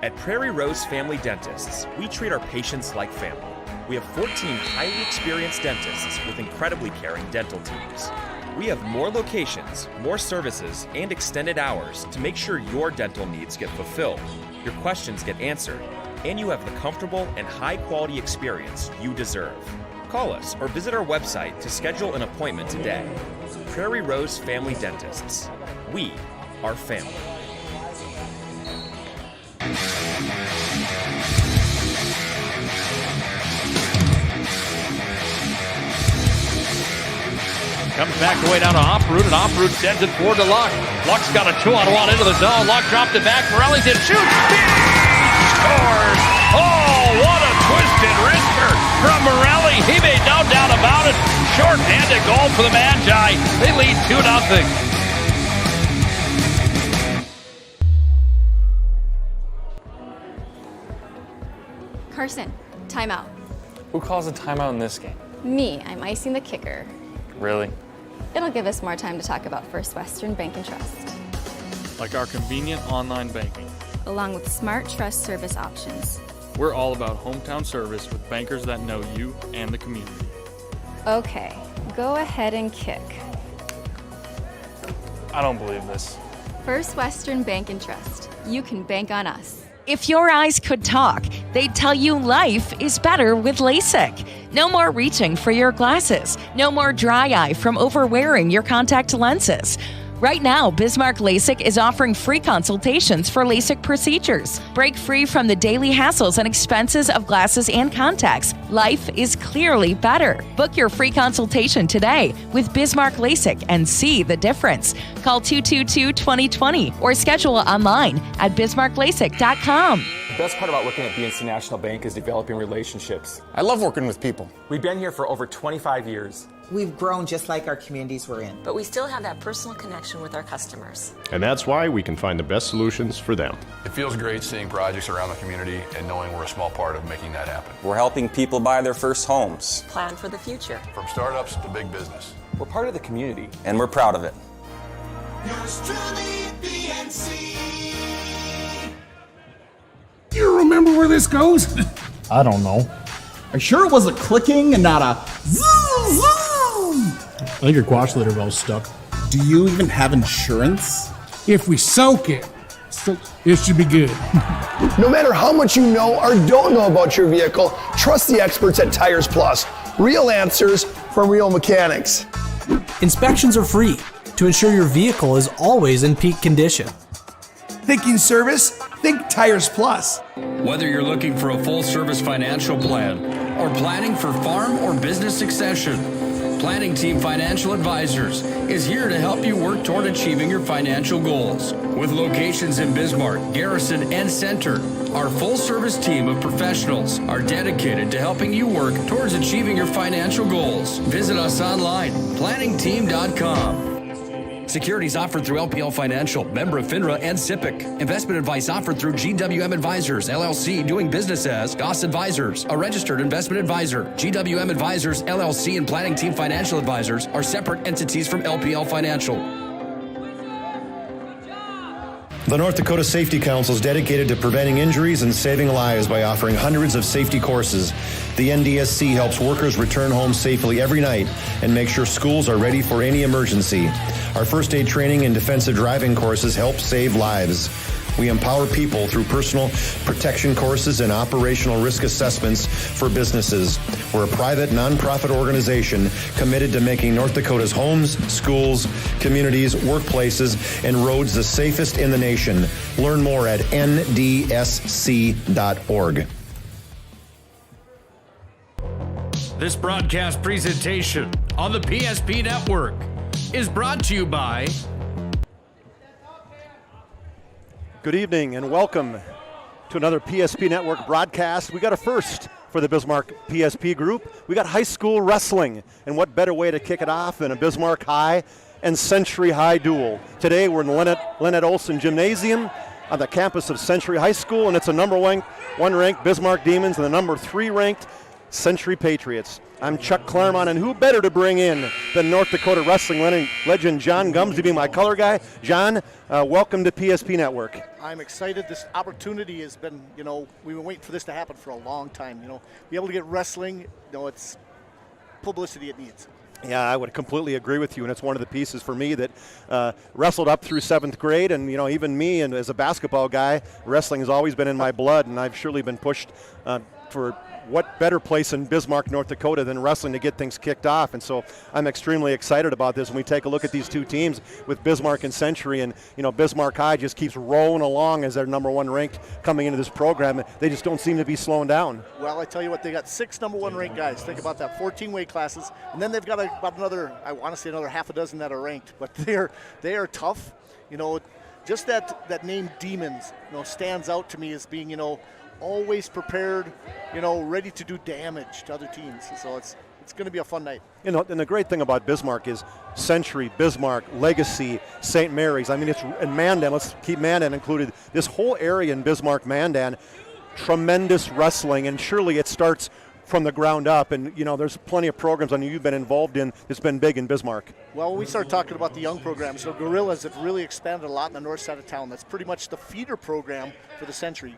At Prairie Rose Family Dentists, we treat our patients like family. We have 14 highly experienced dentists with incredibly caring dental teams. We have more locations, more services, and extended hours to make sure your dental needs get fulfilled, your questions get answered, and you have the comfortable and high-quality experience you deserve. Call us or visit our website to schedule an appointment today. Prairie Rose Family Dentists. We are family. Comes back the way down to Off-Root, and Off-Root sends it forward to Luck. Luck's got a 2-on-1 into the zone. Luck dropped it back. Morellington shoots. He scores! Oh, what a twisted wrister from Morelli. He made no doubt about it. Short-handed goal for the Magi. They lead 2-0. Carson, timeout. Who calls a timeout in this game? Me, I'm icing the kicker. Really? It'll give us more time to talk about First Western Bank and Trust, like our convenient online banking. along with smart trust service options. We're all about hometown service with bankers that know you and the community. Okay, go ahead and kick. I don't believe this. First Western Bank and Trust. You can bank on us. If your eyes could talk, they'd tell you life is better with LASIK. No more reaching for your glasses. No more dry eye from overwearing your contact lenses. Right now, Bismarck LASIK is offering free consultations for LASIK procedures. Break free from the daily hassles and expenses of glasses and contacts. Life is clearly better. Book your free consultation today with Bismarck LASIK and see the difference. Call 222-2020 or schedule online at bismarcklasik.com. The best part about working at BNC National Bank is developing relationships. I love working with people. We've been here for over 25 years. We've grown just like our communities we're in. But we still have that personal connection with our customers. And that's why we can find the best solutions for them. It feels great seeing projects around the community and knowing we're a small part of making that happen. We're helping people buy their first homes. Plan for the future. From startups to big business. We're part of the community. And we're proud of it. Yours truly, BNC. You remember where this goes? I don't know. Are you sure it was a clicking and not a zoom, zoom? I think your quash litter valve's stuck. Do you even have insurance? If we soak it, it should be good. No matter how much you know or don't know about your vehicle, trust the experts at Tires Plus. Real answers from real mechanics. Inspections are free to ensure your vehicle is always in peak condition. Thinking service? Think Tires Plus. Whether you're looking for a full-service financial plan or planning for farm or business succession, Planning Team Financial Advisors is here to help you work toward achieving your financial goals. With locations in Bismarck, Garrison, and Center, our full-service team of professionals are dedicated to helping you work towards achieving your financial goals. Visit us online, planningteam.com. Securities offered through LPL Financial, member of FINRA and SIPC. Investment advice offered through GWM Advisors, LLC, doing business as Goss Advisors, a registered investment advisor. GWM Advisors, LLC, and Planning Team Financial Advisors are separate entities from LPL Financial. The North Dakota Safety Council is dedicated to preventing injuries and saving lives by offering hundreds of safety courses. The NDSC helps workers return home safely every night and make sure schools are ready for any emergency. Our first aid training and defensive driving courses help save lives. We empower people through personal protection courses and operational risk assessments for businesses. We're a private, nonprofit organization committed to making North Dakota's homes, schools, communities, workplaces, and roads the safest in the nation. Learn more at ndsc.org. This broadcast presentation on the PSP Network is brought to you by... Good evening and welcome to another PSP Network broadcast. We got a first for the Bismarck PSP group. We got high school wrestling, and what better way to kick it off than a Bismarck High and Century High duel. Today we're in the Leonard Olson Gymnasium on the campus of Century High School, and it's a number one ranked Bismarck Demons and the number 3 ranked Century Patriots. I'm Chuck Clairmont, and who better to bring in than North Dakota wrestling legend John Gums to be my color guy. John, welcome to PSP Network. I'm excited. This opportunity has been, we've been waiting for this to happen for a long time. Be able to get wrestling, it's publicity it needs. Yeah, I would completely agree with you, and it's one of the pieces for me that wrestled up through 7th grade, and even me, and as a basketball guy, wrestling has always been in my blood, and I've surely been pushed for what better place in Bismarck, North Dakota than wrestling to get things kicked off. And so I'm extremely excited about this when we take a look at these two teams with Bismarck and Century. And, Bismarck High just keeps rolling along as their #1 ranked coming into this program. They just don't seem to be slowing down. Well, I tell you what, they got 6 #1 ranked guys. Think about that, 14 weight classes. And then they've got about another, I want to say another half a dozen that are ranked. But they are tough. Just that name Demons, stands out to me as being, always prepared, ready to do damage to other teams. So it's going to be a fun night. And the great thing about Bismarck is Century, Bismarck, Legacy, St. Mary's. I mean, it's in Mandan. Let's keep Mandan included. This whole area in Bismarck, Mandan, tremendous wrestling, and surely it starts from the ground up. And there's plenty of programs I know you've been involved in that's been big in Bismarck. Well, when we start talking about the young programs, Gorillas have really expanded a lot in the north side of town. That's pretty much the feeder program for the Century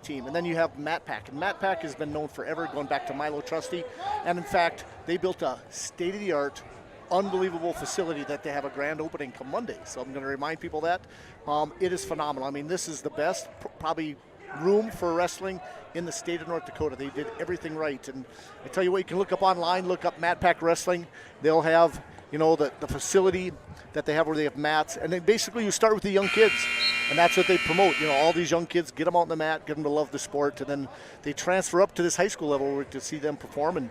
team. And then you have MatPack, and MatPack has been known forever, going back to Milo Trusty. And in fact, they built a state-of-the-art, unbelievable facility that they have a grand opening come Monday. So I'm going to remind people that it is phenomenal. I mean, this is the best probably room for wrestling in the state of North Dakota. They did everything right. And I tell you what, you can look up online, look up MatPack Wrestling. They'll have the facility that they have where they have mats, and then basically you start with the young kids, and that's what they promote. All these young kids, get them out on the mat, get them to love the sport, and then they transfer up to this high school level to see them perform. And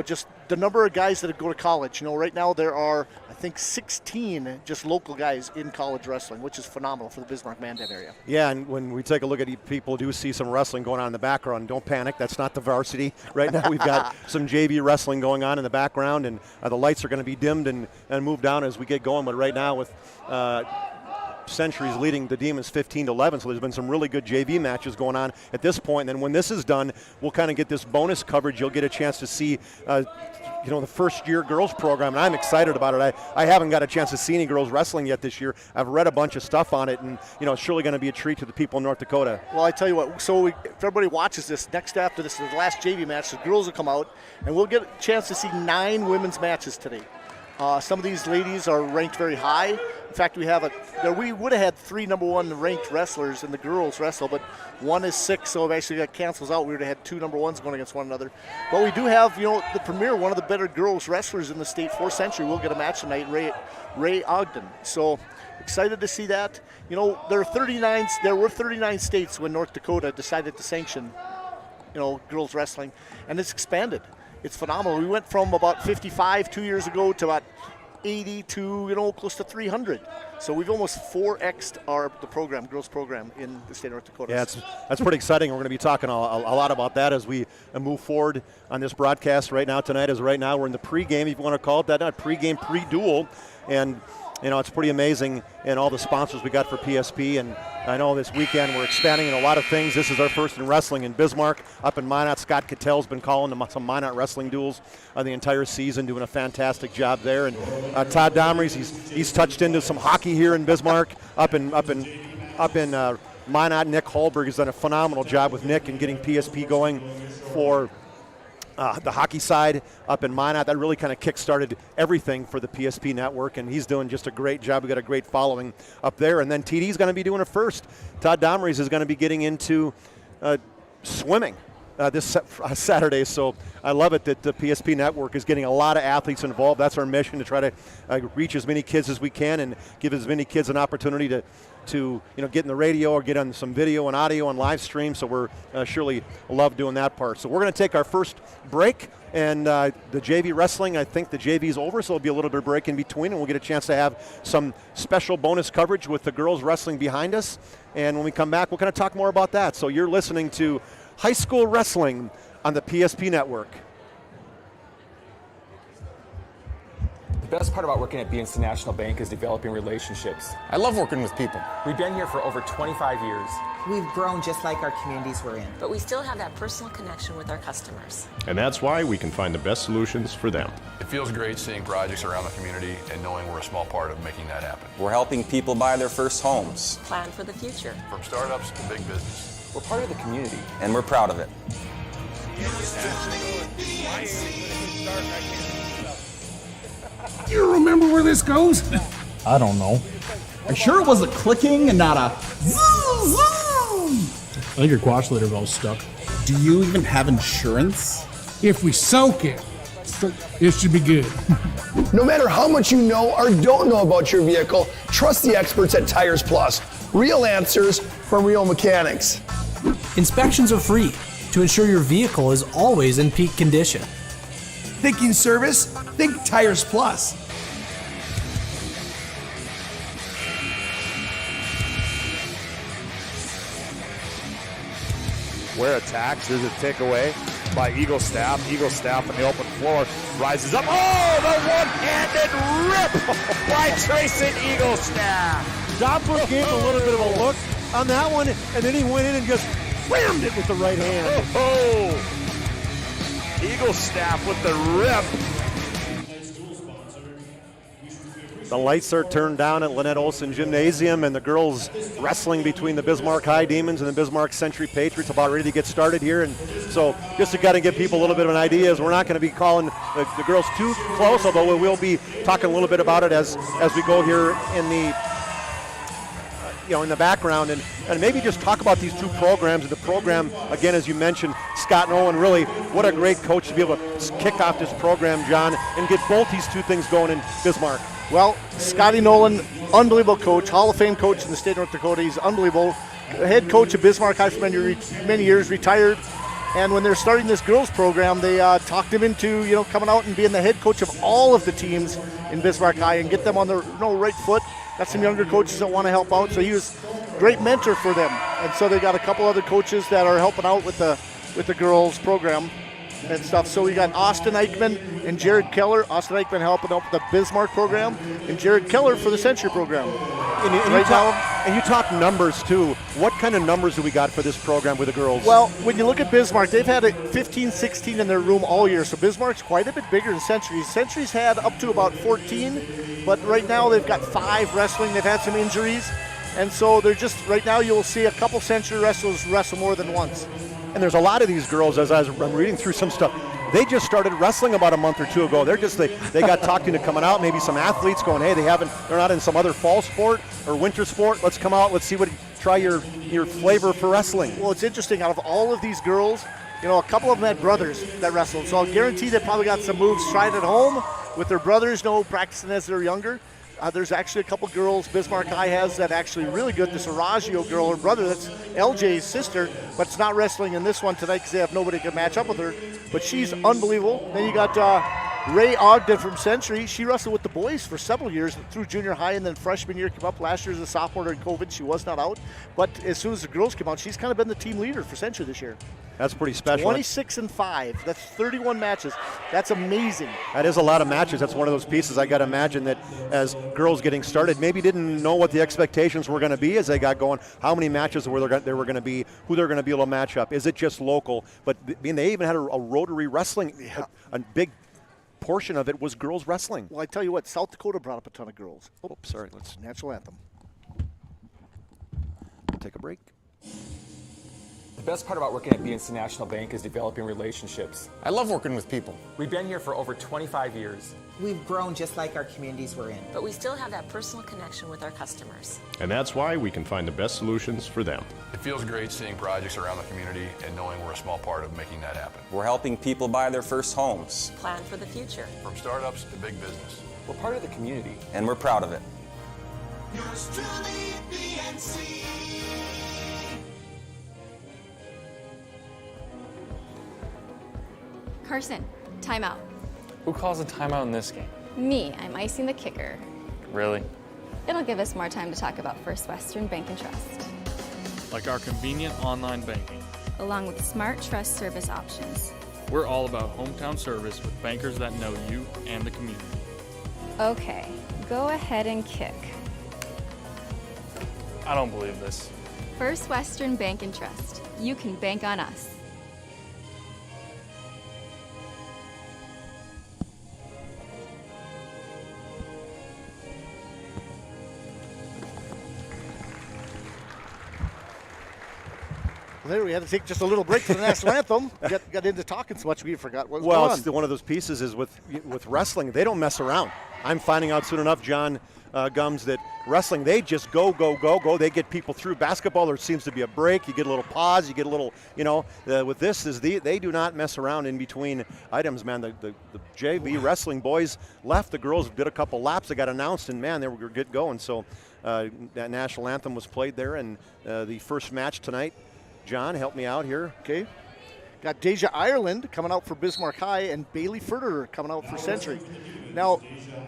just the number of guys that go to college. Right now there are, I think, 16 just local guys in college wrestling, which is phenomenal for the Bismarck-Mandan area. Yeah, and when we take a look at people do see some wrestling going on in the background, don't panic. That's not the varsity. Right now we've got some JV wrestling going on in the background, and the lights are going to be dimmed and move down as we get going. But right now with Century's leading the Demons 15-11, so there's been some really good JV matches going on at this point. And then when this is done, we'll kind of get this bonus coverage. You'll get a chance to see the first-year girls program, and I'm excited about it. I haven't got a chance to see any girls wrestling yet this year. I've read a bunch of stuff on it, and it's surely going to be a treat to the people in North Dakota. Well, I tell you what, so if everybody watches this, next after this is the last JV match, the girls will come out, and we'll get a chance to see 9 women's matches today. Some of these ladies are ranked very high. In fact, we would have had 3 #1 ranked wrestlers in the girls wrestle, but one is sick, so it actually got cancels out. We would have had 2 #1s going against one another. But we do have, the premier, one of the better girls wrestlers in the state for Century. We'll get a match tonight, Ray Ogden. So excited to see that. There were 39 states when North Dakota decided to sanction, girls wrestling, and it's expanded. It's phenomenal. We went from about 55 2 years ago to about 80 to close to 300. So we've almost 4x'd the girls program in the state of North Dakota. Yeah, that's pretty exciting. We're going to be talking a lot about that as we move forward on this broadcast right now tonight. Right now we're in the pregame, if you want to call it that, not pregame, pre-duel, and it's pretty amazing, and all the sponsors we got for PSP. And I know this weekend we're expanding in a lot of things. This is our first in wrestling in Bismarck. Up in Minot, Scott Cattell's been calling some Minot wrestling duels the entire season, doing a fantastic job there. And Todd Domrey's, he's touched into some hockey here in Bismarck. Up in Minot, Nick Holberg has done a phenomenal job with Nick and getting PSP going for the hockey side up in Minot. That really kind of kick-started everything for the PSP network, and he's doing just a great job. We've got a great following up there. And then TD's going to be doing it first. Todd Domrey's is going to be getting into swimming this Saturday. So I love it that the PSP network is getting a lot of athletes involved. That's our mission, to try to reach as many kids as we can and give as many kids an opportunity to get in the radio or get on some video and audio and live stream. So we're surely love doing that part. So we're going to take our first break, and the JV wrestling, I think the JV's over, so there'll be a little bit of break in between, and we'll get a chance to have some special bonus coverage with the girls wrestling behind us. And when we come back, we'll kind of talk more about that. So you're listening to High School Wrestling on the PSP Network. best part about working at BNC National Bank is developing relationships. I love working with people. We've been here for over 25 years. We've grown just like our communities we're in. But we still have that personal connection with our customers. And that's why we can find the best solutions for them. It feels great seeing projects around the community and knowing we're a small part of making that happen. We're helping people buy their first homes. Plan for the future. From startups to big business. We're part of the community. And we're proud of it. You remember where this goes? I don't know. Are you sure it was a clicking and not a zoom, zoom? I think your quash litter valve's stuck. Do you even have insurance? If we soak it, it should be good. No matter how much you know or don't know about your vehicle, trust the experts at Tires Plus. Real answers from real mechanics. Inspections are free to ensure your vehicle is always in peak condition. Thinking service? Think Tires Plus. Where attacks, there's a takeaway by Eagle Staff. Eagle Staff on the open floor rises up. Oh, the one-handed rip by Trayson Eagle Staff. Doppler gave a little bit of a look on that one, and then he went in and just whammed it with the right hand. Oh, Eagle Staff with the rip. The lights are turned down at Lynette Olson Gymnasium, and the girls wrestling between the Bismarck High Demons and the Bismarck Century Patriots about ready to get started here. And so just to kind of give people a little bit of an idea, is we're not going to be calling the girls too close, although we will be talking a little bit about it as we go here in the in the background, and maybe just talk about these two programs. And the program, again, as you mentioned, Scott and Owen, really, what a great coach to be able to kick off this program, John, and get both these two things going in Bismarck. Well, Scotty Nolan, unbelievable coach, Hall of Fame coach in the state of North Dakota. He's unbelievable. Head coach of Bismarck High for many years, retired. And when they're starting this girls program, they talked him into coming out and being the head coach of all of the teams in Bismarck High and get them on the right foot. Got some younger coaches that want to help out, so he was a great mentor for them. And so they got a couple other coaches that are helping out with the girls program and stuff. So we got Austin Eichman and Jared Keller. Austin Eichman helping out with the Bismarck program, and Jared Keller for the Century program. And you talk numbers too. What kind of numbers do we got for this program with the girls? Well, when you look at Bismarck, they've had 15, 16 in their room all year. So Bismarck's quite a bit bigger than Century. Century's had up to about 14, but right now they've got 5 wrestling. They've had some injuries. And so they're just, right now you'll see a couple Century wrestlers wrestle more than once. And there's a lot of these girls, as I'm reading through some stuff, they just started wrestling about a month or two ago. They got talked into coming out, maybe some athletes going, hey, they're not in some other fall sport or winter sport. Let's come out, let's try your flavor for wrestling. Well, it's interesting, out of all of these girls, a couple of them had brothers that wrestled. So I'll guarantee they probably got some moves tried at home with their brothers, practicing as they're younger. There's actually a couple girls Bismarck High has that actually really good. This Aragio girl, her brother, that's LJ's sister, but it's not wrestling in this one tonight because they have nobody to match up with her. But she's unbelievable. Then you got Ray Ogden from Century. She wrestled with the boys for several years through junior high, and then freshman year came up. Last year as a sophomore during COVID. She was not out. But as soon as the girls came out, she's kind of been the team leader for Century this year. That's pretty special. 26-5. That's 31 matches. That's amazing. That is a lot of matches. That's one of those pieces I got to imagine that as girls getting started, maybe didn't know what the expectations were going to be as they got going, how many matches there were going to be, who they're going to be able to match up. Is it just local? But they even had a rotary wrestling, a big portion of it was girls wrestling. Well, I tell you what, South Dakota brought up a ton of girls. Oops, sorry. Let's national anthem. Take a break. The best part about working at BNC National Bank is developing relationships. I love working with people. We've been here for over 25 years. We've grown just like our communities we're in. But we still have that personal connection with our customers. And that's why we can find the best solutions for them. It feels great seeing projects around the community and knowing we're a small part of making that happen. We're helping people buy their first homes. Plan for the future. From startups to big business. We're part of the community. And we're proud of it. Yours truly, BNC. Carson, timeout. Who calls a timeout in this game? Me, I'm icing the kicker. Really? It'll give us more time to talk about First Western Bank and Trust. Like our convenient online banking. Along with smart trust service options. We're all about hometown service with bankers that know you and the community. Okay, go ahead and kick. I don't believe this. First Western Bank and Trust. You can bank on us. Well, there we had to take just a little break for the national anthem. Got into talking so much we forgot what was Well, going it's on. one of those pieces is with wrestling, they don't mess around. I'm finding out soon enough, John Gums, that wrestling, they just go. They get people through. Basketball, there seems to be a break. You get a little pause. You get a little, with this, they do not mess around in between items, man. The JV wrestling boys left. The girls did a couple laps. They got announced, and, man, they were good going. So that national anthem was played there, and the first match tonight, John, help me out here. Okay. Got Deja Ireland coming out for Bismarck High and Bailey Furter coming out for Century. Now,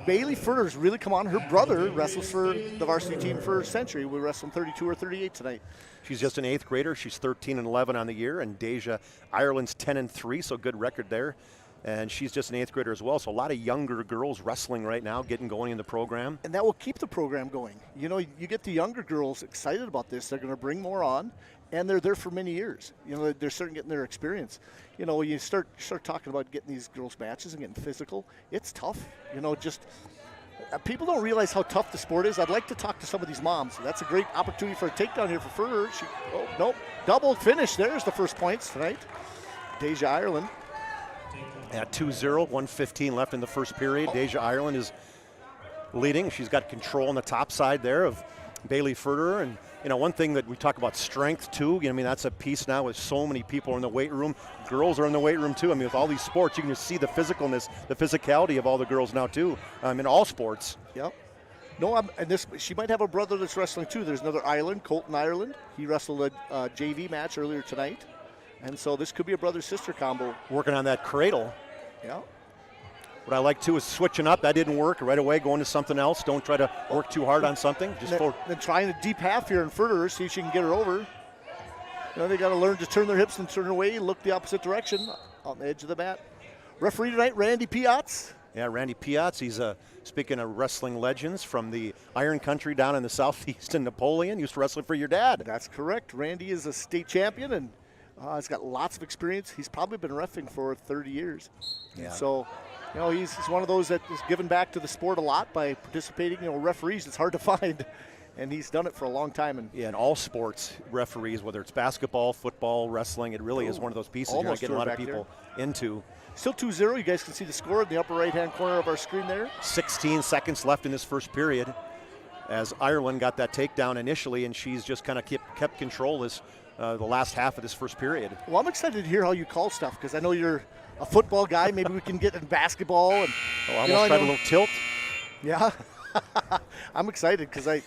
Bailey Furter's really come on. Her brother wrestles for the varsity team for Century. We wrestled 32 or 38 tonight. She's just an 8th grader. She's 13-11 on the year, and Deja Ireland's 10-3, so good record there. And she's just an 8th grader as well. So a lot of younger girls wrestling right now, getting going in the program. And that will keep the program going. You get the younger girls excited about this. They're going to bring more on, and they're there for many years. They're starting getting their experience. You start talking about getting these girls matches and getting physical. It's tough. People don't realize how tough the sport is. I'd like to talk to some of these moms. That's a great opportunity for a takedown here for Furter. Nope. Double finish. There's the first points tonight. Deja Ireland. At 2-0, 1:15 left in the first period. Deja Ireland is leading. She's got control on the top side there of Bailey Furter. And, one thing that we talk about strength, too. That's a piece now with so many people in the weight room. Girls are in the weight room, too. With all these sports, you can just see the physicalness, the physicality of all the girls now, too, in all sports. Yep. No, she might have a brother that's wrestling, too. There's another Ireland, Colton Ireland. He wrestled a JV match earlier tonight. And so this could be a brother-sister combo. Working on that cradle. Yeah. What I like, too, is switching up. That didn't work. Right away, going to something else. Don't try to work too hard on something. Then trying a deep half here in Furter, see if she can get her over. They got to learn to turn their hips and turn away, look the opposite direction on the edge of the mat. Referee tonight, Randy Piatz. Yeah, Randy Piatz. He's, speaking of wrestling legends, from the Iron Country down in the southeast in Napoleon. Used to wrestle for your dad. That's correct. Randy is a state champion, and he's got lots of experience. He's probably been reffing for 30 years. Yeah. So, he's one of those that is given back to the sport a lot by participating. Referees, it's hard to find, and he's done it for a long time. And in all sports, referees, whether it's basketball, football, wrestling, it really is one of those pieces you're going to get a lot of people into. Still 2-0. You guys can see the score in the upper right-hand corner of our screen there. 16 seconds left in this first period as Ireland got that takedown initially, and she's just kind of kept control this the last half of this first period. Well, I'm excited to hear how you call stuff, because I know you're a football guy. Maybe we can get in basketball. And I almost tried a little tilt. Yeah. I'm excited because I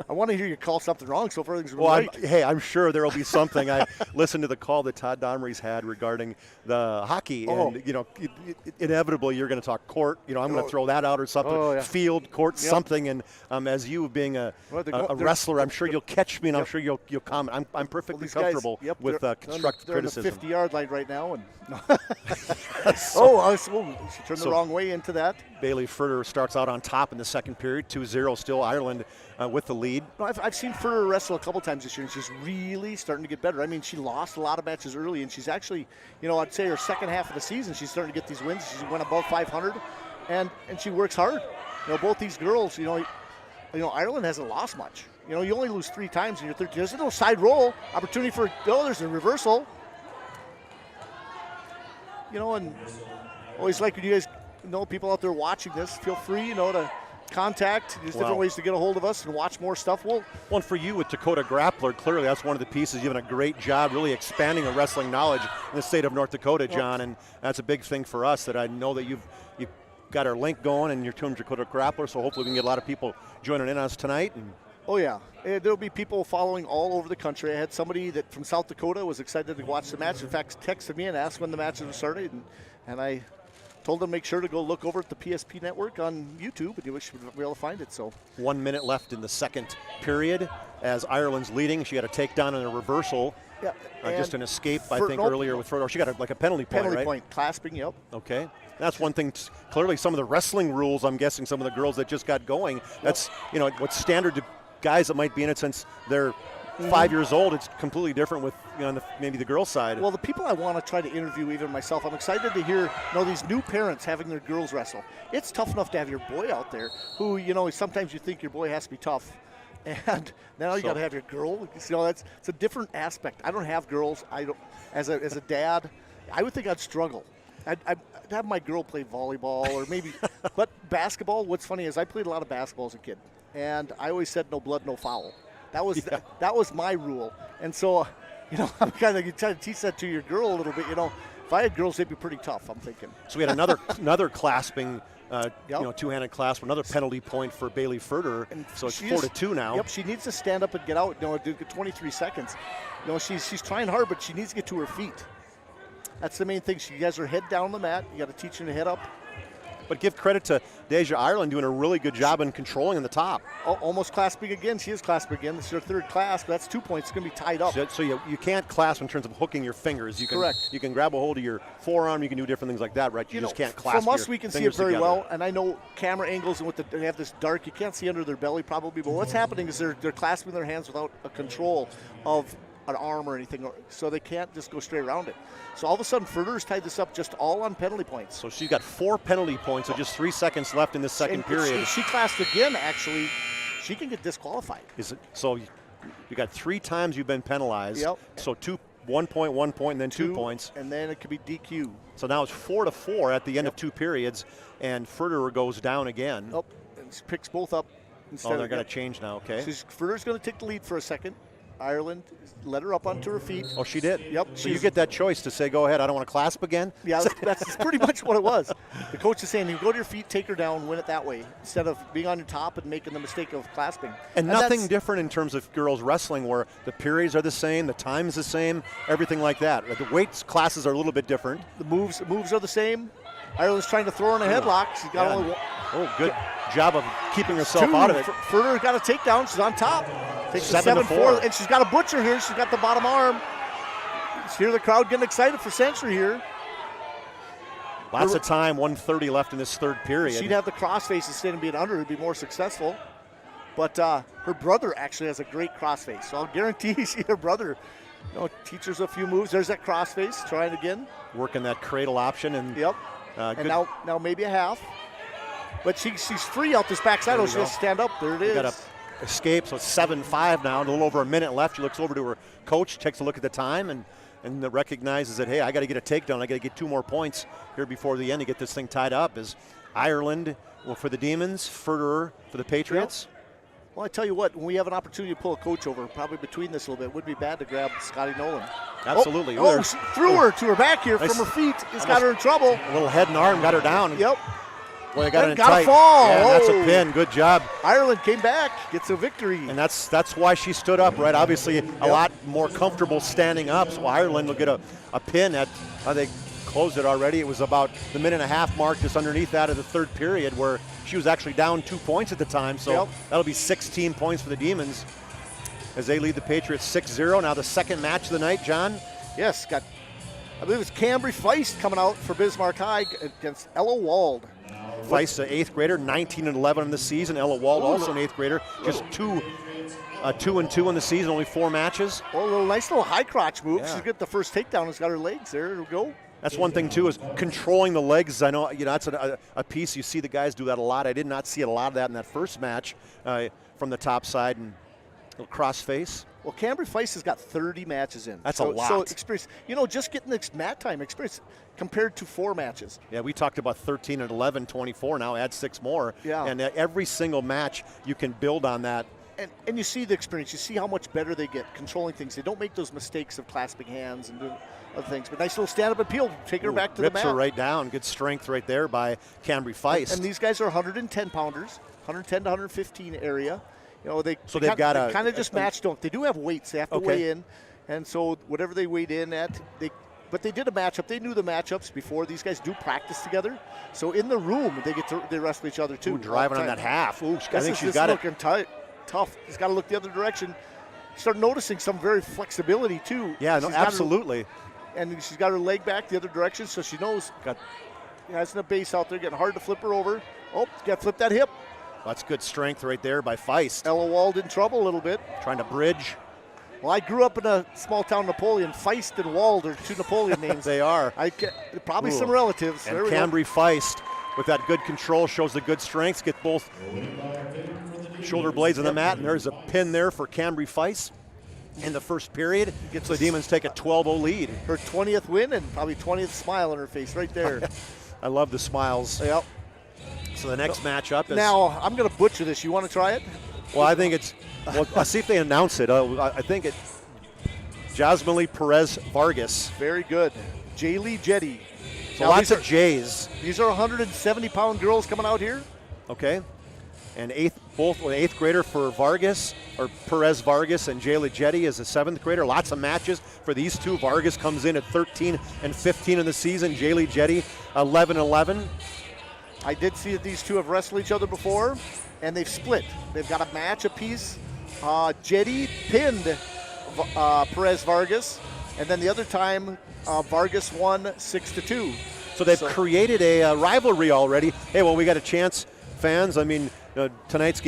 want to hear you call something wrong so far everything's right. I'm sure there will be something. I listened to the call that Todd Domrey's had regarding the hockey, and inevitably you're going to talk court. I'm going to throw that out or something. Field, court, something. And as you being a wrestler, I'm sure you'll catch me, and I'm sure you'll comment. I'm perfectly comfortable with constructive criticism. They're on the 50-yard line right now, and she turned the wrong way into that. Bailey Furter starts out on top in the second period, 2-0. Still Ireland with the lead. I've seen Furter wrestle a couple times this year, and she's really starting to get better. She lost a lot of matches early, and she's actually, I'd say her second half of the season, she's starting to get these wins. She went above 500, and she works hard. Both these girls, Ireland hasn't lost much. You only lose 3 times in your 13. There's a little side roll opportunity for, there's a reversal. And always like when you guys people out there watching this, feel free, to contact. There's different ways to get a hold of us and watch more stuff. One for you with Dakota Grappler, clearly that's one of the pieces. You've done a great job really expanding the wrestling knowledge in the state of North Dakota, John, and that's a big thing for us that I know that you've got our link going and you're to Dakota Grappler, so hopefully we can get a lot of people joining in on us tonight. Oh, yeah. There'll be people following all over the country. I had somebody that from South Dakota was excited to watch the match. In fact, texted me and asked when the matches were started, and I told them make sure to go look over at the PSP network on YouTube, and you should be able to find it. So 1 minute left in the second period as Ireland's leading. She had a takedown and a reversal Yeah, just an escape, I think, earlier with Frodo. She got a penalty point, Penalty right? point, clasping, yep. Okay. That's one thing. Clearly, some of the wrestling rules, I'm guessing some of the girls that just got going, that's, what's standard to guys that might be in it since they're 5 years old. It's completely different with, maybe the girls' side. Well, the people I want to try to interview, even myself, I'm excited to hear, these new parents having their girls wrestle. It's tough enough to have your boy out there who, sometimes you think your boy has to be tough. And now you got to have your girl. It's a different aspect. I don't have girls. I don't. As a dad, I would think I'd struggle. I'd have my girl play volleyball or maybe, but basketball. What's funny is I played a lot of basketball as a kid, and I always said no blood, no foul. That was my rule. And so, I'm kind of trying to teach that to your girl a little bit. If I had girls, they'd be pretty tough. I'm thinking. So we had another clasping. Two-handed clasp, another penalty point for Bailey Furter. So it's 4-2 now. Yep, she needs to stand up and get out. 23 seconds. She's trying hard, but she needs to get to her feet. That's the main thing. She has her head down on the mat. You got to teach her to head up. But give credit to Deja Ireland doing a really good job in controlling in the top. Almost clasping again. She is clasping again. This is her third clasp. That's 2 points. It's going to be tied up. So you can't clasp in terms of hooking your fingers. Correct. You can grab a hold of your forearm. You can do different things like that, right? You just can't clasp. From us, we can see it very together. well. And I know camera angles and they have this dark. You can't see under their belly probably. But what's happening is they're clasping their hands without a control of an arm or anything, so they can't just go straight around it. So all of a sudden, Furter's tied this up just all on penalty points. So she's got 4 penalty points, so just 3 seconds left in this second period. If she clasped again, actually, she can get disqualified. So you got 3 times you've been penalized. Yep. So 1 point, 1 point, and then 2 points. And then it could be DQ. So now it's 4-4 at the end of 2 periods, and Furter goes down again. Oh, and picks both up. They're going to change now, okay. So Furter's going to take the lead for a second. Ireland let her up onto her feet. Oh, she did? Yep. So you get that choice to say, go ahead, I don't want to clasp again? Yeah, that's pretty much what it was. The coach is saying, you go to your feet, take her down, win it that way, instead of being on your top and making the mistake of clasping. And nothing different in terms of girls wrestling where the periods are the same, the time is the same, everything like that. The weight classes are a little bit different. The moves are the same. Ireland's trying to throw her in a headlock. She's got only one. Oh, good job of keeping herself out of it. Furter got a takedown. She's on top. Takes 7-4. And she's got a butcher here. She's got the bottom arm. You hear the crowd getting excited for Century here. Lots of time, 1:30 left in this third period. She'd have the crossface instead of being under. It'd be more successful. But her brother actually has a great crossface. So I'll guarantee you see her brother teaches a few moves. There's that crossface. Trying again. Working that cradle option. And yep. And now maybe a half. But she's free out this backside. She has to stand up. There it is. Got to escape. So it's 7-5 now. A little over a minute left. She looks over to her coach, takes a look at the time, and recognizes that, hey, I got to get a takedown. I got to get 2 more points here before the end to get this thing tied up. As Ireland for the Demons, Furter for the Patriots. Yep. Well, I tell you what, when we have an opportunity to pull a coach over, probably between this a little bit, it would be bad to grab Scotty Nolan. Absolutely. Threw her to her back here from her feet. It's got her in trouble. A little head and arm got her down. Yep. Boy, they got it got tight. A fall. Yeah, that's a pin. Good job. Ireland came back, gets a victory. And that's why she stood up, right? Obviously, a lot more comfortable standing up. So Ireland will get a pin at, they closed it already. It was about the minute and a half mark just underneath that of the third period where she was actually down 2 points at the time. So that'll be 16 points for the Demons as they lead the Patriots 6-0. Now the second match of the night, John. Yes, I believe it's Cambry Feist coming out for Bismarck High against Ella Wald. Feist, an 8th grader, 19-11 in the season. Ella Wald, also an 8th grader, just 2-2 in the season, only 4 matches. Well, nice little high crotch move. Yeah. She's got the first takedown. It's got her legs there. There we go. That's one thing too, is controlling the legs. I know, that's a piece you see the guys do that a lot. I did not see a lot of that in that first match from the top side and little cross face. Well, Cambry Feist has got 30 matches in. That's a lot. So experience, just getting this mat time experience compared to 4 matches. Yeah, we talked about 13 and 11, 24. Now add 6 more. Yeah. And every single match you can build on that. And you see the experience. You see how much better they get controlling things. They don't make those mistakes of clasping hands and doing other things. But nice little stand-up appeal. Take her back to the mat. Rips her right down. Good strength right there by Cambry Feist. And these guys are 110 pounders, 110 to 115 area. They kind of just match, don't they? Do have weights. They have to weigh in. And so whatever they weighed in at, but they did a matchup. They knew the matchups before. These guys do practice together. So in the room, they wrestle each other too. Driving on that half. Ooh, I think she's got it. Looking tight. Tough. He's got to look the other direction. start noticing some very flexibility too. Yeah, no, She's got absolutely. And she's got her leg back the other direction, so she knows. Has a base out there, getting hard to flip her over. Oh, got to flip that hip. That's good strength right there by Feist. Ella Wald in trouble a little bit. Trying to bridge. Well, I grew up in a small town, Napoleon. Feist and Wald are two Napoleon names. They are. Probably Ooh. some relatives. And Cambry Feist, with that good control, shows the good strengths. Get both shoulder blades on the mat, and there's a pin there for Cambry Feist in the first period. So the Demons take a 12-0 lead. Her 20th win and probably 20th smile on her face right there. I love the smiles. Yep. So the next matchup is... Now, I'm going to butcher this. You want to try it? Well, I think it's... Well, I'll see if they announce it. I think it... Jasmine Perez Vargas. Very good. Jaylee Jetty. So lots of J's. These are 170-pound girls coming out here. Okay. And eighth grader for Vargas, or Perez Vargas, and Jaylee Jetty is a 7th grader. Lots of matches for these two. Vargas comes in at 13 and 15 in the season. Jaylee Jetty 11-11. I did see that these two have wrestled each other before, and they've split. They've got a match apiece. Jetty pinned Perez Vargas, and then the other time Vargas won 6-2. So they've created a rivalry already. Hey, well, we got a chance, fans. I mean, tonight's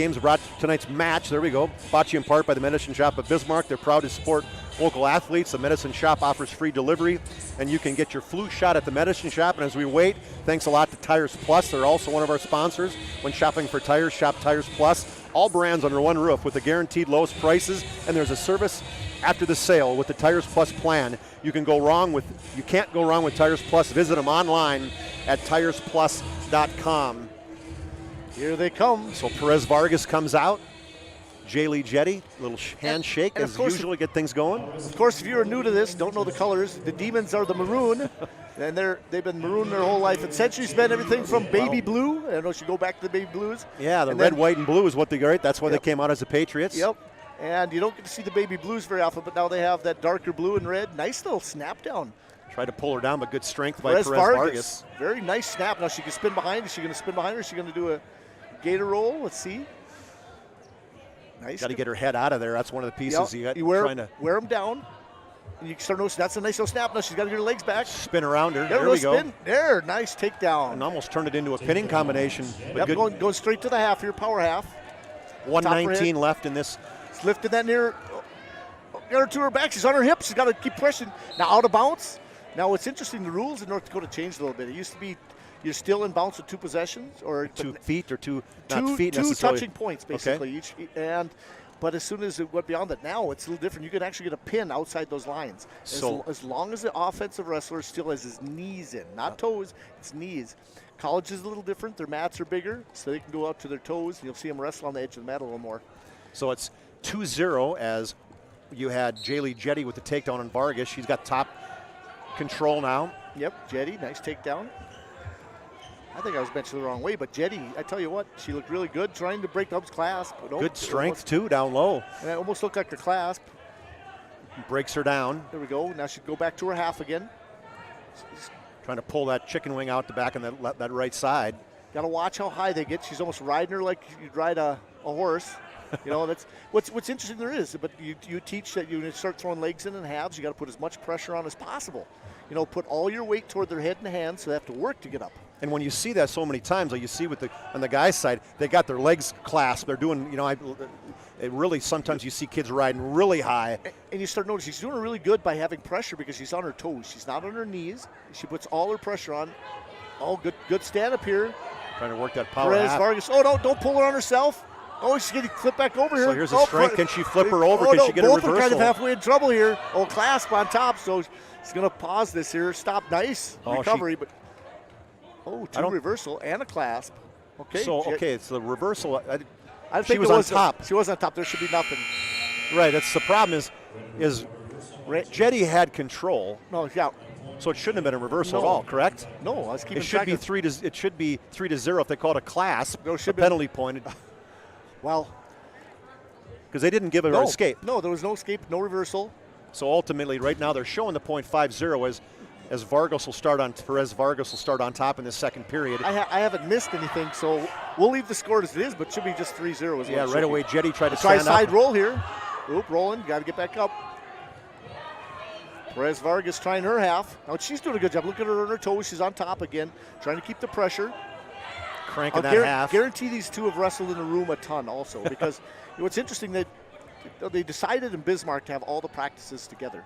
match, there we go, brought to you in part by the Medicine Shop of Bismarck. They're proud to support local athletes. The Medicine Shop offers free delivery, and you can get your flu shot at the Medicine Shop. And as we wait, thanks a lot to Tires Plus. They're also one of our sponsors. When shopping for tires, shop Tires Plus. All brands under one roof with the guaranteed lowest prices, and there's a service after the sale with the Tires Plus plan. You can't go wrong with Tires Plus. Visit them online at tiresplus.com. Here they come. So Perez Vargas comes out. Jaylee Jetty, little handshake as usual, get things going. Of course, if you're new to this, don't know the colors, the Demons are the maroon, and they've been maroon their whole life. And Century's been everything from baby blue. I don't know if you go back to the baby blues. Yeah, the red, white, and blue is what they got. That's why they came out as the Patriots. Yep. And you don't get to see the baby blues very often, but now they have that darker blue and red. Nice little snap down. Tried to pull her down, but good strength by Perez Vargas. Very nice snap. Now she can spin behind. Is she going to spin behind, or is she going to do a gator roll? Let's see. Nice. Got to get her head out of there. That's one of the pieces you wear them down. And you start noticing that's a nice little snap. Now she's got to get her legs back. Spin around her. There we go. Spin. There, nice takedown. And almost turned it into a pinning combination. Yep, going straight to the half here, power half. 119 left in this. She's lifted that near. Got her to her back. She's on her hips. She's got to keep pressing. Now out of bounds. Now what's interesting, the rules in North Dakota changed a little bit. It used to be you're still in bounce with 2 possessions or 2 feet or two touching points basically each, but as soon as it went beyond that, now it's a little different. You can actually get a pin outside those lines. As long as the offensive wrestler still has his knees in, not toes, it's knees. College is a little different. Their mats are bigger, so they can go out to their toes. And you'll see them wrestle on the edge of the mat a little more. So it's 2-0 as you had Jaylee Jetty with the takedown on Vargas. She's got top control now. Yep, Jetty, nice takedown. I think I was mentioned the wrong way, but Jetty, I tell you what, she looked really good trying to break Dub's clasp. Good strength, too, down low. And it almost looked like her clasp. Breaks her down. There we go. Now she'd go back to her half again. She's trying to pull that chicken wing out the back on that right side. Got to watch how high they get. She's almost riding her like you'd ride a horse. That's what's interesting there is, but you teach that you start throwing legs in halves, you got to put as much pressure on as possible. Put all your weight toward their head and hands, so they have to work to get up. And when you see that so many times, like you see on the guy's side, they got their legs clasped. They're doing, it really, sometimes you see kids riding really high. And you start noticing she's doing really good by having pressure because she's on her toes. She's not on her knees. She puts all her pressure on. Oh, good stand up here. Trying to work that power. Perez Vargas. Oh, no, don't pull her on herself. Oh, she's getting flipped back over here. So here's a strength. Can she flip her over? Can she get a reversal? Both are kind of halfway in trouble here. Oh, clasp on top. So she's going to pause this here. Stop. Nice recovery. Two reversal and a clasp. Okay. So, it's the reversal. I think she was on top. She was on top. There should be nothing. Right. That's the problem is Jetty had control. No, yeah. So it shouldn't have been a reversal at all, correct? No, I was keeping It should be 3-0 if they call it a clasp. No, a penalty point. Well, because they didn't give her an escape. No, there was no escape, no reversal. So ultimately, right now they're showing the point 5-0 as Perez Vargas will start on top in the second period. I haven't missed anything, so we'll leave the score as it is, but it should be just 3-0 as well. Yeah, right away Jetty tried to try stand a side up. roll here. Oop, rolling. Got to get back up. Perez Vargas trying her half. Now she's doing a good job. Look at her on her toes. She's on top again, trying to keep the pressure. Cranking that half. Guarantee these two have wrestled in the room a ton also because what's interesting that they decided in Bismarck to have all the practices together.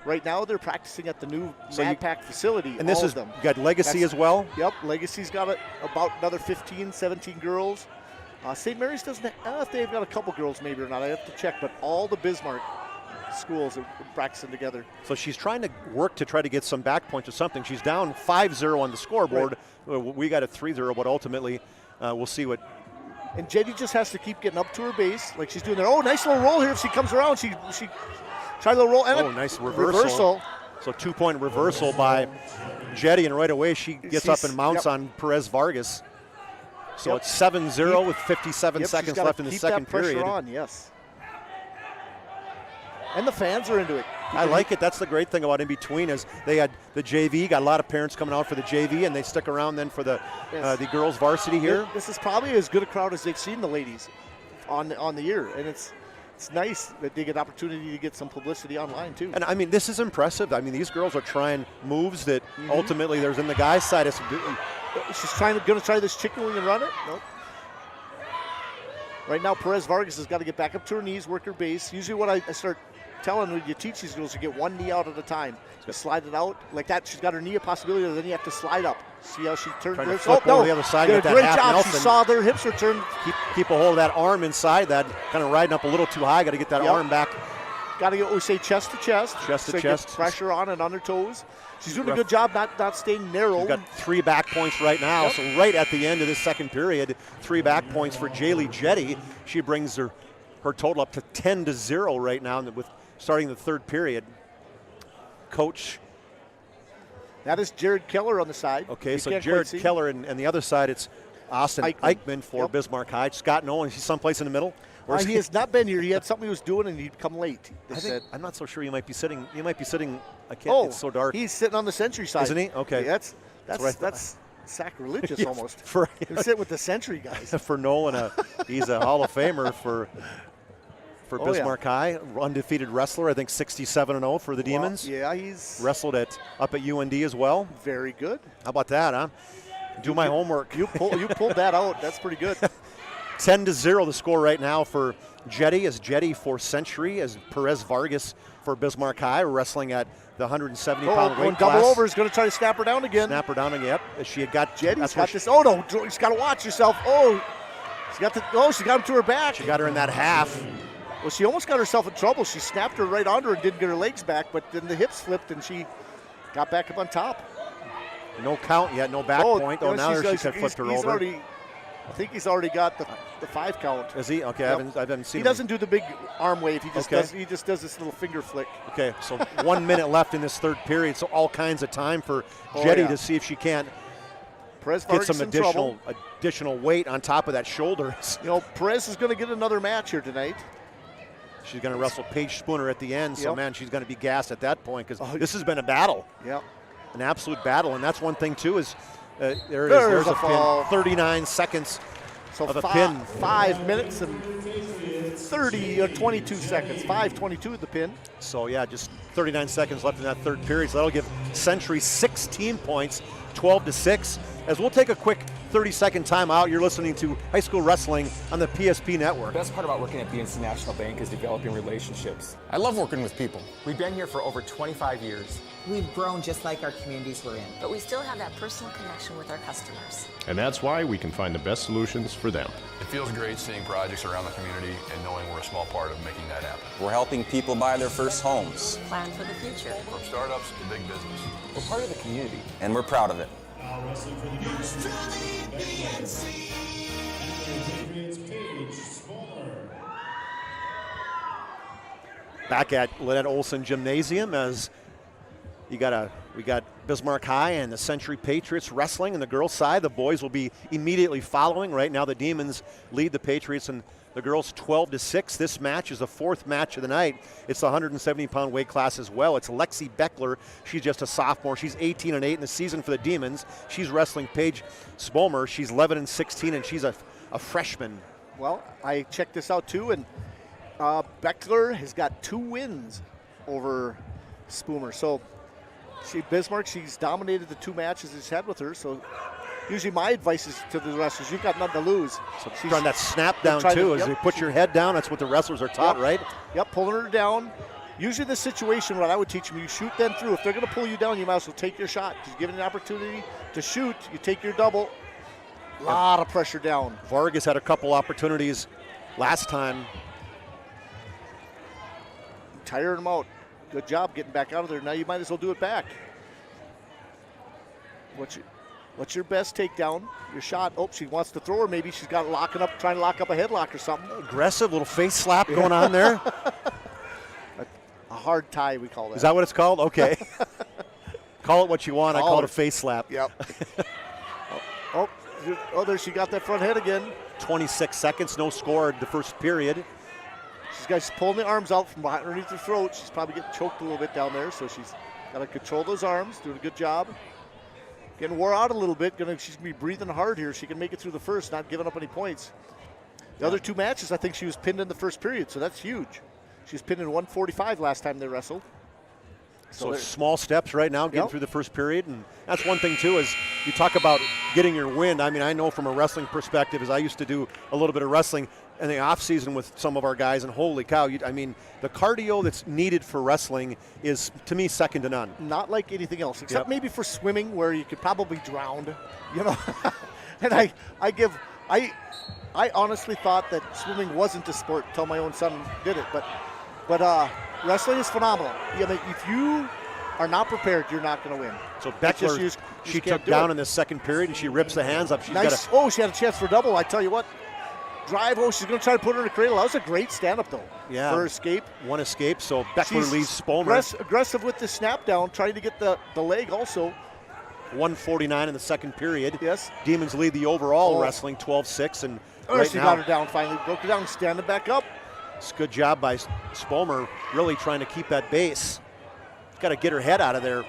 Right now they're practicing at the new MadPack facility. And this is, them. You got Legacy as well? Yep, Legacy's got about another 15, 17 girls. St. Mary's doesn't, I don't know if they've got a couple girls maybe or not. I have to check, but all the Bismarck schools are practicing together. So she's trying to work to try to get some back points or something. She's down 5-0 on the scoreboard. Right. We got a 3-0, but ultimately we'll see what. And Jetty just has to keep getting up to her base like she's doing there. Oh, nice little roll here. If she comes around, she tried a little roll. And nice reversal. So 2-point reversal by Jetty, and right away she gets up and mounts on Perez Vargas. So it's 7-0 with 57 seconds left in the second period. Pressure on, yes. And the fans are into it. I like it. That's the great thing about in between is they had the JV, got a lot of parents coming out for the JV, and they stick around then for the girls varsity here. This is probably as good a crowd as they've seen the ladies on the year, and it's nice that they get opportunity to get some publicity online too. And I mean, this is impressive. I mean, these girls are trying moves that ultimately there's in the guys' side. She's going to try this chicken wing and run it. Nope. Right now, Perez Vargas has got to get back up to her knees, work her base. Usually, what I start telling when you teach these girls, you get one knee out at a time. Just slide it out like that. She's got her knee a possibility, and then you have to slide up. See how she turns. Trying to flip over the other side. Did a great job. Nelson. She saw their hips return. Keep a hold of that arm inside that. Kind of riding up a little too high. Got to get that arm back. Got to get, we say chest to chest. Chest to chest. Pressure on and on her toes. She's doing a good job not staying narrow. She's got 3 back points right now. So right at the end of this second period, 3 back points for Jaylee Jetty. She brings her total up to 10-0 right now with starting the third period. Coach. That is Jared Keller on the side. Okay, so Jared Keller, and the other side, it's Austin Eichmann for Bismarck High. Scott Nolan, he's someplace in the middle. He has not been here. He had something he was doing, and he'd come late. I'm not so sure. You might be sitting. I can't. It's so dark. He's sitting on the Century side, isn't he? Okay, that's sacrilegious almost. He's sitting with the Century guys. For Nolan, he's a Hall of Famer for Bismarck High, undefeated wrestler. I think 67-0 for the Demons. Yeah, he's wrestled up at UND as well. Very good. How about that, huh? Do my homework. You pulled that out. That's pretty good. 10-0 the score right now for Jetty, as Jetty for Century, as Perez Vargas for Bismarck High, wrestling at the 170-pound weight class. Double over is going to try to snap her down again. Snap her down again, yep. She had got Jetty's got this. Oh, no, she's got to watch herself. Oh, she got him to her back. She got her in that half. Well, she almost got herself in trouble. She snapped her right onto her and didn't get her legs back, but then the hips flipped and she got back up on top. No count yet, no back point. Oh, now she flipped her over. I think he's already got the 5 count. Is he? Okay, yep. I haven't seen him. He doesn't do the big arm wave. He just does this little finger flick. Okay, so 1 minute left in this third period, so all kinds of time for Jetty to see if she can't get some additional weight on top of that shoulder. Perez is going to get another match here tonight. She's going to wrestle Paige Spooner at the end, so man, she's going to be gassed at that point because this has been a battle. Yep. An absolute battle, and that's one thing too is there's a pin. 39 seconds of a pin. 5 minutes and 22 seconds. 5:22 at the pin. So yeah, just 39 seconds left in that third period. So that'll give Century 16 points, 12-6. As we'll take a quick 30-second timeout. You're listening to High School Wrestling on the PSP Network. The best part about working at BNC National Bank is developing relationships. I love working with people. We've been here for over 25 years. We've grown just like our communities we're in. But we still have that personal connection with our customers. And that's why we can find the best solutions for them. It feels great seeing projects around the community and knowing we're a small part of making that happen. We're helping people buy their first homes. Plan for the future. From startups to big business. We're part of the community. And we're proud of it. Back at Lynette Olson Gymnasium, as we got Bismarck High and the Century Patriots wrestling on the girls' side. The boys will be immediately following. Right now the Demons lead the Patriots and the girls 12-6. This match is the fourth match of the night. It's the 170-pound weight class as well. It's Lexi Beckler. She's just a sophomore. She's 18-8 in the season for the Demons. She's wrestling Paige Spolmer. She's 11-16, and she's a freshman. Well, I checked this out too, and Beckler has got 2 wins over Spoomer. So Bismarck, she's dominated the 2 matches he's had with her. So usually my advice is to the wrestlers, you've got nothing to lose. So she's trying that snap down too, as they put your head down. That's what the wrestlers are taught, right? Yep, pulling her down. Usually the situation, what I would teach them, you shoot them through. If they're going to pull you down, you might as well take your shot. Just give it an opportunity to shoot. You take your double. A lot of pressure down. Vargas had a couple opportunities last time. Tired them out. Good job getting back out of there. Now you might as well do it back. What's your best takedown? Your shot. Oh, she wants to throw her. Maybe she's got trying to lock up a headlock or something. Aggressive little face slap going on there. A hard tie, we call that. Is that what it's called? Okay. Call it what you want. I call it a face slap. Yep. oh, there she got that front head again. 26 seconds, no score in the first period. She's pulling the arms out from underneath her throat. She's probably getting choked a little bit down there, so she's got to control those arms, doing a good job. Getting wore out a little bit. She's going to be breathing hard here. She can make it through the first, not giving up any points. The other 2 matches, I think she was pinned in the first period, so that's huge. She was pinned in 145 last time they wrestled. So small steps right now, getting through the first period. And that's one thing, too, is you talk about getting your win. I mean, I know from a wrestling perspective, as I used to do a little bit of wrestling in the off season with some of our guys, and holy cow, I mean, the cardio that's needed for wrestling is, to me, second to none. Not like anything else, except maybe for swimming, where you could probably drown, you know. And I honestly thought that swimming wasn't a sport until my own son did it, but wrestling is phenomenal. I mean, if you are not prepared, you're not going to win. So Beckler, she took down in the second period, and she rips the hands up. She's nice. She had a chance for double. I tell you what, drive. She's going to try to put her in a cradle. That was a great stand-up, though. Yeah. For her escape. One escape, so Beckler leaves Spolmer. Aggressive with the snap down, trying to get the leg also. 1:49 in the second period. Yes. Demons lead the overall wrestling 12-6, and she got her down finally. Broke her down, standing back up. It's a good job by Spolmer, really trying to keep that base. Got to get her head out of there.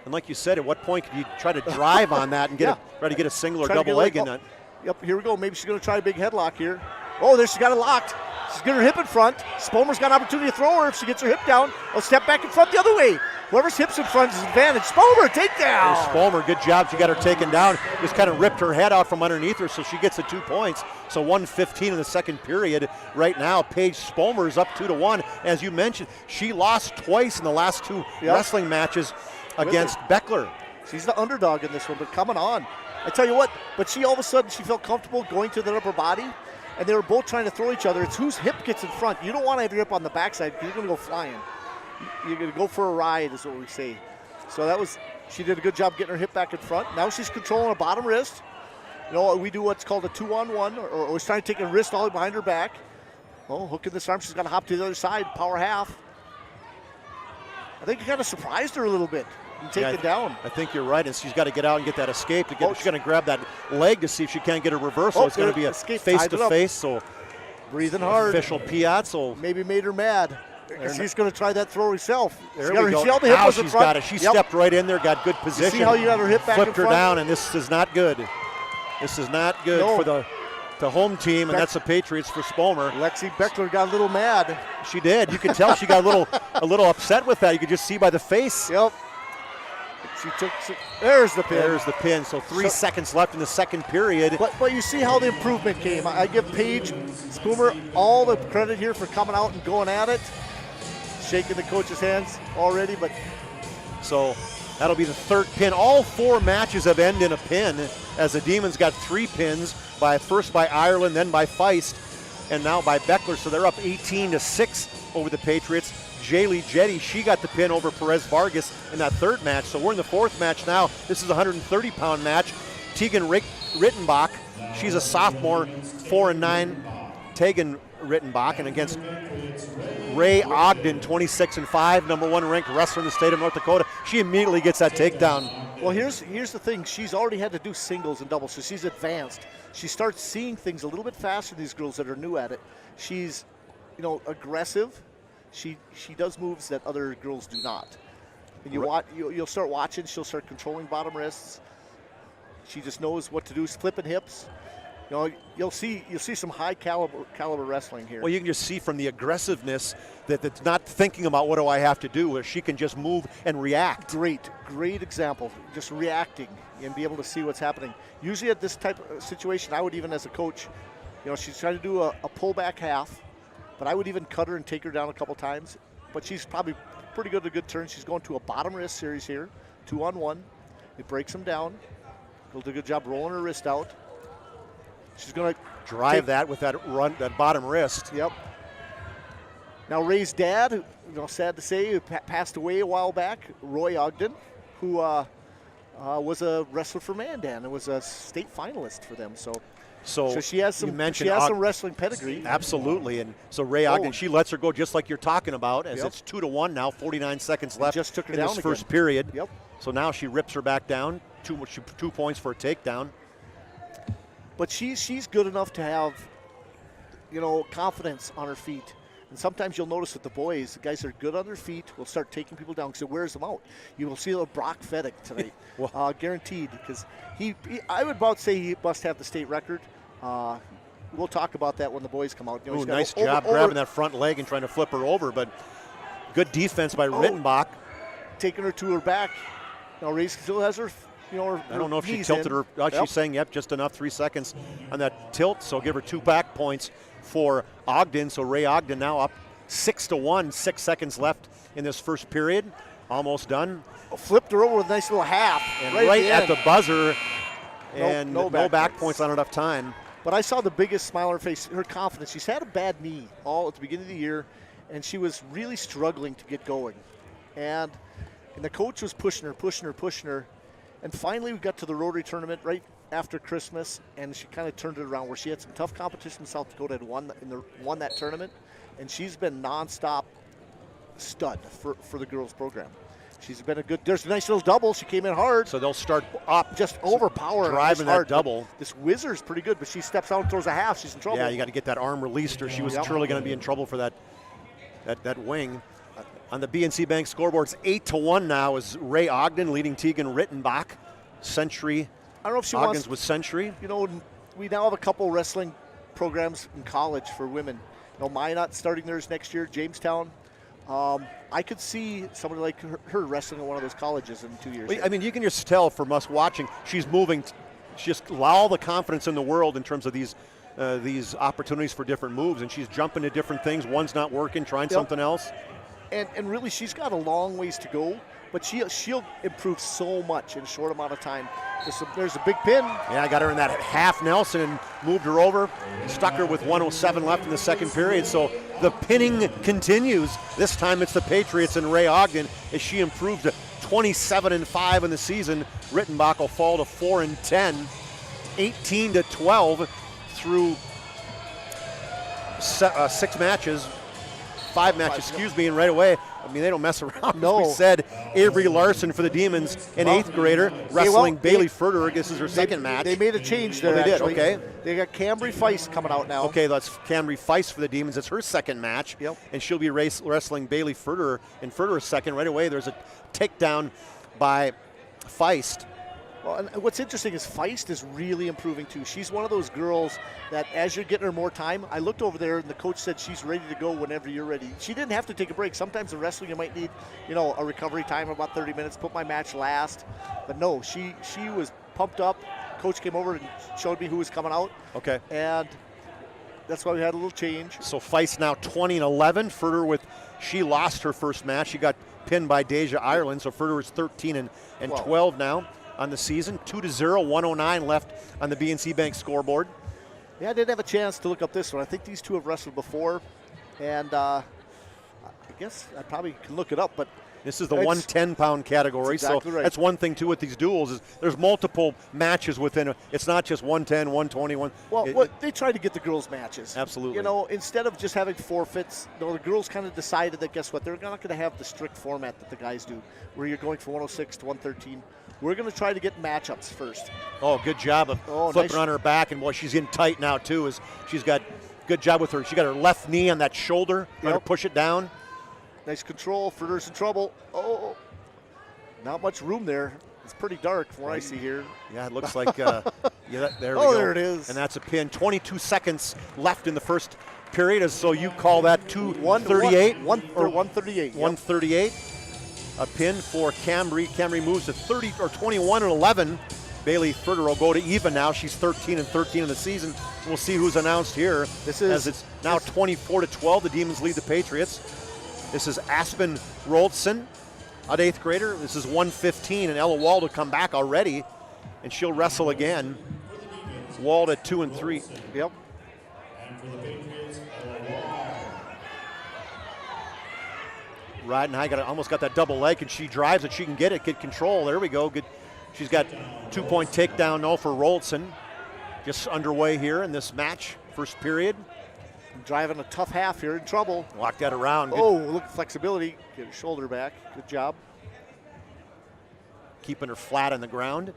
And like you said, at what point could you try to drive on that and try to get a single or double leg in that? Yep, here we go. Maybe she's going to try a big headlock here. Oh, there she got it locked. She's getting her hip in front. Spolmer's got an opportunity to throw her if she gets her hip down. Oh, step back in front the other way. Whoever's hip's in front is advantage. Spolmer, takedown. Spolmer, good job. She got her taken down. Just kind of ripped her head out from underneath her, so she gets the 2 points. So 1:15 in the second period. Right now, Paige Spolmer is up 2-1. As you mentioned, she lost twice in the last 2 wrestling matches against Beckler. She's the underdog in this one, but coming on. I tell you what, but she all of a sudden, she felt comfortable going to the upper body, and they were both trying to throw each other. It's whose hip gets in front. You don't want to have your hip on the backside because you're going to go flying. You're going to go for a ride is what we say. So she did a good job getting her hip back in front. Now she's controlling her bottom wrist. You know, we do what's called a 2-on-1, or she's trying to take a wrist all the way behind her back. Oh, hooking this arm. She's got to hop to the other side, power half. I think it kind of surprised her a little bit and take it down. I think you're right, and she's got to get out and get that escape. She's going to grab that leg to see if she can't get a reversal. It's going to be a face-to-face, so breathing hard. Official Piazza maybe made her mad. She's going to try that throw herself. There we go. Now she's got it. She stepped right in there, got good position. You see how you got her hip back flipped in front? her down, and this is not good. This is not good for the home team, and that's the Patriots for Spolmer. Lexi Beckler got a little mad. She did. You could tell she got a little upset with that. You could just see by the face. Yep. There's the pin. There's the pin. So 3 seconds left in the second period. But you see how the improvement came. I give Paige Spoomer all the credit here for coming out and going at it. Shaking the coach's hands already, but so that'll be the third pin. All 4 matches have ended in a pin, as the Demons got 3 pins, first by Ireland, then by Feist, and now by Beckler. So they're up 18-6 over the Patriots. Jaylee Jetty, she got the pin over Perez Vargas in that third match. So we're in the 4th match now. This is a 130-pound match. Tegan Rittenbach, she's a sophomore, 4-9. Tegan Rittenbach, and against Ray Ogden, 26-5, number 1 ranked wrestler in the state of North Dakota. She immediately gets that takedown. Well, here's the thing. She's already had to do singles and doubles, so she's advanced. She starts seeing things a little bit faster than these girls that are new at it. She's, aggressive. She does moves that other girls do not. And you'll start watching. She'll start controlling bottom wrists. She just knows what to do, flipping hips. You know, you'll see some high caliber wrestling here. Well, you can just see from the aggressiveness that's not thinking about what do I have to do, where she can just move and react. Great example. Just reacting and be able to see what's happening. Usually at this type of situation, I would even as a coach, you know, she's trying to do a pullback half, but I would even cut her and take her down a couple times. But she's probably pretty good at a good turn. She's going to a bottom wrist series here, 2-on-1. It breaks them down. She'll do a good job rolling her wrist out. She's going to drive that with that run, that bottom wrist. Yep. Now Ray's dad, who, you know, sad to say, who passed away a while back, Roy Ogden, who was a wrestler for Mandan and was a state finalist for them. So she has some wrestling pedigree. Absolutely, and so Ray Ogden, she lets her go just like you're talking about, as it's 2-1 now, 49 seconds left just took her in down this again. first period. Yep. So now she rips her back down, 2 points for a takedown. But she's good enough to have, you know, confidence on her feet. And sometimes you'll notice with the boys, the guys that are good on their feet will start taking people down because it wears them out. You will see a Brock Fedek tonight, guaranteed, because I would about say he must have the state record. We'll talk about that when the boys come out. You know, nice job grabbing that front leg and trying to flip her over, but good defense by Rittenbach. Taking her to her back. Now Ray still has her. You know, I don't know if she tilted her. She's saying, yep, just enough, 3 seconds on that tilt. So give her 2 back points for Ogden. So Ray Ogden now up 6-1, 6 seconds left in this first period. Almost done. Flipped her over with a nice little half. And right at the buzzer. And no back points, not enough time. But I saw the biggest smile on her face, her confidence. She's had a bad knee all at the beginning of the year, and she was really struggling to get going. And the coach was pushing her. And finally, we got to the Rotary tournament right after Christmas, and she kind of turned it around where she had some tough competition in South Dakota and won that tournament. And she's been nonstop stud for the girls program. She's been there's a nice little double. She came in hard. So they'll start up. Just overpower. Driving that double. This whizzer's pretty good, but she steps out and throws a half. She's in trouble. Yeah, you got to get that arm released or she was truly going to be in trouble for that wing. On the BNC Bank scoreboard, it's 8-1 now as Ray Ogden leading Tegan Rittenbach. Century. I don't know if she Ogden's wants with Century. You know, we now have a couple wrestling programs in college for women. You know, Minot starting theirs next year, Jamestown. I could see somebody like her wrestling at one of those colleges in 2 years. Well, I mean, you can just tell from us watching, she's moving. She just all the confidence in the world in terms of these opportunities for different moves, and she's jumping to different things. One's not working, trying something else. And really, she's got a long ways to go, but she'll improve so much in a short amount of time. There's a big pin. Yeah, I got her in that half Nelson and moved her over, stuck her with 1:07 left in the second period. So the pinning continues. This time it's the Patriots and Ray Ogden as she improved to 27-5 in the season. Rittenbach will fall to 4-10, 18-12 through 6 matches. 5 matches, excuse me, and right away, I mean, they don't mess around. No. As we said, Avery Larson for the Demons, an 8th grader, wrestling Bailey Furterer. This is her second match. They made a change there, they actually. did, okay. They got Cambry Feist coming out now. Okay, that's Cambry Feist for the Demons. It's her second match, and she'll be wrestling Bailey Furterer in Furterer's second. Right away, there's a takedown by Feist. Well, and what's interesting is Feist is really improving too. She's one of those girls that as you're getting her more time, I looked over there and the coach said she's ready to go whenever you're ready. She didn't have to take a break. Sometimes in wrestling you might need, you know, a recovery time of about 30 minutes, put my match last. But no, she was pumped up. Coach came over and showed me who was coming out. Okay. And that's why we had a little change. So Feist now 20-11. Furterer she lost her first match. She got pinned by Deja Ireland, so Furterer is 13-12 now on the season. 2-0, 109 left on the BNC Bank scoreboard. Yeah, I didn't have a chance to look up this one. I think these two have wrestled before, and I guess I probably can look it up, but this is the 110-pound category, exactly so right. That's one thing too with these duels is there's multiple matches within. It's not just 110, 120, Well, they try to get the girls matches. Absolutely. You know, instead of just having forfeits, the girls kind of decided that guess what, they're not going to have the strict format that the guys do, where you're going from 106 to 113. We're going to try to get matchups first. Oh, good job of flipping on her back, and boy, she's in tight now too. Is she's got good job with her. She got her left knee on that shoulder, trying to push it down. Nice control. Furter's in trouble. Oh, not much room there. It's pretty dark from what I see here. Yeah, it looks like, there we go. There it is. And that's a pin. 22 seconds left in the first period, so you call that 138? 138. 138. A pin for Camry. Camry moves to 21-11. Bailey Furter will go to even now. She's 13-13 in the season. We'll see who's announced here. As it's now 24-12. The Demons lead the Patriots. This is Aspen Roldson, an 8th grader. This is 1:15, and Ella Wald will come back already, and she'll wrestle again. Wald at 2 and 3. Yep. Riding high, almost got that double leg, and she drives it. She can get it, get control. There we go. Good. She's got 2-point takedown now for Roldson. Just underway here in this match, first period. Driving a tough half here, in trouble. Walk that around. Good. Oh, look at flexibility. Get her shoulder back. Good job. Keeping her flat on the ground.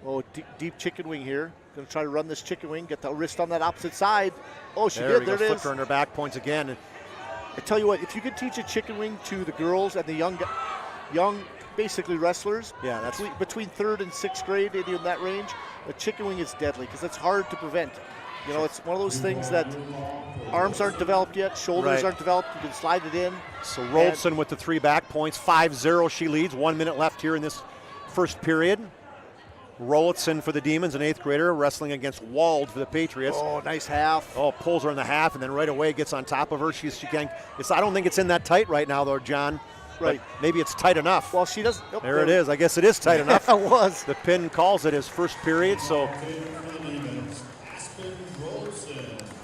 Oh, deep chicken wing here. Going to try to run this chicken wing. Get the wrist on that opposite side. Oh, she did. There it is. Flipped her on her back, points again. I tell you what, if you could teach a chicken wing to the girls and the young basically wrestlers, yeah, that's between 3rd and 6th grade, in that range, a chicken wing is deadly because it's hard to prevent. You know, it's one of those things that arms aren't developed yet, shoulders aren't developed, you can slide it in. So Roldson with the 3 back points, 5-0 she leads, 1 minute left here in this first period. Roldson for the Demons, an 8th grader, wrestling against Wald for the Patriots. Oh, nice half. Oh, pulls her in the half, and then right away gets on top of her. She can. I don't think it's in that tight right now, though, John. Right. But maybe it's tight enough. Well, she doesn't. Oh, there it is. I guess it is tight enough. It was. The pin calls it his first period, so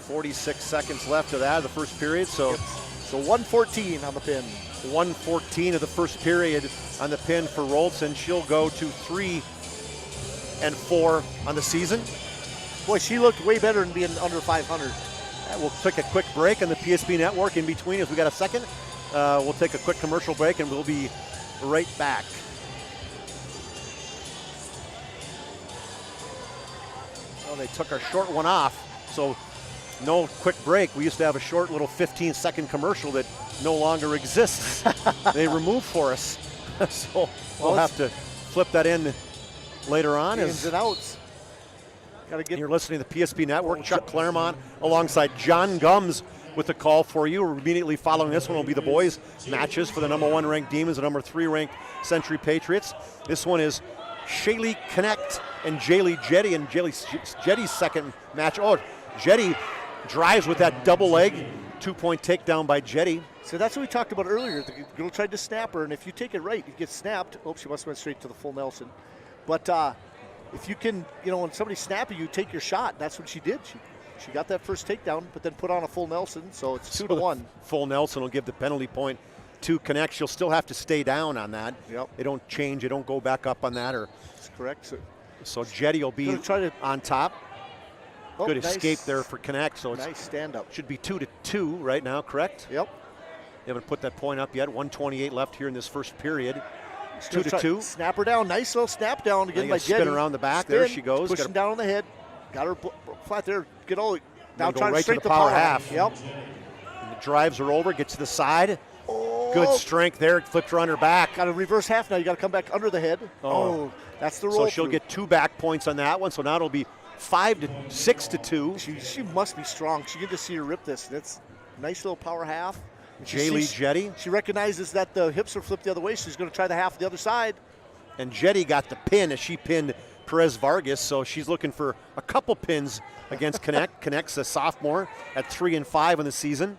46 seconds left of that, the first period. So 114 on the pin. 114 of the first period on the pin for Roldson. She'll go to 3-4 on the season. Boy, she looked way better than being under 500. We'll take a quick break on the PSP Network in between if we got a second. We'll take a quick commercial break and we'll be right back. Well, they took our short one off, so no quick break. We used to have a short little 15-second commercial that no longer exists. They removed for us. So we'll have to flip that in later on. Ins and outs. You're listening to the PSP Network. Chuck Clairmont alongside John Gums with the call for you. Immediately following this one will be the boys' matches for the number 1 ranked Demons and number 3 ranked Century Patriots. This one is Shaylee Connect and Jaylee Jetty, and Jetty's second match. Oh, Jetty drives with that double leg. 2-point takedown by Jetty. So that's what we talked about earlier. The girl tried to snap her, and if you take it right, you get snapped. Oh, she must have went straight to the full Nelson. But if you can, when somebody's snapping you, take your shot. That's what she did. She got that first takedown, but then put on a full Nelson, so it's 2-1. Full Nelson will give the penalty point to Connect. She'll still have to stay down on that. Yep. They don't change. They don't go back up on that. That's correct. So Jetty will be on top. Oh, good nice escape there for Connect. So nice stand-up. Should be 2-2 right now, correct? Yep. They haven't put that point up yet. 1:28 left here in this first period. 2-2. Snap her down. Nice little snap down again by Jetty. Spin around the back. There she goes. Pushing down on the head. Got her flat there. Get all. Now go trying right to straight to the power half. Yep. And the drives her over. Gets to the side. Oh. Good strength there. Flipped her on her back. Got a reverse half now. You got to come back under the head. Oh, that's the roll. So she'll get 2 back points on that one. So now it'll be 6-2. She must be strong. She can just see her rip this. That's a nice little power half. Jaylee Jetty. She recognizes that the hips are flipped the other way. So she's going to try the half the other side. And Jetty got the pin as she pinned Perez Vargas. So she's looking for a couple pins against Connect. Connect's a sophomore at 3-5 in the season.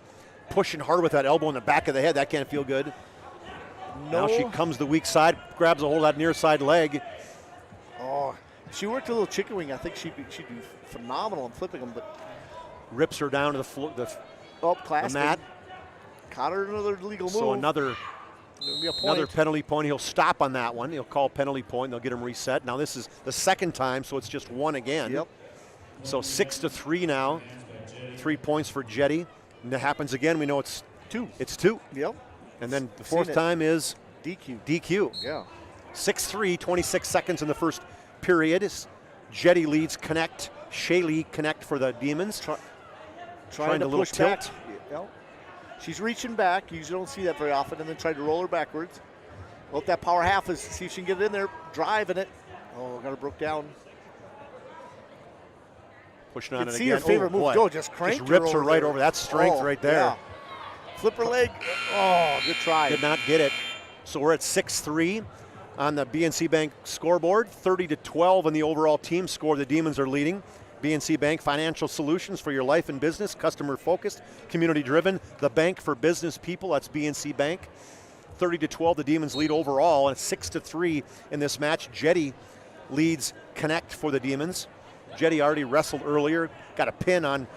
Pushing hard with that elbow in the back of the head. That can't feel good. No. Now she comes the weak side, grabs a hold of that near side leg. Oh, she worked a little chicken wing. I think she'd be phenomenal in flipping them, but rips her down to the floor, the mat. Caught her another legal move. So another penalty point. He'll stop on that one. He'll call penalty point. They'll get him reset. Now this is the second time, so it's just 1 again. Yep. So 6-3 now. 3 points for Jetty. And that happens again. We know it's 2. It's 2. Yep. And then the fourth time is DQ. Yeah. 6-3, 26 seconds in the first period. Jetty leads Connect. Shaylee Connect for the Demons. Trying to push tilt. back. Yep. She's reaching back. You usually don't see that very often. And then tried to roll her backwards. Hope that power half is, see if she can get it in there, driving it. Oh, got her broke down. Pushing on you it see again. her favorite move go, just crank Just rips her right there. over. That's strength right there. Yeah. Flip her leg. Oh, good try. Did not get it. So we're at 6-3 on the BNC Bank scoreboard. 30-12 in the overall team score. The Demons are leading. BNC Bank, financial solutions for your life and business, customer-focused, community-driven, the bank for business people. That's BNC Bank. 30-12, the Demons lead overall, and 6-3 in this match. Jetty leads Connect for the Demons. Jetty already wrestled earlier, got a pin on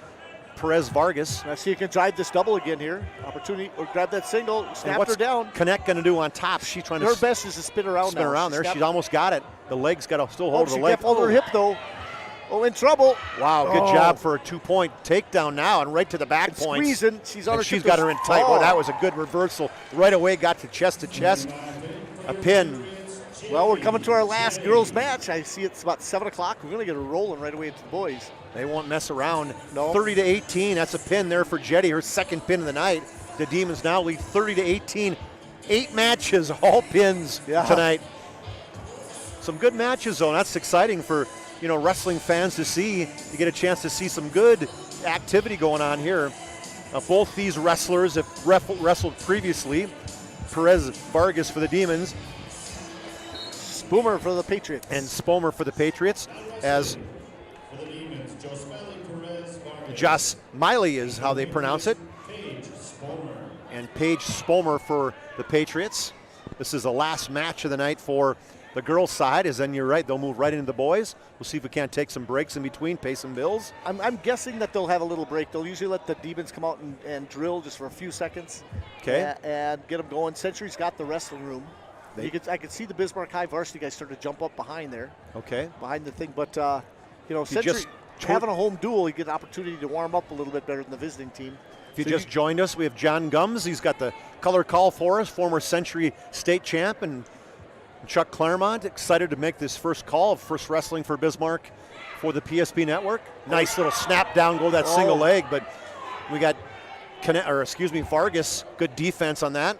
Perez Vargas. I see you can drive this double again here. Opportunity, or grab that single, snap her down. Connect going to do on top? She's trying to. Her best is to spin around. Spin around there. She's almost got it. The leg's got to still hold the she leg. kept hold of her hip though. Oh, in trouble. Wow, good job for a 2-point takedown now, and right to the back point. Squeezing. She's on her. She's got her in tight. Well, that was a good reversal. Right away, got to chest. A pin. Well, we're coming to our last girls match. I see it's about 7 o'clock. We're going to get her rolling right away into the boys. They won't mess around. No. 30-18. That's a pin there for Jetty, her second pin of the night. The Demons now lead 30-18. 8 matches, all pins tonight. Some good matches, though. That's exciting for wrestling fans to see. You get a chance to see some good activity going on here. Both these wrestlers have wrestled previously. Perez Vargas for the Demons. Spoomer for the Patriots. And Spomer for the Patriots, as Joss Miley is how they pronounce it. And Paige Spomer for the Patriots. This is the last match of the night for the girls' side, as then you're right, they'll move right into the boys. We'll see if we can't take some breaks in between, pay some bills. I'm guessing that they'll have a little break. They'll usually let the Demons come out and drill just for a few seconds. Okay. And get them going. Century's got the wrestling room. I could see the Bismarck High varsity guys start to jump up behind there. Okay. Behind the thing. But, Century having a home duel, you get an opportunity to warm up a little bit better than the visiting team. If you just joined us, we have John Gums. He's got the color call for us, former Century state champ, and Chuck Clairmont, excited to make this first call of first wrestling for Bismarck for the PSP network. Nice little snap down goal, that single leg, but we got Vargas, good defense on that.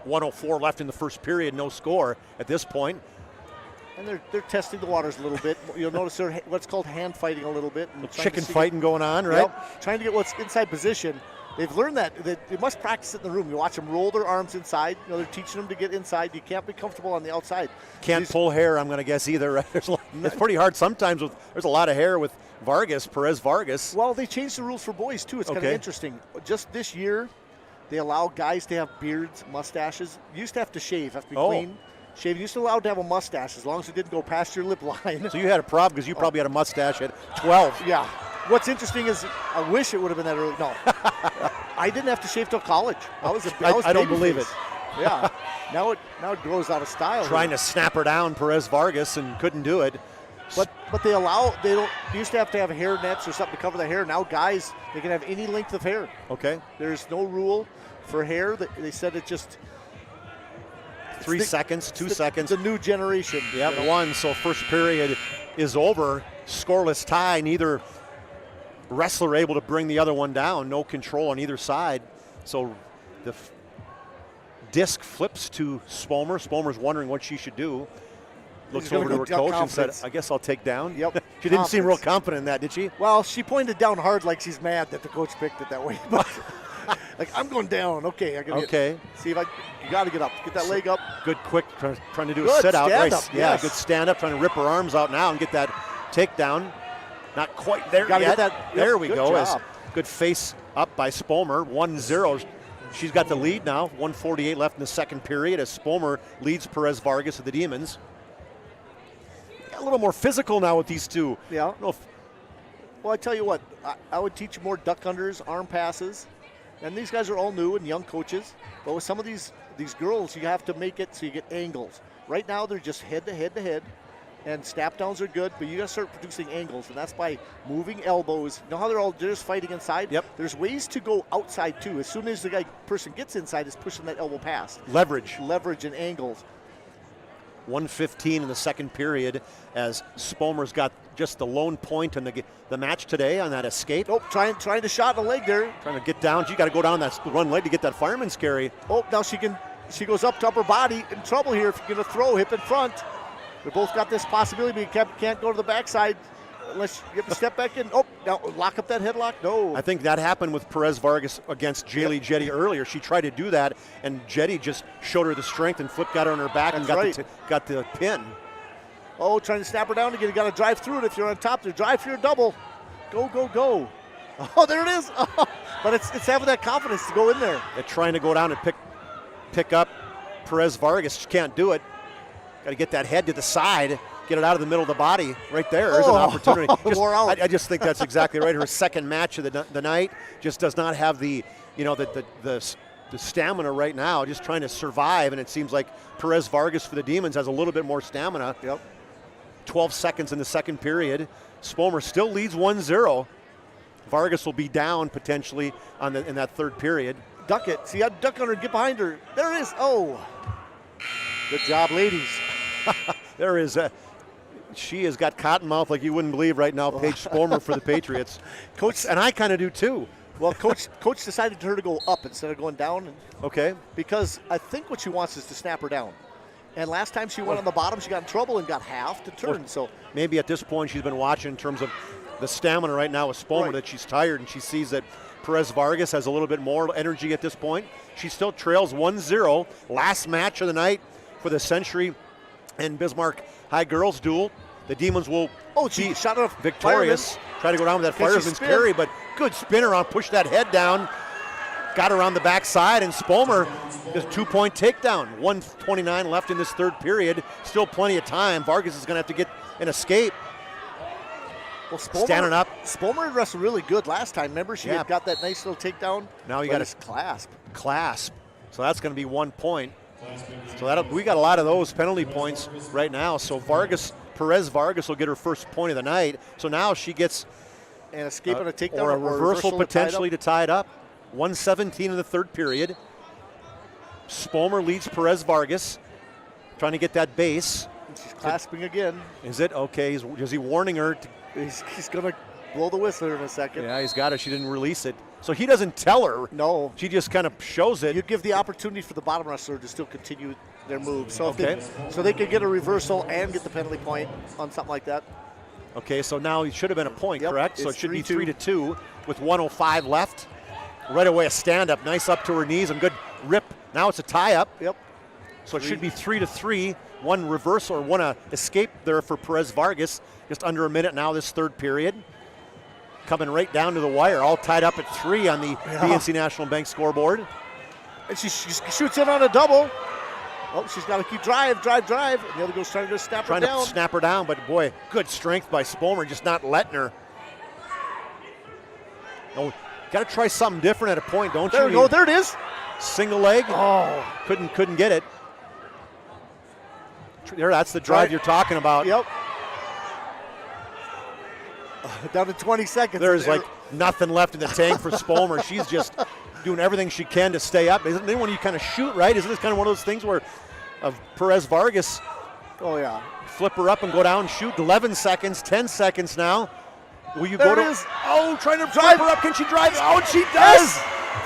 1:04 left in the first period, no score at this point. And they're testing the waters a little bit. You'll notice they're what's called hand fighting a little bit. And chicken fighting going on, right? Yep, trying to get what's inside position. They've learned that they must practice it in the room. You watch them roll their arms inside. They're teaching them to get inside. You can't be comfortable on the outside. Can't pull hair, I'm going to guess, either. Right? It's pretty hard sometimes. There's a lot of hair with Perez Vargas. Well, they changed the rules for boys, too. It's kind of interesting. Just this year, they allow guys to have beards, mustaches. You used to have to shave, have to be clean. Shave. You used to allow to have a mustache as long as it didn't go past your lip line. So you had a problem because you probably had a mustache at 12. Yeah. What's interesting is I wish it would have been that early. No. I didn't have to shave till college. I don't believe it. Yeah. Now it grows out of style. Trying to snap her down, Perez Vargas, and couldn't do it. But they used to have hair nets or something to cover the hair. Now guys, they can have any length of hair. Okay. There's no rule for hair. They said it just 3 seconds, 2 seconds. It's a new generation. Yep, one. So first period is over. Scoreless tie. Neither wrestler able to bring the other one down. No control on either side. So the disc flips to Spomer. Spomer's wondering what she should do. Looks over to her coach and said, I guess I'll take down. Yep. She didn't seem real confident in that, did she? Well, she pointed down hard like she's mad that the coach picked it that way. But like, I'm going down. Okay. See if you got to get up. Get that leg up. Good quick, trying to do a sit out. Stand-up, Yeah, good stand up, trying to rip her arms out now and get that takedown. Not quite there yet. Get that. There we go. Job. Good face up by Spomer. 1-0. She's got the lead now. 1:48 left in the second period as Spomer leads Perez Vargas of the Demons. Got a little more physical now with these two. Yeah. Well, I tell you what, I would teach more duck unders, arm passes. And these guys are all new and young coaches. But with some of these girls, you have to make it so you get angles. Right now, they're just head to head to head. And snap downs are good, but you got to start producing angles, and that's by moving elbows. You know how they're just fighting inside? Yep. There's ways to go outside, too. As soon as the person gets inside, is pushing that elbow past. Leverage and angles. 1:15 in the second period as Spomer's got just the lone point in the match today on that escape. Oh, trying to shot in the leg there. Trying to get down. She got to go down that run leg to get that fireman's carry. Oh, now she can She goes up to upper body, in trouble here if you're going to throw, hip in front. They both got this possibility, but you can't go to the backside unless you have to step back in. Oh, now lock up that headlock. No. I think that happened with Perez Vargas against Jaylee Jetty earlier. She tried to do that, and Jetty just showed her the strength and got her on her back and got the pin. Oh, trying to snap her down again. You got to drive through it if you're on top there. Drive for your double. Go, go, go. Oh, there it is. Oh, but it's having that confidence to go in there. They're trying to go down and pick up Perez Vargas. She can't do it. Got to get that head to the side, get it out of the middle of the body. Right there's an opportunity. I just think that's exactly right. Her second match of the night just does not have the stamina right now, just trying to survive, and it seems like Perez Vargas for the Demons has a little bit more stamina. Yep. 12 seconds in the second period. Spomer still leads 1-0. Vargas will be down potentially in that third period. Duck it. See, I duck on her, get behind her. There it is. Oh. Good job, ladies. There is she has got cotton mouth like you wouldn't believe right now, Paige Spomer for the Patriots. Coach, and I kind of do too. Well, coach decided for her to go up instead of going down. Okay. Because I think what she wants is to snap her down. And last time she went on the bottom, she got in trouble and got half to turn. Well, so maybe at this point she's been watching in terms of the stamina right now with Spomer, that she's tired and she sees that Perez Vargas has a little bit more energy at this point. She still trails 1-0. Last match of the night for the Century and Bismarck High girls duel. The Demons will she shot off victorious. Try to go down with that fireman's carry, but good spinner on, push that head down. Got her on the backside, and Spomer is 2-point takedown. 1:29 left in this third period. Still plenty of time. Vargas is going to have to get an escape. Well, standing up. Spomer wrestled really good last time. Remember, she had got that nice little takedown. Now you got a clasp. So that's going to be 1 point. So we got a lot of those penalty points right now. So Perez Vargas will get her first point of the night. So now she gets an escape on a takedown or a reversal potentially to tie it up. 1:17 in the third period. Spomer leads Perez Vargas, trying to get that base. She's clasping again. Is it? Okay, is he warning her? He's going to blow the whistle in a second. Yeah, he's got it. She didn't release it. So he doesn't tell her. No. She just kind of shows it. You give the opportunity for the bottom wrestler to still continue their move. So they could get a reversal and get the penalty point on something like that. Okay, so now it should have been a point, correct? So it should be 3-2. 3-2 with 1:05 left. Right away, a stand-up, nice up to her knees, and good rip. Now it's a tie-up. Yep. So it should be 3-3. One reverse or one escape there for Perez Vargas. Just under a minute now this third period. Coming right down to the wire, all tied up at 3 on the BNC National Bank scoreboard. And she shoots in on a double. Oh, she's got to keep drive. And the other goes trying to snap her down. Trying to snap her down, but boy, good strength by Spomer, just not letting her. No. Got to try something different at a point, don't you? No, there it is. Single leg. Oh, couldn't get it. There, that's the drive you're talking about. Yep. Down to 20 seconds. There's like nothing left in the tank for Spomer. She's just doing everything she can to stay up. Isn't it when you kind of shoot, right? Isn't this kind of one of those things where Perez Vargas? Oh yeah. Flip her up and go down, shoot. 11 seconds, 10 seconds now. Will you there go it to? Is. Oh, trying to drive her up. Can she drive? Oh, she does.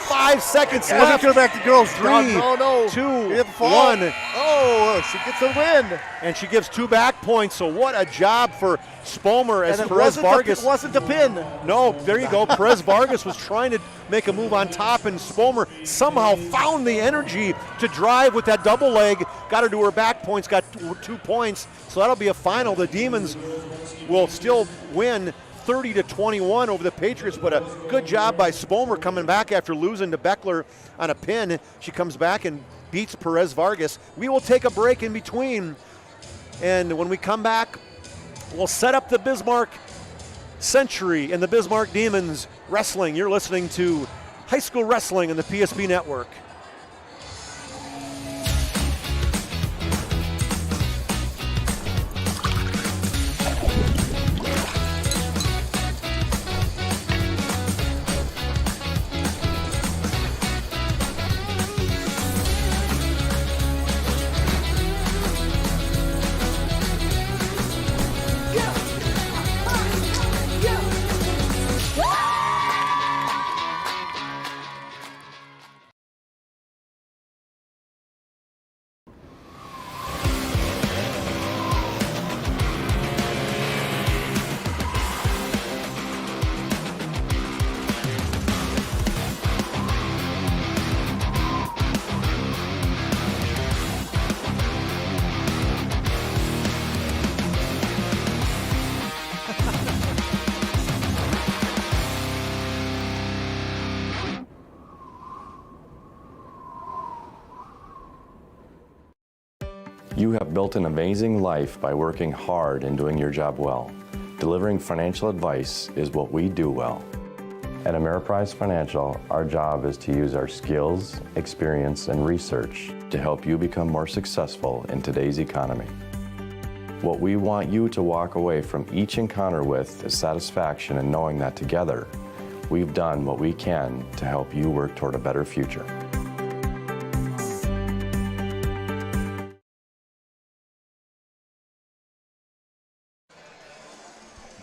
5 seconds left. Go back to girls. 3, oh, no. 2, 1. Oh, she gets a win. And she gives 2 back points. So what a job for Spomer as Perez Vargas. It wasn't the pin. No, there you go. Perez Vargas was trying to make a move on top, and Spomer somehow found the energy to drive with that double leg. Got her to her back points, got 2 points. So that'll be a final. The Demons will still win 30-21 over the Patriots, but a good job by Spomer coming back after losing to Beckler on a pin. She comes back and beats Perez Vargas. We will take a break in between, and when we come back, we'll set up the Bismarck Century and the Bismarck Demons wrestling. You're listening to High School Wrestling on the PSB Network. You have built an amazing life by working hard and doing your job well. Delivering financial advice is what we do well. At Ameriprise Financial, our job is to use our skills, experience, and research to help you become more successful in today's economy. What we want you to walk away from each encounter with is satisfaction in knowing that together, we've done what we can to help you work toward a better future.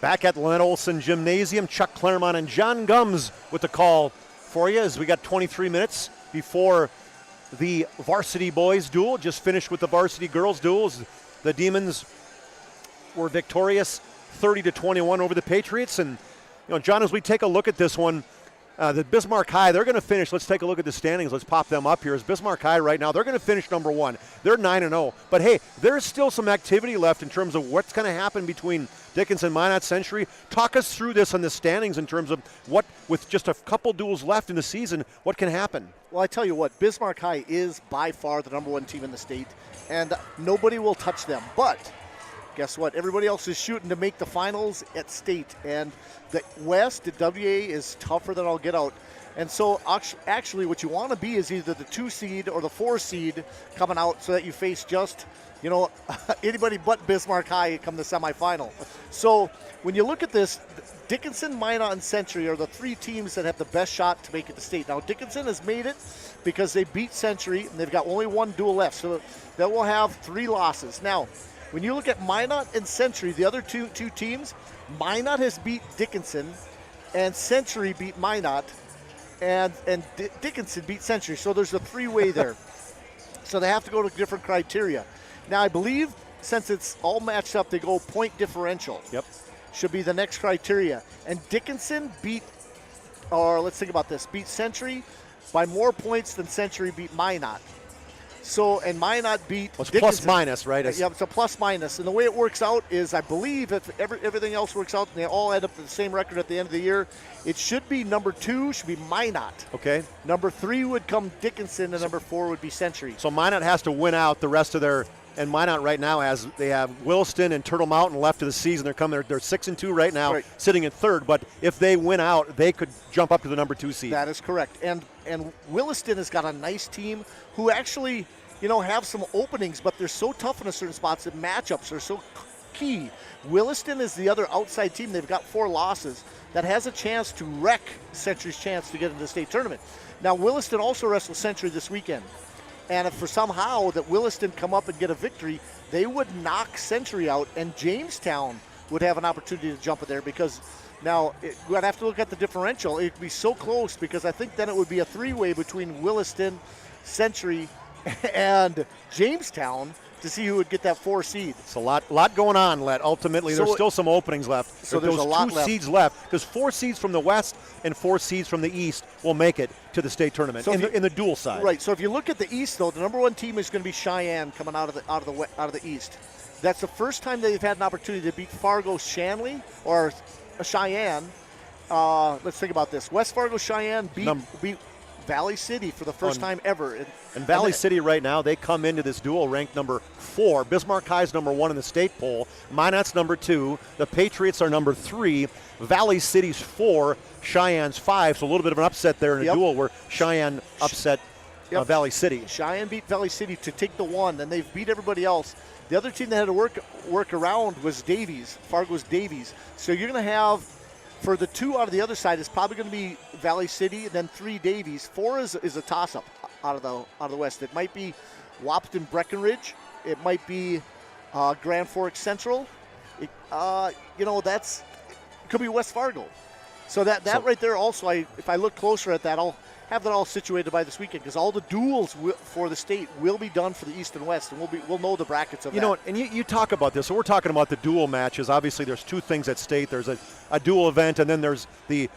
Back at Lynette Olson Gymnasium, Chuck Clairmont and Johny Gums with the call for you as we got 23 minutes before the varsity boys duel. Just finished with the varsity girls duels. The Demons were victorious 30-21 over the Patriots. And, John, as we take a look at this one, the Bismarck High, they're going to finish. Let's take a look at the standings. Let's pop them up here. As Bismarck High right now, they're going to finish number 1. They're 9-0. But, hey, there's still some activity left in terms of what's going to happen between Dickinson, Minot, Century. Talk us through this on the standings in terms of what, with just a couple duels left in the season, what can happen? Well, I tell you what, Bismarck High is by far the number 1 team in the state, and nobody will touch them. But guess what? Everybody else is shooting to make the finals at state, and the West, the WA, is tougher than I'll get out. And so actually what you want to be is either the 2 seed or the 4 seed coming out so that you face just, anybody but Bismarck High come the semifinal. So when you look at this, Dickinson, Minot, and Century are the 3 teams that have the best shot to make it to state. Now, Dickinson has made it because they beat Century, and they've got only 1 duel left, so they will have 3 losses. Now, when you look at Minot and Century, the other two teams, Minot has beat Dickinson, and Century beat Minot, and Dickinson beat Century. So there's a 3-way there. So they have to go to different criteria. Now, I believe since it's all matched up, they go point differential. Yep. Should be the next criteria. And Dickinson beat Century by more points than Century beat Minot. So, and Minot beat It's Dickinson. plus minus, right? Yeah, it's a plus minus. And the way it works out is, I believe if everything else works out and they all end up with the same record at the end of the year, it should be number 2 should be Minot. Okay. Number 3 would come Dickinson, and number 4 would be Century. So Minot has to win out the rest of their, and Minot right now they have Williston and Turtle Mountain left of the season. They're 6-2 right now, right, sitting in 3rd. But if they win out, they could jump up to the number 2 seed. That is correct. And Williston has got a nice team who actually, have some openings, but they're so tough in a certain spots that matchups are so key. Williston is the other outside team. They've got 4 losses that has a chance to wreck Century's chance to get into the state tournament. Now, Williston also wrestles Century this weekend. And if for somehow that Williston come up and get a victory, they would knock Century out, and Jamestown would have an opportunity to jump in there, because now we'd have to look at the differential. It would be so close, because I think then it would be a 3-way between Williston, Century, and Jamestown to see who would get that 4 seed. It's a lot going on, Let. Ultimately, there's still some openings left. So there's those a lot 2 left. seeds left, because 4 seeds from the West and 4 seeds from the East will make it to the state tournament in the dual side. Right. So if you look at the East, though, the number 1 team is going to be Cheyenne coming out of the East. That's the first time they've had an opportunity to beat Fargo Shanley or Cheyenne. Let's think about this. West Fargo Cheyenne beat Valley City for the first time ever. And Valley City right now, they come into this duel ranked number 4. Bismarck High's number 1 in the state poll. Minot's number 2. The Patriots are number 3. Valley City's 4. Cheyenne's 5. So a little bit of an upset there in a duel where Cheyenne upset Valley City. Cheyenne beat Valley City to take the 1, and they've beat everybody else. The other team that had to work around was Davies, Fargo's Davies. So you're going to have, for the 2 out of the other side, it's probably going to be Valley City, and then 3 Davies. 4 is a toss-up out of the West. It might be Wapton Breckenridge. It might be Grand Forks Central. It could be West Fargo. So that right there also, if I look closer at that, I'll have that all situated by this weekend, because all the duels for the state will be done for the East and West, and we'll know the brackets of that. And you talk about this. So we're talking about the dual matches. Obviously, there's 2 things at state. There's a dual event, and then there's the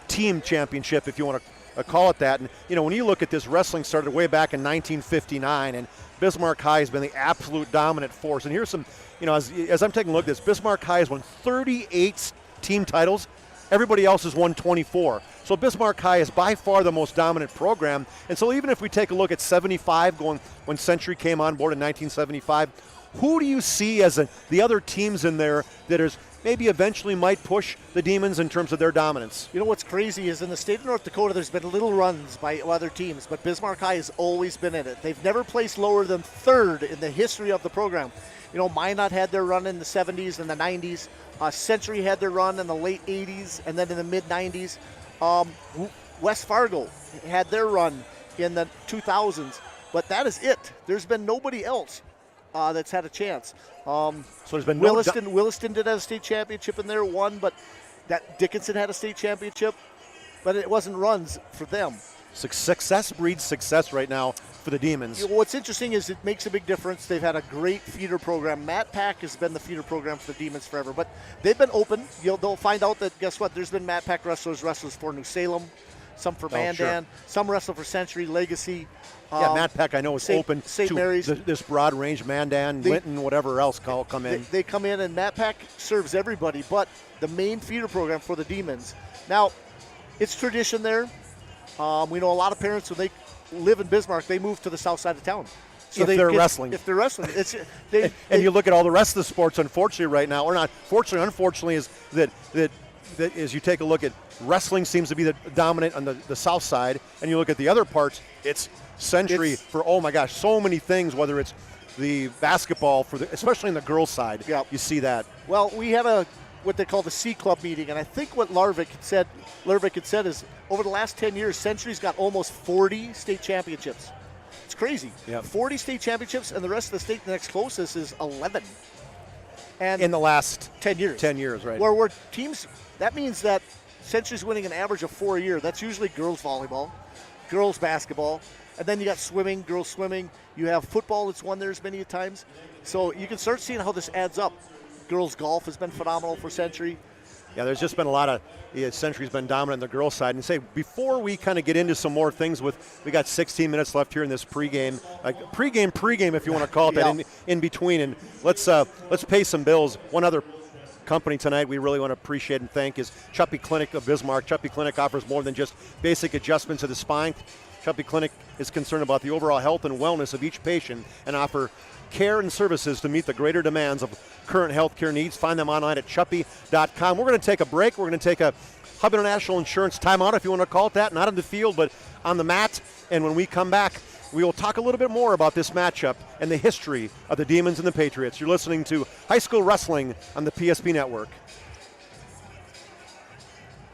team championship, if you want to call it that. And, when you look at this, wrestling started way back in 1959, and Bismarck High has been the absolute dominant force. And here's some, as I'm taking a look at this, Bismarck High has won 38 team titles Everybody else is 124. So Bismarck High is by far the most dominant program. And so even if we take a look at 75, going when Century came on board in 1975, who do you see as the other teams in there that is maybe eventually might push the Demons in terms of their dominance? You know what's crazy is in the state of North Dakota, there's been little runs by other teams, but Bismarck High has always been in it. They've never placed lower than third in the history of the program. You know, Minot had their run in the 70s and the 90s. Century had their run in the late 80s and then in the mid 90s. West Fargo had their run in the 2000s, but that is it. There's been nobody else that's had a chance. So there's been Williston did have a state championship in there, won, but that Dickinson had a state championship, but it wasn't runs for them. Success breeds success right now for the Demons. You know, what's interesting is it makes a big difference. They've had a great feeder program. Matt Pack has been the feeder program for the Demons forever, but they've been open. They'll find out that, guess what, there's been Matt Pack wrestlers for New Salem, some for Mandan, some wrestle for Century, Legacy. Yeah, Matt Pack I know is open St. to Mary's. This broad range, Mandan, Linton, whatever else come in. They come in, and Matt Pack serves everybody, but the main feeder program for the Demons. Now, it's tradition there. We know a lot of parents, when they live in Bismarck, they move to the south side of town. So if they're wrestling. If they're wrestling. And you look at all the rest of the sports, unfortunately, right now, or not fortunately, unfortunately, is that as you take a look at wrestling seems to be the dominant on the south side, and you look at the other parts, it's Century for, oh my gosh, so many things, whether it's the basketball, especially in the girls' side, you see that. Well, we have what they call the C Club meeting, and I think what Larvik had said is over the last 10 years, Century's got almost 40 state championships. It's crazy. Yep. 40 state championships, and the rest of the state, the next closest is 11. And in the last 10 years. 10 years, right. Where teams, that means that Century's winning an average of 4 a year. That's usually girls volleyball, girls basketball, and then you got swimming, girls swimming. You have football that's won there as many times. So you can start seeing how this adds up. Girls golf has been phenomenal for Century. Yeah, there's just been a lot of Century's been dominant on the girls' side. And say, before we kind of get into some more things we got 16 minutes left here in this pregame, pregame if you want to call it that, in between. And let's pay some bills. One other company tonight we really want to appreciate and thank is Chuppy Clinic of Bismarck. Chuppy Clinic offers more than just basic adjustments of the spine. Chuppy Clinic is concerned about the overall health and wellness of each patient and offer care and services to meet the greater demands of current healthcare needs. Find them online at chuppy.com. We're going to take a break. We're going to take a Hub International Insurance timeout, if you want to call it that, not on the field, but on the mat. And when we come back, we will talk a little bit more about this matchup and the history of the Demons and the Patriots. You're listening to High School Wrestling on the PSP Network.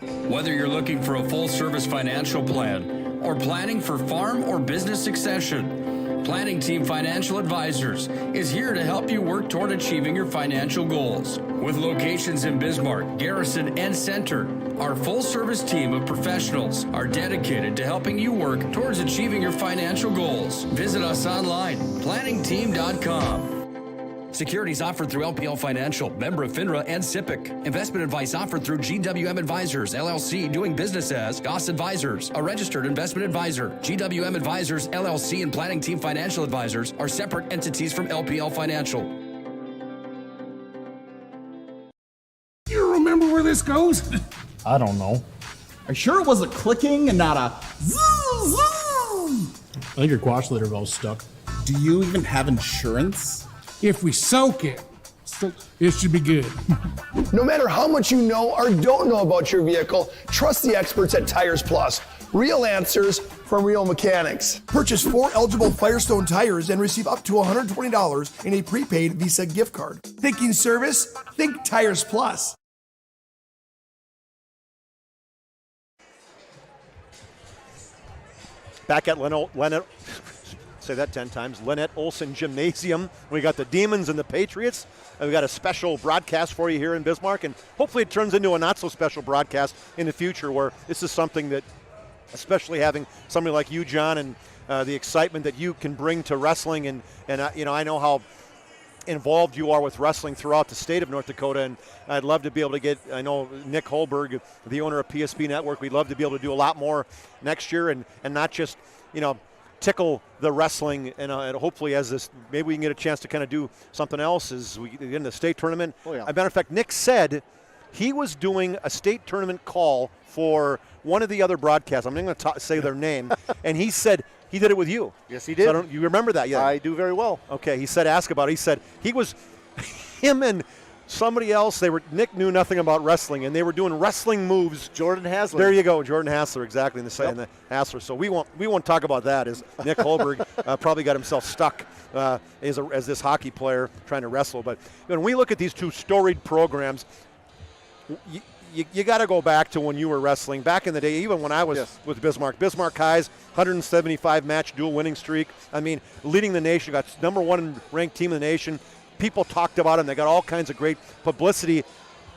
Whether you're looking for a full-service financial plan or planning for farm or business succession, Planning Team Financial Advisors is here to help you work toward achieving your financial goals. With locations in Bismarck, Garrison, and Center, our full-service team of professionals are dedicated to helping you work towards achieving your financial goals. Visit us online, planningteam.com. Securities offered through LPL Financial, member of FINRA and SIPC. Investment advice offered through GWM Advisors, LLC, doing business as Goss Advisors, a registered investment advisor. GWM Advisors, LLC, and Planning Team Financial Advisors are separate entities from LPL Financial. You remember where this goes? I don't know. Are you sure it was a clicking and not a zoom, zoom? I think your quash later valve's stuck. Do you even have insurance? If we soak it, it should be good. No matter how much you know or don't know about your vehicle, trust the experts at Tires Plus. Real answers from real mechanics. Purchase 4 eligible Firestone tires and receive up to $120 in a prepaid Visa gift card. Thinking service? Think Tires Plus. Back at Lynette, say that 10 times, Lynette Olson Gymnasium. We got the Demons and the Patriots. And we got a special broadcast for you here in Bismarck, and hopefully it turns into a not so special broadcast in the future, where this is something that, especially having somebody like you, John, and the excitement that you can bring to wrestling, and I know how involved you are with wrestling throughout the state of North Dakota, and I'd love to be able to get, I know Nick Holberg, the owner of PSP Network, we'd love to be able to do a lot more next year, and not just, tickle the wrestling, and hopefully as this, maybe we can get a chance to kind of do something else as we get in the state tournament. Oh, yeah. As a matter of fact, Nick said He was doing a state tournament call for one of the other broadcasts. I'm not going to say their name. And he said he did it with you. Yes, he did. So you remember that? Yeah. I do very well. Okay. He said, ask about it. He said he was, him and somebody else, Nick knew nothing about wrestling, and they were doing wrestling moves. Jordan Hassler. There you go, Jordan Hassler, exactly, in the Hassler. So we won't talk about that, as Nick Holberg probably got himself stuck as this hockey player trying to wrestle. But when we look at these two storied programs, you got to go back to when you were wrestling. Back in the day, even when I was with Bismarck. Bismarck High's 175-match dual winning streak. I mean, leading the nation, got number one ranked team in the nation. People talked about them. They got all kinds of great publicity.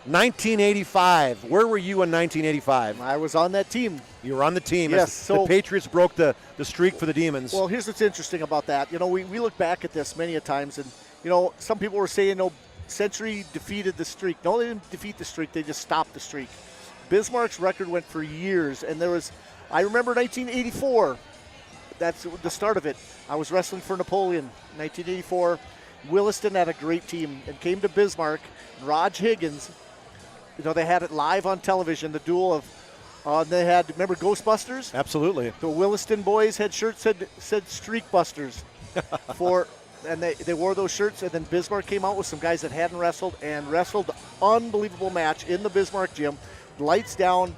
1985. Where were you in 1985? I was on that team. You were on the team. Yes. So the Patriots broke the streak for the Demons. Well, here's what's interesting about that. You know, we look back at this many a times, and, you know, some people were saying, no, Century defeated the streak. No, they didn't defeat the streak. They just stopped the streak. Bismarck's record went for years, and I remember 1984. That's the start of it. I was wrestling for Napoleon in 1984. Williston had a great team and came to Bismarck. Raj Higgins, you know, they had it live on television, the duel of, they had, remember Ghostbusters? Absolutely. The Williston boys had shirts that said Streak Busters and they wore those shirts, and then Bismarck came out with some guys that hadn't wrestled and wrestled unbelievable match in the Bismarck gym. Lights down,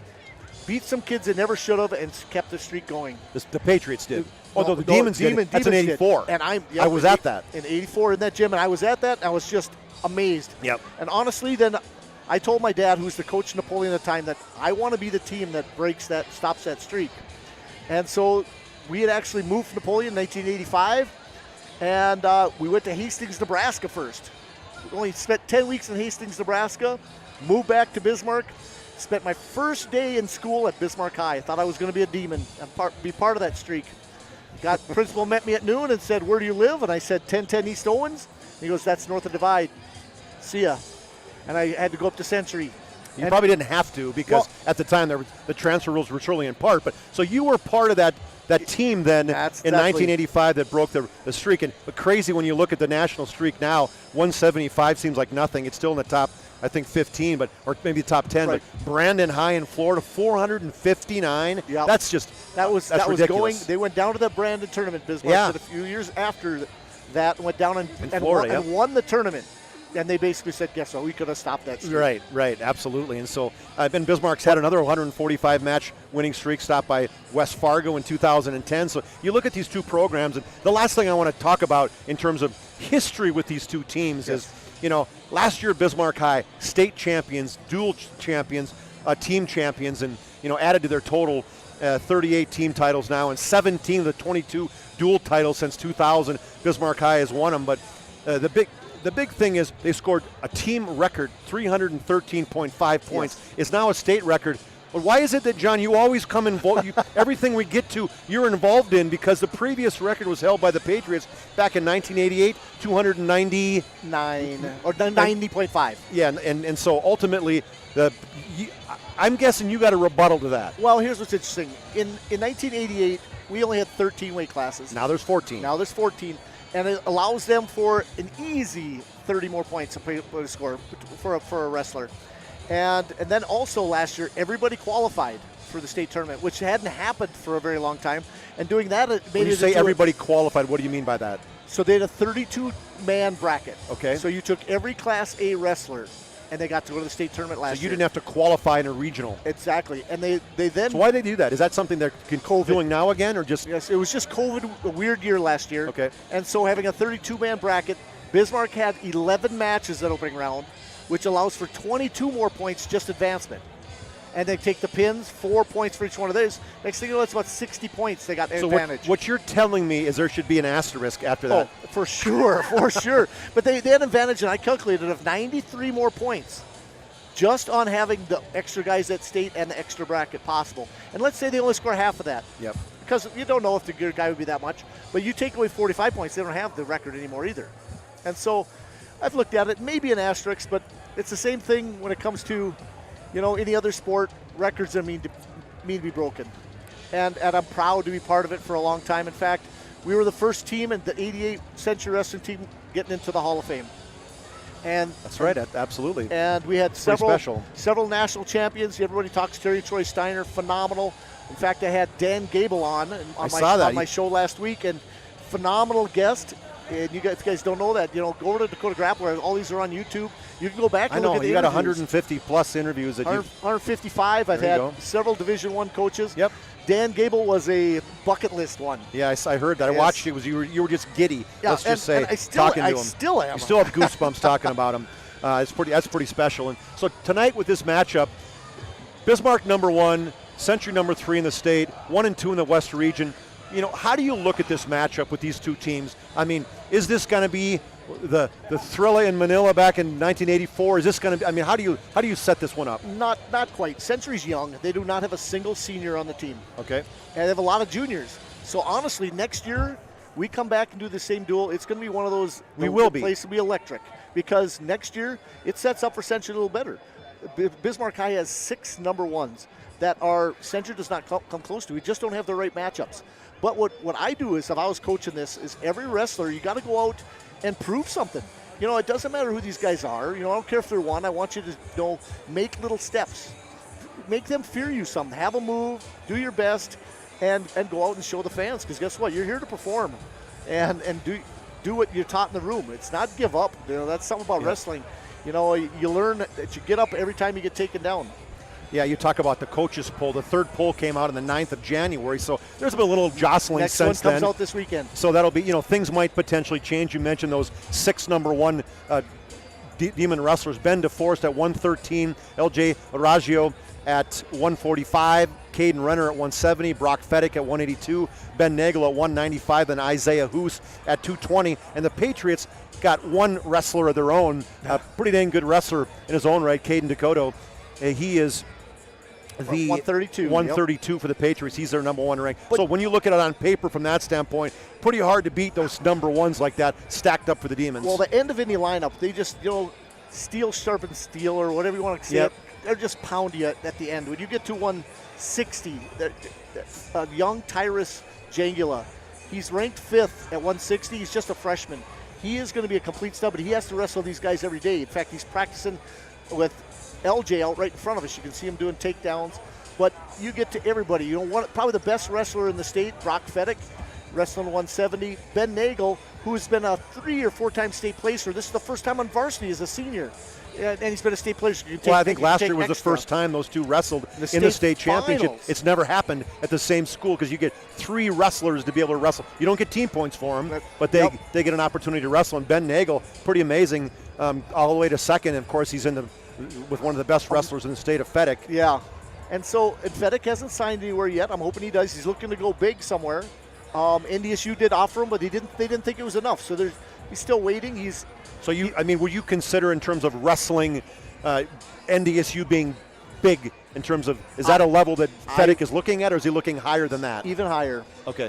beat some kids that never should have, and kept the streak going. The Patriots did. Although the Demons did. That's in 84. And I was at that. In 84 in that gym, and I was at that, and I was just amazed. Yep. And honestly, then I told my dad, who's the coach of Napoleon at the time, that I want to be the team that stops that streak. And so we had actually moved from Napoleon in 1985, and we went to Hastings, Nebraska first. We only spent 10 weeks in Hastings, Nebraska, moved back to Bismarck, spent my first day in school at Bismarck High. I thought I was going to be a Demon and be part of that streak. Principal met me at noon and said, where do you live? And I said, 1010 East Owens. And he goes, that's north of Divide. See ya. And I had to go up to Century. You probably didn't have to, because at the time the transfer rules were surely in part. But so you were part of that team then in 1985 that broke the streak. But crazy when you look at the national streak now, 175 seems like nothing. It's still in the top, I think, 15, or maybe the top 10. Right. But Brandon High in Florida, 459. Yep. That's just that was ridiculous. Going. They went down to the Brandon tournament. Bismarck did a few years after that, went down and won the tournament. And they basically said, guess what, we could have stopped that streak. Right, absolutely. And so Ben Bismarck's had another 145-match winning streak stopped by West Fargo in 2010. So you look at these two programs, and the last thing I want to talk about in terms of history with these two teams is, you know, last year Bismarck High, state champions, dual champions, team champions, and, you know, added to their total 38 team titles now, and 17 of the 22 dual titles since 2000. Bismarck High has won them, but the big thing is they scored a team record 313.5 points. Yes. It's now a state record. But why is it that, John, you always come involved? Everything we get to, you're involved in, because the previous record was held by the Patriots back in 1988, 299 or 90.5. Yeah, and so ultimately, I'm guessing you got a rebuttal to that. Well, here's what's interesting. In 1988, we only had 13 weight classes. Now there's 14. And it allows them for an easy 30 more points to score for a wrestler. And then also last year, everybody qualified for the state tournament, which hadn't happened for a very long time. And doing that, it made when you say everybody qualified, what do you mean by that? So they had a 32-man bracket. Okay. So you took every Class A wrestler, and they got to go to the state tournament last year. So you didn't have to qualify in a regional. Exactly. And they then... So why do they do that? Is that something they're doing now again, or just... Yes, it was just COVID, a weird year last year. Okay. And so having a 32-man bracket, Bismarck had 11 matches that opening round, which allows for 22 more points, just advancement. And they take the pins, 4 points for each one of those. Next thing you know, it's about 60 points they got advantage. So what you're telling me is there should be an asterisk after that. Oh, for sure, for sure. But they had an advantage, and I calculated, of 93 more points just on having the extra guys at state and the extra bracket possible. And let's say they only score half of that. Yep. Because you don't know if the good guy would be that much. But you take away 45 points, they don't have the record anymore either. And so I've looked at it, maybe an asterisk, but it's the same thing when it comes to, you know, any other sport. Records that mean to be broken. And I'm proud to be part of it for a long time. In fact, we were the first team in the 88 Century Wrestling team getting into the Hall of Fame. And that's right, absolutely. And we had Pretty special. several national champions. Everybody talks Terry Troy Steiner, phenomenal. In fact, I had Dan Gable on my show last week, and phenomenal guest. And you guys don't know that. Go over to Dakota Grappler. All these are on YouTube. You can go back and look at the you got interviews. 150 plus interviews that 155. I've had several Division I coaches. Yep. Dan Gable was a bucket list one. Yeah, I heard that. I watched it. You were just giddy. Yeah, let's just say I talking to him. I still am. You still have goosebumps talking about him. That's pretty special. And so tonight with this matchup, Bismarck number 1, Century number 3 in the state, 1 and 2 in the West region. How do you look at this matchup with these two teams? I mean, is this going to be the Thrilla in Manila back in 1984? Is this going to be? I mean, how do you set this one up? Not quite. Century's young. They do not have a single senior on the team. Okay. And they have a lot of juniors. So honestly, next year we come back and do the same duel. It's going to be one of those. We will be. The place will be electric because next year it sets up for Century a little better. Bismarck High has 6 number 1s that our Century does not come close to. We just don't have the right matchups. But what I do is, if I was coaching this, is every wrestler, you got to go out and prove something. It doesn't matter who these guys are. I don't care if they're 1. I want you to, make little steps. Make them fear you some. Have a move, do your best, and go out and show the fans. Because guess what? You're here to perform and do what you're taught in the room. It's not give up. That's something about wrestling. You learn that you get up every time you get taken down. Yeah, you talk about the coaches poll. The third poll came out on the 9th of January, so there's been a little jostling since then. Next one comes out this weekend. So that'll be, things might potentially change. You mentioned those 6 number 1 Demon wrestlers. Ben DeForest at 113, LJ Araggio at 145, Caden Renner at 170, Brock Fedek at 182, Ben Nagel at 195, then Isaiah Hoos at 220. And the Patriots got one wrestler of their own, a pretty dang good wrestler in his own right, Caden Dakota. He is the 132 for the Patriots. He's their number 1 rank. So when you look at it on paper from that standpoint, pretty hard to beat those number 1s like that stacked up for the Demons. Well, the end of any lineup, they just, steel sharpens steel or whatever you want to say. Yep. They're just pound you at the end. When you get to 160, young Tyrus Jangula, he's ranked 5th at 160. He's just a freshman. He is going to be a complete stud, but he has to wrestle these guys every day. In fact, he's practicing with LJ out right in front of us. You can see him doing takedowns. But you get to everybody. Probably the best wrestler in the state, Brock Fedek, wrestling 170. Ben Nagel, who has been a 3 or 4-time state placer. This is the first time on varsity as a senior. And he's been a state placer. I think last year was the first time those two wrestled in the state championship. It's never happened at the same school because you get 3 wrestlers to be able to wrestle. You don't get team points for them, but they get an opportunity to wrestle. And Ben Nagel, pretty amazing, all the way to 2nd. And of course, he's with one of the best wrestlers in the state of Fedek. Yeah. And Fedek hasn't signed anywhere yet. I'm hoping he does. He's looking to go big somewhere. NDSU did offer him, but they didn't think it was enough. So he's still waiting. Would you consider in terms of wrestling NDSU being big in terms of, is that a level that Fedek is looking at, or is he looking higher than that? Even higher. Okay.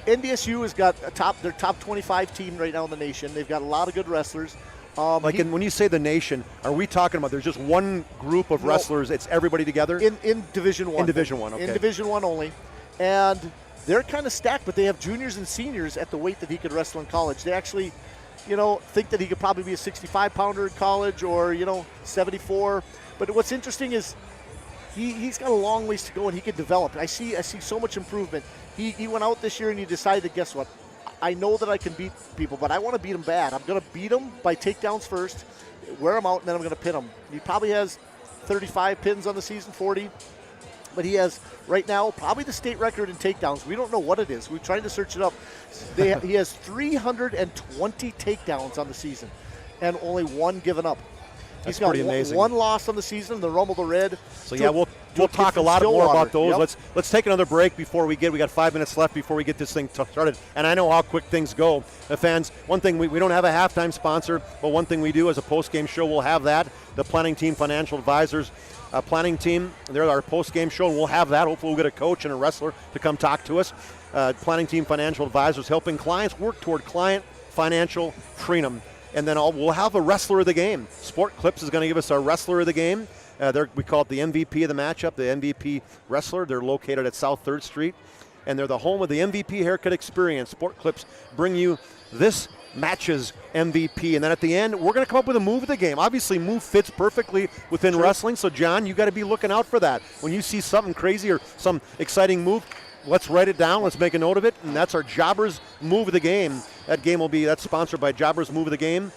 NDSU has got their top 25 team right now in the nation. They've got a lot of good wrestlers. When you say the nation, are we talking about there's just one group of wrestlers, it's everybody together? In Division 1. In Division 1, okay. In Division 1 only. And they're kind of stacked, but they have juniors and seniors at the weight that he could wrestle in college. They actually, think that he could probably be a 65-pounder in college or, 74. But what's interesting is he's got a long ways to go, and he could develop. I see so much improvement. He went out this year and he decided, guess what? I know that I can beat people, but I want to beat them bad. I'm going to beat them by takedowns first, wear them out, and then I'm going to pin them. He probably has 35 pins on the season, 40. But he has, right now, probably the state record in takedowns. We don't know what it is. We're trying to search it up. He has 320 takedowns on the season and only 1 given up. That's pretty amazing. 1 loss on the season, the Rumble the Red. So we'll talk a lot more about those. Yep. Let's take another break before we got 5 minutes left before we get this thing started. And I know how quick things go. The fans, one thing, we don't have a halftime sponsor, but one thing we do as a post-game show, we'll have that. The Planning Team Financial Advisors planning team, they're our post-game show, and we'll have that. Hopefully we'll get a coach and a wrestler to come talk to us. Planning Team Financial Advisors helping clients work toward client financial freedom. And then we'll have a wrestler of the game. Sport Clips is going to give us our wrestler of the game. We call it the MVP of the matchup, the MVP wrestler. They're located at South 3rd Street, and they're the home of the MVP haircut experience. Sport Clips bring you this matches MVP. And then at the end, we're going to come up with a move of the game. Obviously, move fits perfectly within wrestling. So, John, you got to be looking out for that. When you see something crazy or some exciting move, let's write it down. Let's make a note of it. And that's our Jobbers Move of the Game. That's sponsored by Jobbers Move of the Game.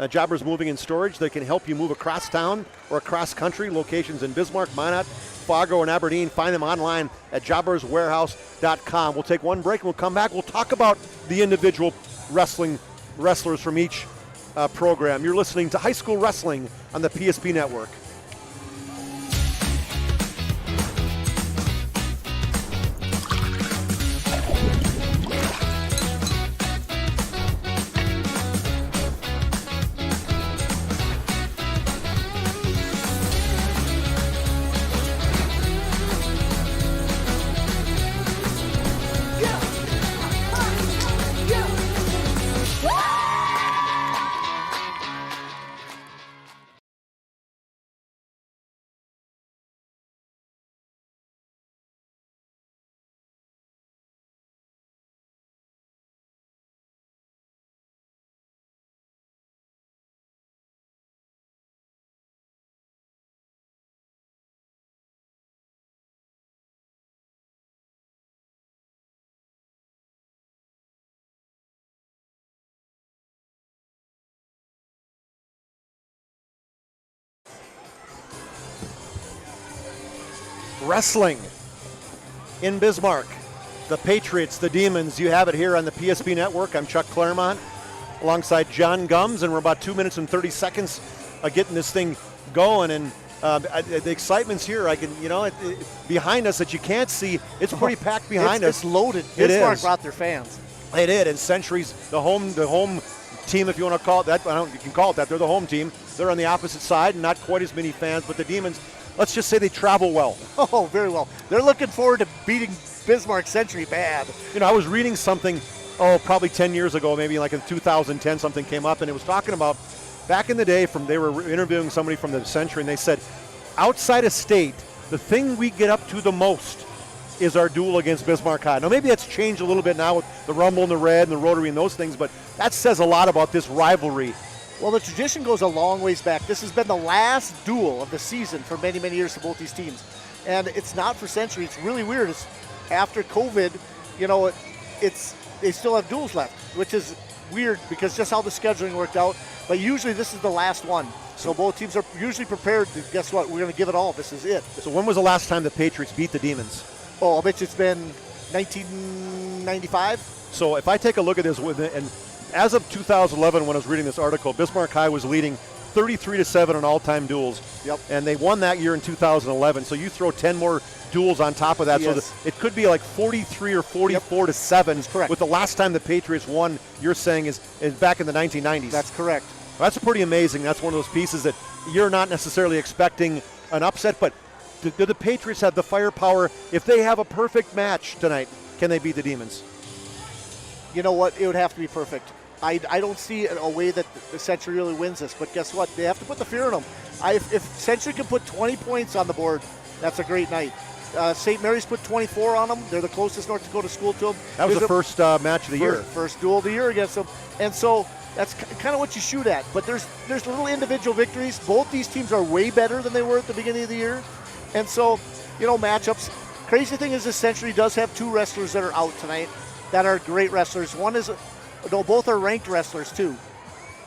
Jobbers Moving and Storage. They can help you move across town or across country. Locations in Bismarck, Minot, Fargo, and Aberdeen. Find them online at jobberswarehouse.com. We'll take one break and we'll come back. We'll talk about the individual wrestlers from each program. You're listening to High School Wrestling on the PSP Network. Wrestling in Bismarck. The Patriots, the Demons, you have it here on the PSP Network. I'm Chuck Clairmont alongside John Gums, and we're about 2 minutes and 30 seconds getting this thing going. And the excitement's here. Behind us that you can't see, it's pretty packed behind us. It's loaded. Bismarck brought their fans. They did, and Century's the home team, if you want to call it that. You can call it that. They're the home team. They're on the opposite side, and not quite as many fans, but the Demons, let's just say they travel well. Oh, very well. They're looking forward to beating Bismarck Century bad. I was reading something, probably 10 years ago, maybe like in 2010, something came up, and it was talking about back in the day, they were interviewing somebody from the Century, and they said, outside of state, the thing we get up to the most is our duel against Bismarck High. Now, maybe that's changed a little bit now with the Rumble and the Red and the Rotary and those things, but that says a lot about this rivalry. Well, the tradition goes a long ways back. This has been the last duel of the season for many, many years for both these teams. And it's not for Century. It's really weird. It's after COVID, they still have duels left, which is weird because just how the scheduling worked out. But usually this is the last one. So both teams are usually prepared to, guess what, we're going to give it all. This is it. So when was the last time the Patriots beat the Demons? Oh, I'll bet you it's been 1995. So if I take a look at this, and as of 2011, when I was reading this article, Bismarck High was leading 33-7 in all-time duels. Yep. And they won that year in 2011. So you throw 10 more duels on top of that. Yes. So it could be like 43 or 44-7. That's correct. With the last time the Patriots won, you're saying is back in the 1990s. That's correct. Well, that's pretty amazing. That's one of those pieces that you're not necessarily expecting an upset, but do the Patriots have the firepower? If they have a perfect match tonight, can they beat the Demons? You know what? It would have to be perfect. I don't see a way that the Century really wins this, but guess what? They have to put the fear in them. If Century can put 20 points on the board, that's a great night. St. Mary's put 24 on them. They're the closest North Dakota school to them. That was the first match of the year. First duel of the year against them. And so that's kind of what you shoot at. But there's little individual victories. Both these teams are way better than they were at the beginning of the year. And so, matchups. Crazy thing is this Century does have two wrestlers that are out tonight that are great wrestlers. Both are ranked wrestlers too.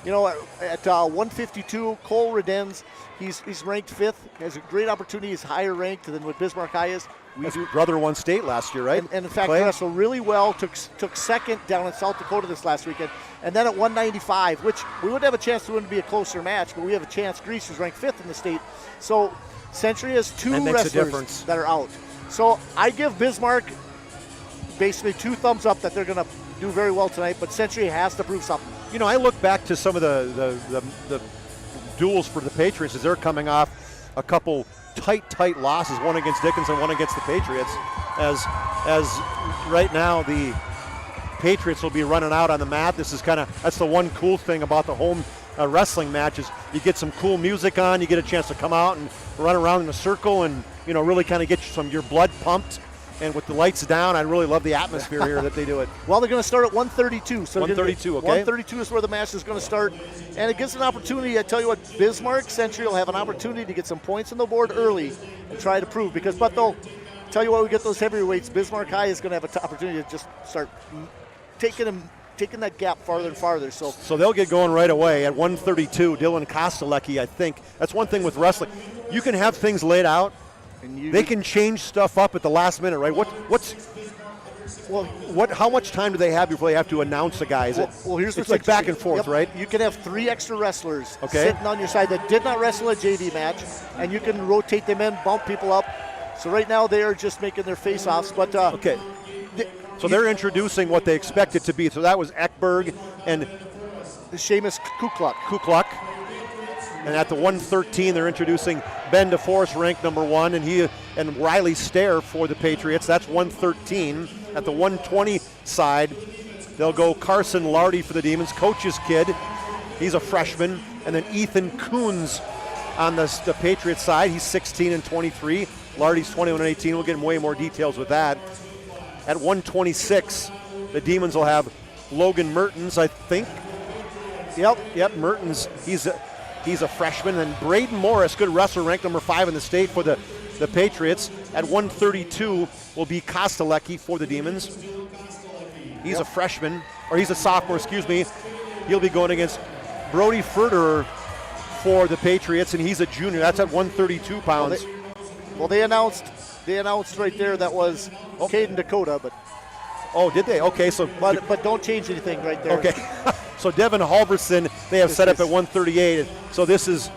At 152, Cole Redens, he's ranked 5th. Has a great opportunity. He's higher ranked than what Bismarck High is. His brother won state last year, right? And in fact, wrestled really well. Took second down in South Dakota this last weekend. And then at 195, which we would have a chance to win to be a closer match, but we have a chance. Greece is ranked 5th in the state. So Century has two wrestlers that are out. So I give Bismarck basically 2 thumbs up that they're going to do very well tonight, but Century has to prove something. I look back to some of the duels for the Patriots as they're coming off a couple tight losses, one against Dickinson, one against the Patriots, as right now the Patriots will be running out on the mat. That's the one cool thing about the home wrestling matches. You get some cool music on, you get a chance to come out and run around in a circle and really kind of get your blood pumped. And with the lights down, I really love the atmosphere here that they do it. Well, they're going to start at 132. So 132, okay. 132 is where the match is going to start. And it gives an opportunity. I tell you what, Bismarck Century will have an opportunity to get some points on the board early and try to prove. But they'll tell you what, we get those heavyweights. Bismarck High is going to have an opportunity to just start taking that gap farther and farther. So they'll get going right away at 132. Dylan Kostelecki, I think. That's one thing with wrestling. You can have things laid out. They can change stuff up at the last minute, right? How much time do they have before they have to announce the guys? Here's it's like back and forth, right? You can have 3 extra wrestlers sitting on your side that did not wrestle a JV match, and you can rotate them in, bump people up. So right now they are just making their face-offs. But so they're introducing what they expect it to be. So that was Ekberg and Seamus Kukluk. And at the 113, they're introducing Ben DeForest, ranked number 1, and Riley Stair for the Patriots. That's 113. At the 120 side, they'll go Carson Lardy for the Demons, coach's kid. He's a freshman. And then Ethan Coons on the Patriots side. He's 16 and 23. Lardy's 21 and 18. We'll get way more details with that. At 126, the Demons will have Logan Mertens, I think. Yep, Mertens. He's a freshman. And Braden Morris, good wrestler, ranked number 5 in the state for the Patriots. At 132 will be Kostelecki for the Demons. He's a freshman, or he's a sophomore, excuse me. He'll be going against Brody Ferderer for the Patriots, and he's a junior. That's at 132 pounds. They announced right there that was Caden Dakota, but. Oh, did they? Okay, so. But don't change anything right there. Okay. So Devin Halverson, they have set up at 138. So this is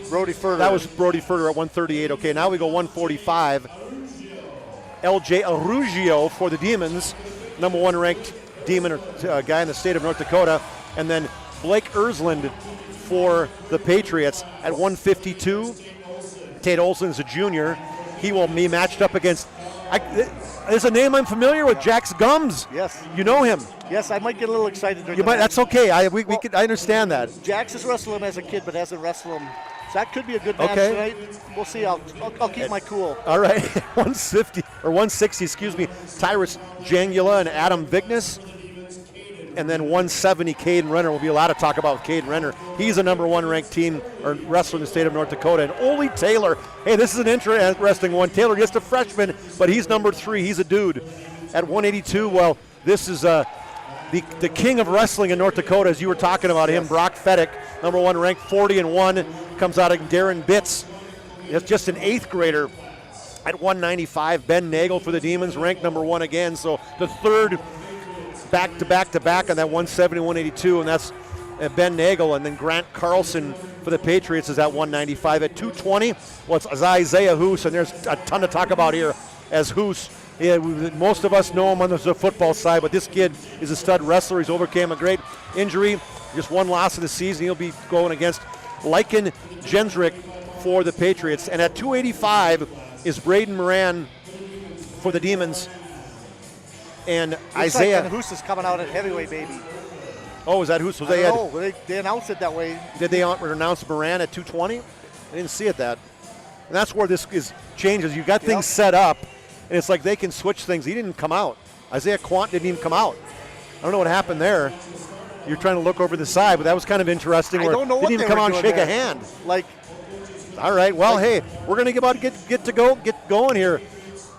Brody Ferder. That was Brody Ferder at 138. Okay, now we go 145. LJ Arugio for the Demons, number 1 ranked Demon guy in the state of North Dakota. And then Blake Ersland for the Patriots at 152. Tate Olson's a junior. He will be matched up against. There's a name I'm familiar with, Jax Gums. Yes. You know him. Yes, I might get a little excited. That's okay. I understand that. Jax has wrestled him as a kid, but hasn't wrestled him. So that could be a good match tonight. We'll see. I'll keep my cool. All right. 160, excuse me. Tyrus Jangula and Adam Vignes. And then 170, Caden Renner. Will be a lot of talk about Caden Renner. He's a number 1 ranked team or wrestler in the state of North Dakota. And Ole Taylor. Hey, this is an interesting one. Taylor, just a freshman, but he's number 3. He's a dude. At 182, well, this is the king of wrestling in North Dakota, as you were talking about him, Brock Fedek, number 1 ranked, 40-1, comes out of Darren Bitts. He's just an 8th grader. At 195, Ben Nagel for the Demons, ranked number 1 again. So the third back-to-back on that 170, 182, and that's Ben Nagel. And then Grant Carlson for the Patriots is at 195. At 220, well, it's Isaiah Hoos, and there's a ton to talk about here as Hoos. Yeah, most of us know him on the football side, but this kid is a stud wrestler. He's overcame a great injury, just 1 loss of the season. He'll be going against Lycan Jensrick for the Patriots. And at 285 is Braden Moran for the Demons. And Isaiah Hoos is coming out at heavyweight, baby. Oh, is that Hoos? So they announced it that way. Did they announce Moran at 220? I didn't see it that. And that's where this changes. You got things set up, and it's like they can switch things. He didn't come out. Isaiah Quant didn't even come out. I don't know what happened there. You're trying to look over the side, but that was kind of interesting. I don't know what didn't even come out and shake a hand. All right. Well, hey, we're going to get going here.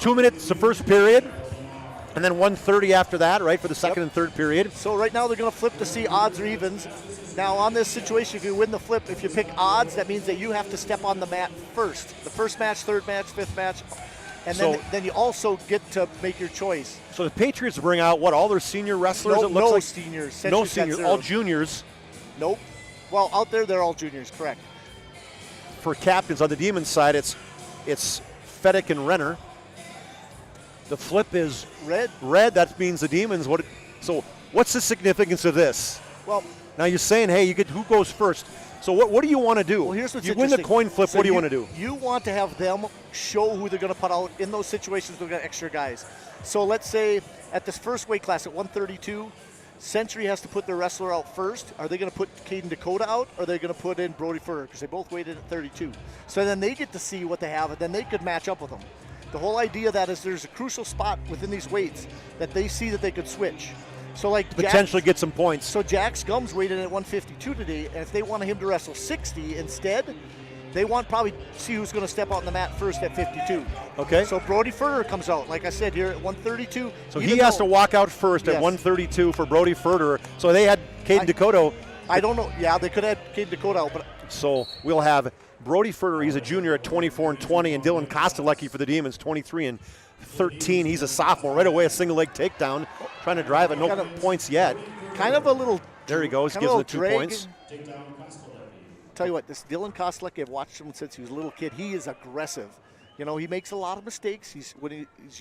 2 minutes the first period. And then 1:30 after that, right, for the second and third period. So right now they're going to flip to see odds or evens. Now on this situation, if you win the flip, if you pick odds, that means that you have to step on the mat first. The first match, third match, fifth match. And then you also get to make your choice. So the Patriots bring out, all their senior wrestlers? No seniors. No seniors, all juniors. Nope. Well, out there, they're all juniors, correct. For captains on the Demons side, it's Fedek and Renner. The flip is red. That means the Demons. So what's the significance of this? Well, now you're saying, hey, who goes first? So what do you want to do? Well, here's what's you win the coin flip. So what do you want to do? You want to have them show who they're going to put out in those situations. They've got extra guys. So let's say at this first weight class at 132, Century has to put their wrestler out first. Are they going to put Caden Dakota out, or are they going to put in Brody Furr? Because they both weighed in at 32. So then they get to see what they have, and then they could match up with them. The whole idea of that is there's a crucial spot within these weights that they see that they could switch. So like potentially get some points. So Jack's Gums weighed in at 152 today, and if they want him to wrestle 60 instead, they want probably see who's going to step out on the mat first at 52. Okay. So Brody Furter comes out, like I said, here at 132. So he has to walk out first at 132 for Brody Furter. So they had Caden Dakota. I don't know. Yeah, they could have Caden Dakota out, but so we'll have Brody Furter. He's a junior at 24-20, and Dylan Kostelecki for the Demons, 23-13. He's a sophomore. Right away, a single leg takedown, trying to drive it. No points yet. Kind of a little. There he goes. Gives him the 2 points. Tell you what, this Dylan Kostelecki, I've watched him since he was a little kid. He is aggressive. You know, he makes a lot of mistakes. He's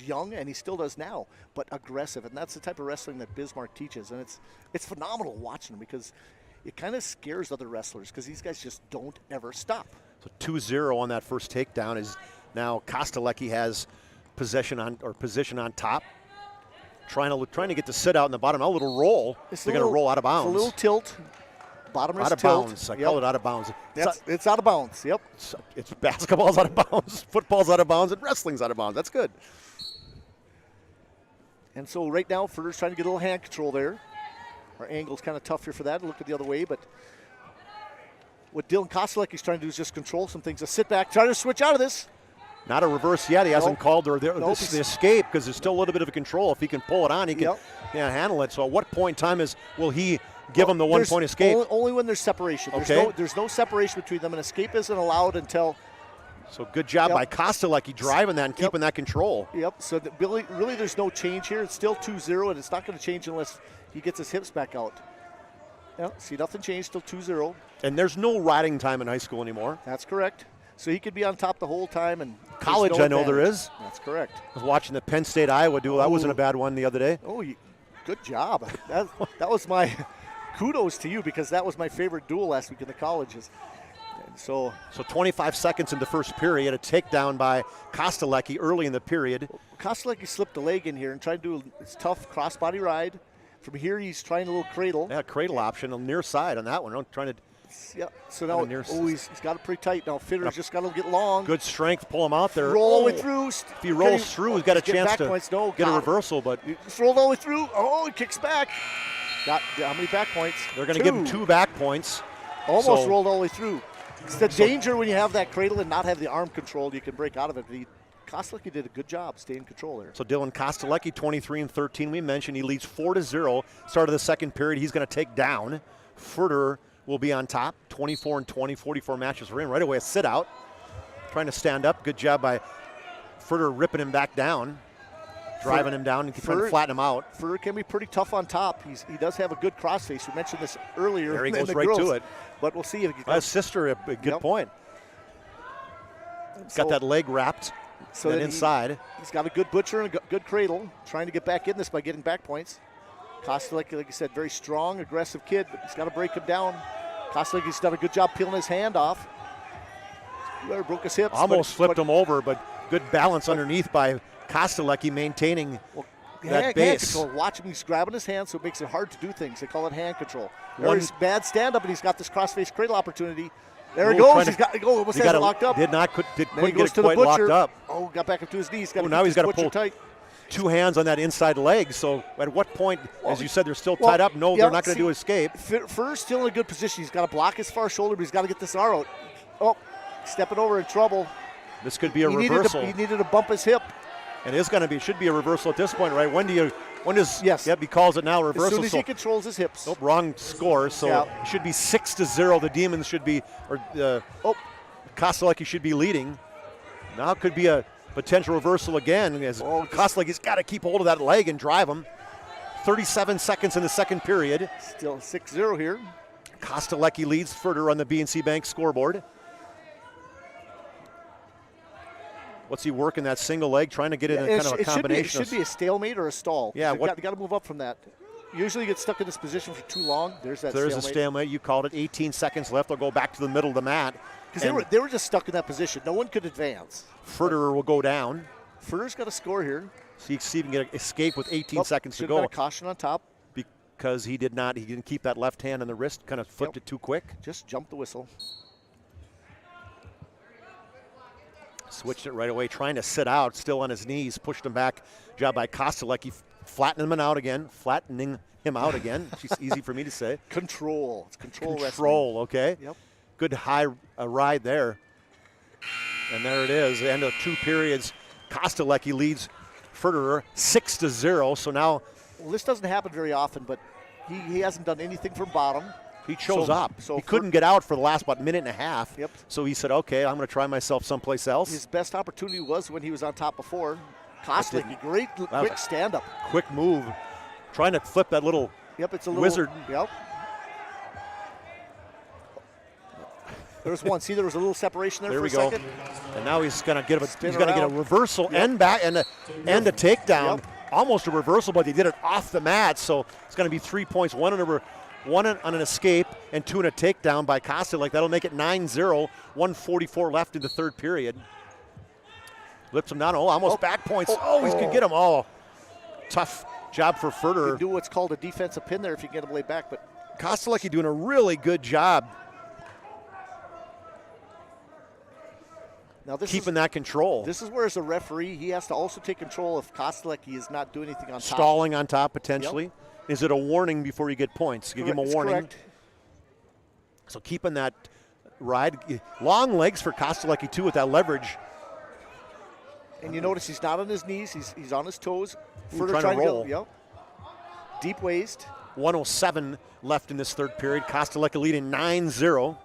young, and he still does now, but aggressive. And that's the type of wrestling that Bismarck teaches. And it's phenomenal watching him because it kind of scares other wrestlers because these guys just don't ever stop. So 2-0 on that first takedown is now Kostelecki has position on top. Trying to get the sit out in the bottom. A little roll. They're going to roll out of bounds. It's a little tilt. Bottom out of tilt. bounds. I call it out of bounds. It's out of bounds. Yep. It's basketball's out of bounds, football's out of bounds, and wrestling's out of bounds. That's good. And so right now, Furter's trying to get a little hand control there. Our angle's kind of tough here for that. Look at the other way, but what Dylan Kostelecki's trying to do is just control some things. A sit back, try to switch out of this. Not a reverse yet. He hasn't called the escape because there's still a little bit of a control. If he can pull it on, he can handle it. So at what point in time will he give him the 1 point escape? Only when there's separation. There's no separation between them. An escape isn't allowed until. So good job by Kostelecki driving that and keeping that control. Yep. So really there's no change here. It's still 2-0, and it's not going to change unless he gets his hips back out. Yep. See, nothing changed. Still 2-0. And there's no riding time in high school anymore. That's correct. So he could be on top the whole time. And college, I know there is. That's correct. I was watching the Penn State-Iowa duel. That wasn't a bad one the other day. Oh, good job. That was my kudos to you because that was my favorite duel last week in the colleges. And so 25 seconds in the first period, a takedown by Kostelecki early in the period. Kostelecki slipped a leg in here and tried to do his tough crossbody ride. From here, he's trying a little cradle. Yeah, cradle option on the near side on that one. Trying to. Yeah. So now, he's got it pretty tight. Now Fitter's just got to get long. Good strength, pull him out there. Roll all the way through. If he rolls through, he's got a chance to get a reversal. But just rolled all the way through. Oh, he kicks back. Got how many back points? They're going to give him 2 back points. Almost rolled all the way through. It's the danger when you have that cradle and not have the arm controlled. You can break out of it. Kostelecki did a good job staying in control there. So Dylan Kostelecki, 23-13. We mentioned he leads 4-0. Start of the second period, he's going to take down. Furter will be on top, 24-20, 44 matches we're in. Right away, a sit out. Trying to stand up. Good job by Furter ripping him back down. Driving him down and trying to flatten him out. Furter can be pretty tough on top. He does have a good crossface. We mentioned this earlier. There he goes right to it. But we'll see if he his sister, a good point. Got that leg wrapped. So that inside. He's got a good butcher and a good cradle. Trying to get back in this by getting back points. Kostelecki, like I said, very strong, aggressive kid, but he's got to break him down. Kostelecki's done a good job peeling his hand off. Whoever broke his hips. Almost flipped him over, but good balance underneath by Kostelecki maintaining that base. Hand control. Watch him, he's grabbing his hand, so it makes it hard to do things. They call it hand control. There's bad stand-up, and he's got this crossface cradle opportunity. There he goes. He's got to go. Almost has it locked up. Couldn't get it quite locked up. Oh, got back up to his knees. Now he's got to pull tight. 2 hands on that inside leg. So at what point, as you said, they're still tied up? No, they're not going to do escape. Furter's still in a good position. He's got to block his far shoulder, but he's got to get this R out. Oh, stepping over in trouble. This could be a reversal. He needed to bump his hip. It is going to be. Should be a reversal at this point, right? When does? Yes. Yep. He calls it now. Reversal. As soon as he controls his hips. Nope. Wrong score. So it should be 6-0. The Demons should be, Kostelecki should be leading. Now could be a potential reversal again. As Kostelecki's got to keep hold of that leg and drive him. 37 seconds in the second period. Still 6-0 here. Kostelecki leads Furter on the BNC Bank scoreboard. What's he working that single leg, trying to get it in kind of a combination? It should be a stalemate or a stall. Yeah, you got to move up from that. Usually you get stuck in this position for too long. There's a stalemate. You called it. 18 seconds left. They'll go back to the middle of the mat. Because they were just stuck in that position. No one could advance. Furter will go down. Furter's got a score here. See if he can get an escape with 18 seconds to go. A caution on top. Because he didn't keep that left hand on the wrist, kind of flipped it too quick. Just jumped the whistle. Switched it right away, trying to sit out, still on his knees, pushed him back. Job by Kostelecki, flattening him out again. It's easy for me to say. Control. It's control wrestling. Okay. Yep. Good high ride there. And there it is, the end of 2 periods. Kostelecki leads Federer 6-0. So now. Well, this doesn't happen very often, but he hasn't done anything from bottom. He chose up. So he couldn't get out for the last minute and a half. Yep. So he said, okay, I'm going to try myself someplace else. His best opportunity was when he was on top before. Kostelecki, great quick stand-up. Quick move. Trying to flip that little it's a little wizard. Yep. There's one. See, there was a little separation there for a second. And now he's going to get a reversal and back and a takedown. Almost a reversal, but he did it off the mat. So it's going to be 3 points. One on an escape and 2 on a takedown by Kostelecki. That'll make it 9-0. 1:44 left in the third period. Lips him down. Almost back points. He could get him. Tough job for Federer. You do what's called a defensive pin there if you get him laid back. But Kostelecki doing a really good job. Now keeping that control. This is where, as a referee, he has to also take control if Kostelecki is not doing anything on top. Stalling on top potentially. Yep. Is it a warning before you get points? You give him a warning. Correct. So keeping that ride. Long legs for Kostelecki too with that leverage. And you notice he's not on his knees. He's on his toes. Trying to roll. Deep waist. 1:07 left in this third period. Kostelecki leading 9-0.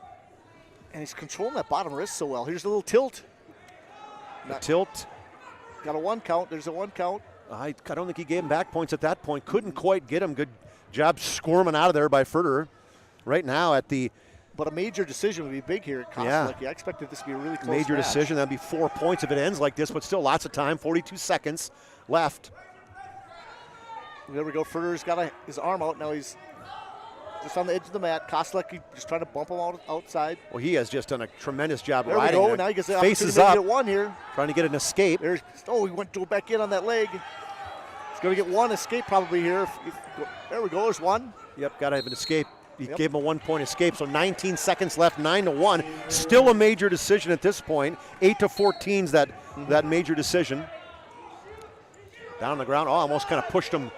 And he's controlling that bottom wrist so well. Here's a little tilt. Tilt. Got a 1 count. There's a 1 count. I don't think he gave him back points at that point. Couldn't quite get him. Good job squirming out of there by Federer. Right now at the. But a major decision would be big here at Kostelecki. I expected this to be a really close major match. Decision. That'd be 4 points if it ends like this, but still lots of time. 42 seconds left. There we go. Federer's got his arm out. Now he's just on the edge of the mat. Kostelecki just trying to bump him outside. Well, he has just done a tremendous job there riding. We go. Now he gets the faces up. Get one here. Trying to get an escape. He went to go back in on that leg. He's going to get one escape probably here. There we go. There's one. Yep, got to have an escape. He gave him a 1 point escape, so 19 seconds left, 9-1. Still a major decision at this point. 8-14's that major decision. Down on the ground. Almost kind of pushed him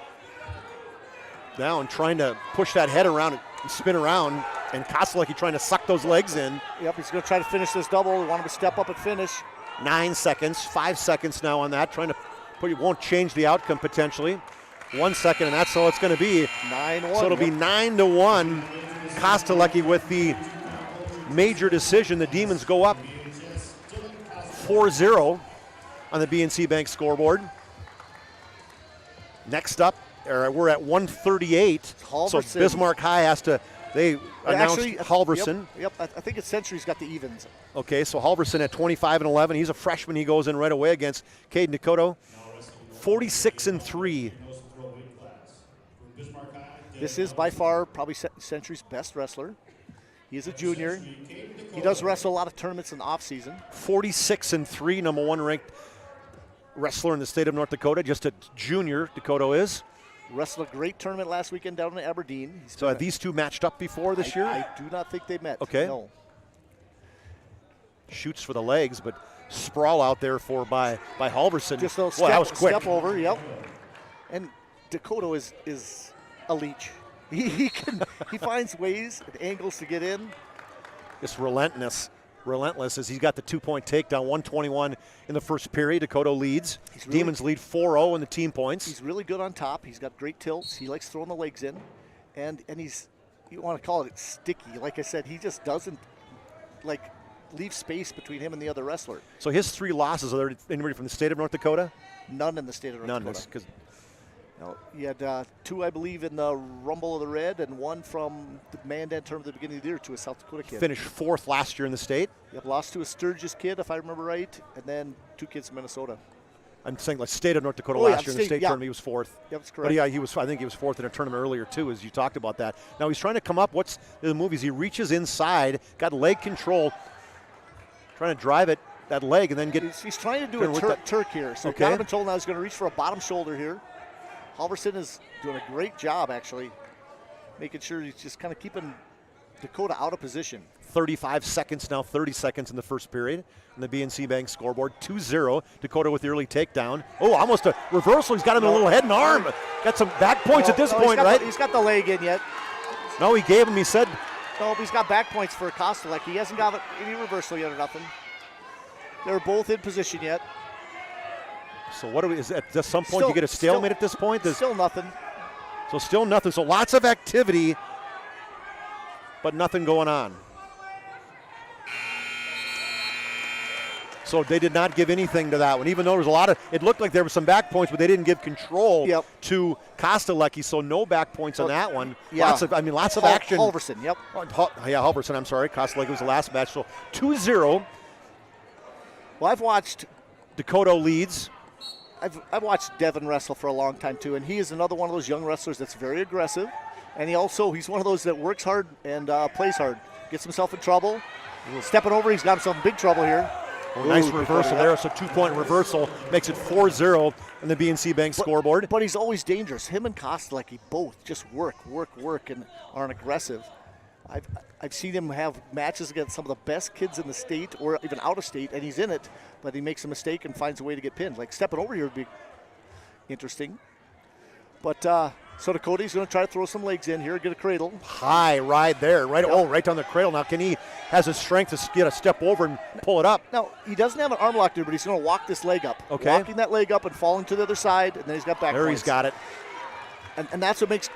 down, trying to push that head around and spin around. And Kostelecki trying to suck those legs in. Yep, he's going to try to finish this double. We want him to step up and finish. 9 seconds, 5 seconds now on that. Trying to put it won't change the outcome potentially. 1 second, and that's all it's going to be. 9-1. So it'll be 9-1. Kostelecki with the major decision. The Demons go up 4-0 on the BNC Bank scoreboard. Next up, we're at 138. So Bismarck High has to. They announced Halverson. Yep, I think it's Century's got the evens. Okay, so Halverson at 25-11. He's a freshman. He goes in right away against Caden Dakota. 46-3. This is by far probably Century's best wrestler. He is a junior. He does wrestle a lot of tournaments in the off season. 46-3, number 1 ranked wrestler in the state of North Dakota. Just a junior, Dakota is. Wrestled a great tournament last weekend down in Aberdeen. So have these two matched up before this year? I do not think they met. Okay. No. Shoots for the legs, but sprawl out there by Halverson. Just a that was quick. Step over, yep. And Dakota is a leech. He finds ways and angles to get in. It's relentless as he's got the 2 point takedown, 121 in the first period. Dakota leads. Demons lead 4-0 in the team points. He's really good on top. He's got great tilts. He likes throwing the legs in. And he's, you want to call it sticky. Like I said, he just doesn't leave space between him and the other wrestler. So his 3 losses, are there anybody from the state of North Dakota? None in the state of North Dakota. None. No, he had 2, I believe, in the Rumble of the Red, and 1 from the Mandan term at the beginning of the year to a South Dakota kid. Finished 4th last year in the state. Yep, lost to a Sturgis kid, if I remember right, and then 2 kids from Minnesota. I'm saying like state of North Dakota last year in the state tournament, he was 4th. Yep, that's correct. But yeah, I think he was 4th in a tournament earlier too, as you talked about that. Now he's trying to come up. What's the movies? He reaches inside, got leg control, trying to drive it, that leg, and then get. He's trying to do a Turk here. So Donovan told now he's going to reach for a bottom shoulder here. Halverson is doing a great job, actually, making sure he's just kind of keeping Dakota out of position. 35 seconds now, 30 seconds in the first period. And the BNC Bank scoreboard, 2-0. Dakota with the early takedown. Oh, almost a reversal. He's got him in a little head and arm. Got some back points at this point, right? He's got the leg in yet. No, he gave him, he said. No, he's got back points for Kostelek. He hasn't got any reversal yet or nothing. They're both in position yet. So what do we, is at some point you get a stalemate at this point? Still nothing. So still nothing. So lots of activity, but nothing going on. So they did not give anything to that one, even though there was a lot of, it looked like there were some back points, but they didn't give control to Kostelecki, so no back points on that one. Yeah. Lots of action. Halverson, yep. Yeah, Halverson, I'm sorry. Kostelecki was the last match, so 2-0. Well, I've watched Dakota leads. I've watched Devin wrestle for a long time too, and he is another one of those young wrestlers that's very aggressive, and he's one of those that works hard and plays hard. Gets himself in trouble. Stepping over, he's got himself in big trouble here. Well, nice reversal there, so 2-point reversal makes it 4-0 in the BNC Bank scoreboard. But he's always dangerous. Him and Kostelecki both just work, and aren't aggressive. I've seen him have matches against some of the best kids in the state or even out of state, and he's in it, but he makes a mistake and finds a way to get pinned. Like stepping over here would be interesting. But so Dakota's going to try to throw some legs in here, get a cradle. High ride there, right? Oh, right down the cradle. Now, can he has his strength to get a step over and pull it up? Now, he doesn't have an arm lock there, but he's going to walk this leg up. Okay. Walking that leg up and falling to the other side, and then he's got back there points. He's got it. And that's what makes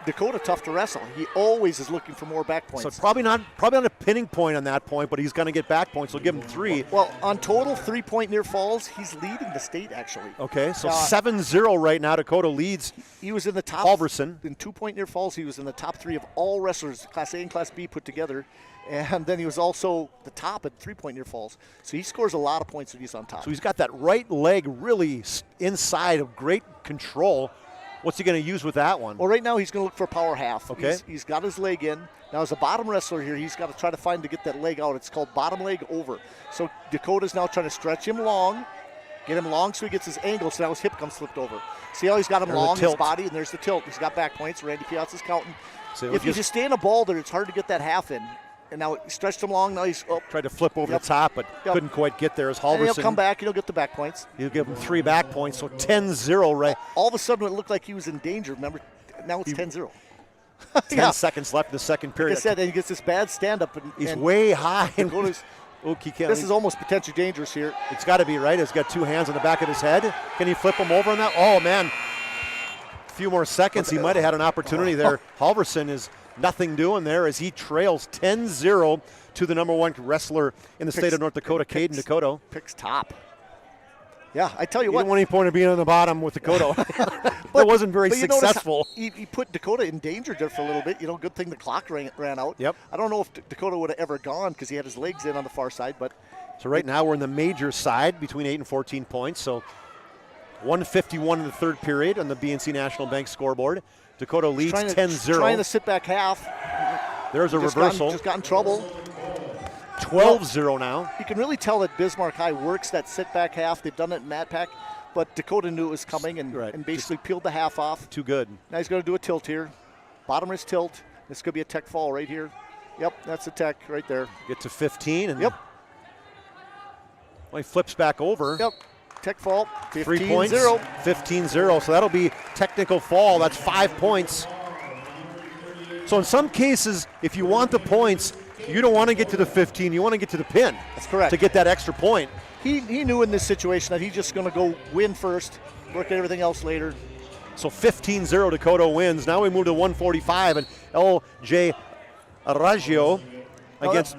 Dakota tough to wrestle. He always is looking for more back points. So probably not a pinning point on that point, but he's going to get back points. So give him 3. Well, on total 3-point near falls, he's leading the state actually. Okay, so 7-0 right now. Dakota leads. He was in the top. Halverson. In 2-point near falls, he was in the top 3 of all wrestlers, Class A and Class B put together. And then he was also the top at 3-point near falls. So he scores a lot of points when he's on top. So he's got that right leg really inside of great control. What's he going to use with that one? Well, right now he's going to look for a power half. Okay. He's got his leg in. Now, as a bottom wrestler here, he's got to try to get that leg out. It's called bottom leg over. So Dakota's now trying to stretch him long, get him long so he gets his angle, so now his hip comes flipped over. See how he's got him long, his body, and there's the tilt. He's got back points. Randy Piazza's counting. So if you just stay in a ball there, it's hard to get that half in. And now he stretched him long. Now he's tried to flip over the top, but couldn't quite get there as Halverson. And he'll come back and he'll get the back points. He'll give him 3 back points, so 10-0 right. All of a sudden it looked like he was in danger. Remember, now it's 10-0. 10 seconds left in the second period. Like I said, and he gets this bad stand-up. He's way high. This is almost potentially dangerous here. It's got to be, right? He's got 2 hands on the back of his head. Can he flip him over on that? Oh, man. A few more seconds. He might have had an opportunity there. Halverson is nothing doing there as he trails 10-0 to the number 1 wrestler in the state of North Dakota, Caden Dakota. Picks top. Yeah, I tell you what. what. Didn't want any point of being on the bottom with Dakota. That wasn't very successful. He put Dakota in danger there for a little bit. Good thing the clock ran out. Yep. I don't know if Dakota would have ever gone because he had his legs in on the far side. But so right now we're in the major side between 8 and 14 points. So 1:51 in the third period on the BNC National Bank scoreboard. Dakota leads 10-0. Trying to sit back half. There's a reversal. Just got in trouble. 12-0 now. You can really tell that Bismarck High works that sit back half. They've done it in Mat Pack, but Dakota knew it was coming and basically peeled the half off. Too good. Now he's going to do a tilt here. Bottom wrist tilt. This could be a tech fall right here. Yep, that's a tech right there. Get to 15. And yep. Well, he flips back over. Yep. Tech fall. 3 points. 15-0. So that'll be technical fall. That's 5 points. So in some cases, if you want the points, you don't want to get to the 15. You want to get to the pin. That's correct. To get that extra point. He knew in this situation that he's just going to go win first, work at everything else later. So 15-0 Dakota wins. Now we move to 145 and LJ Aragio against.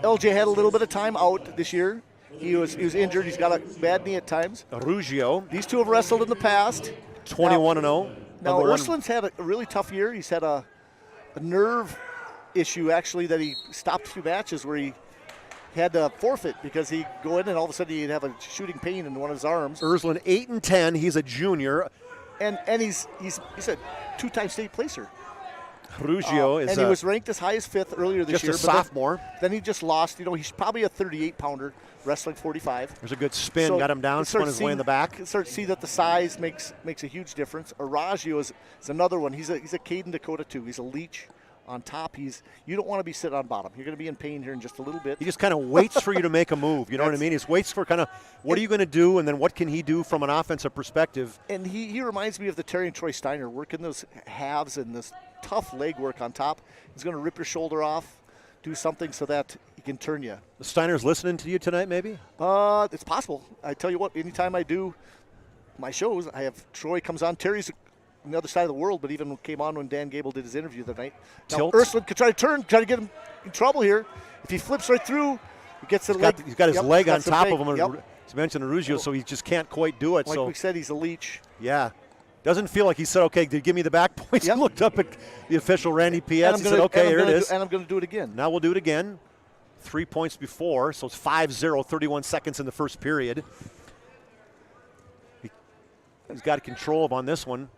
LJ had a little bit of time out this year. He was injured. He's got a bad knee at times. Arugio. These two have wrestled in the past. 21-0. Now Ursulin's had a really tough year. He's had a nerve issue, actually, that he stopped a few matches where he had to forfeit because he'd go in and all of a sudden he'd have a shooting pain in one of his arms. Ursulin 8-10. He's a junior. And he's a 2-time state placer. Ruggiero is and he was ranked as high as 5th earlier this year. Just a sophomore. Then he just lost. He's probably a 38-pounder, wrestling 45. There's a good spin, got him down, spun his way in the back. Start to see that the size makes a huge difference. Aragio is another one. He's a Caden Dakota too. He's a leech on top, you don't want to be sitting on bottom. You're going to be in pain here in just a little bit. He just kind of waits for you to make a move. You know what I mean? He just waits for kind of what are you going to do, and then what can he do from an offensive perspective. And he reminds me of the Terry and Troy Steiner, working those halves and this tough leg work on top. He's going to rip your shoulder off, do something so that he can turn you. The Steiner's listening to you tonight, maybe? It's possible. I tell you what, anytime I do my shows, I have Troy comes on. Terry's on the other side of the world, but even came on when Dan Gable did his interview the night. Now, Ursland could try to get him in trouble here. If he flips right through, he gets the leg. He's got his leg on top of him. Yep. He's mentioned Arugio, so he just can't quite do it. Like we said, he's a leech. Yeah. Doesn't feel like he said, okay, give me the back points. He looked up at the official, Randy Pietz. He said, okay, here it is. And I'm going to do it again. Now we'll do it again. 3 points before, so it's 5-0, 31 seconds in the first period. He's got control on this one.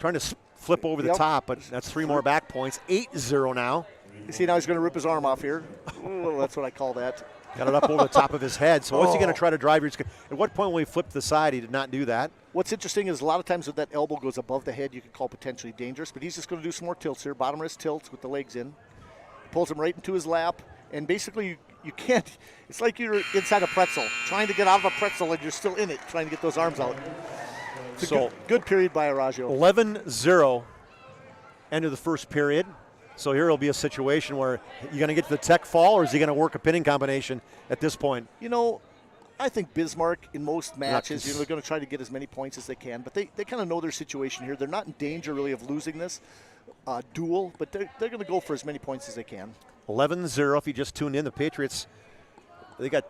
Trying to flip over the top, but that's 3 more back points. 8-0 now. You see, now he's going to rip his arm off here. Ooh, that's what I call that. Got it up over the top of his head. So what's he going to try to drive? At what point will he flip to the side? He did not do that. What's interesting is a lot of times when that elbow goes above the head, you can call potentially dangerous, but he's just going to do some more tilts here. Bottom wrist tilts with the legs in. Pulls him right into his lap, and basically you can't, it's like you're inside a pretzel, trying to get out of a pretzel and you're still in it, trying to get those arms out. It's a good period by Araujo. 11-0 end of the first period. So here will be a situation where you're going to get to the tech fall, or is he going to work a pinning combination at this point? You know, I think Bismarck in most matches, they're going to try to get as many points as they can, but they kind of know their situation here. They're not in danger really of losing this duel, but they're going to go for as many points as they can. 11-0 if you just tuned in. The Patriots, they got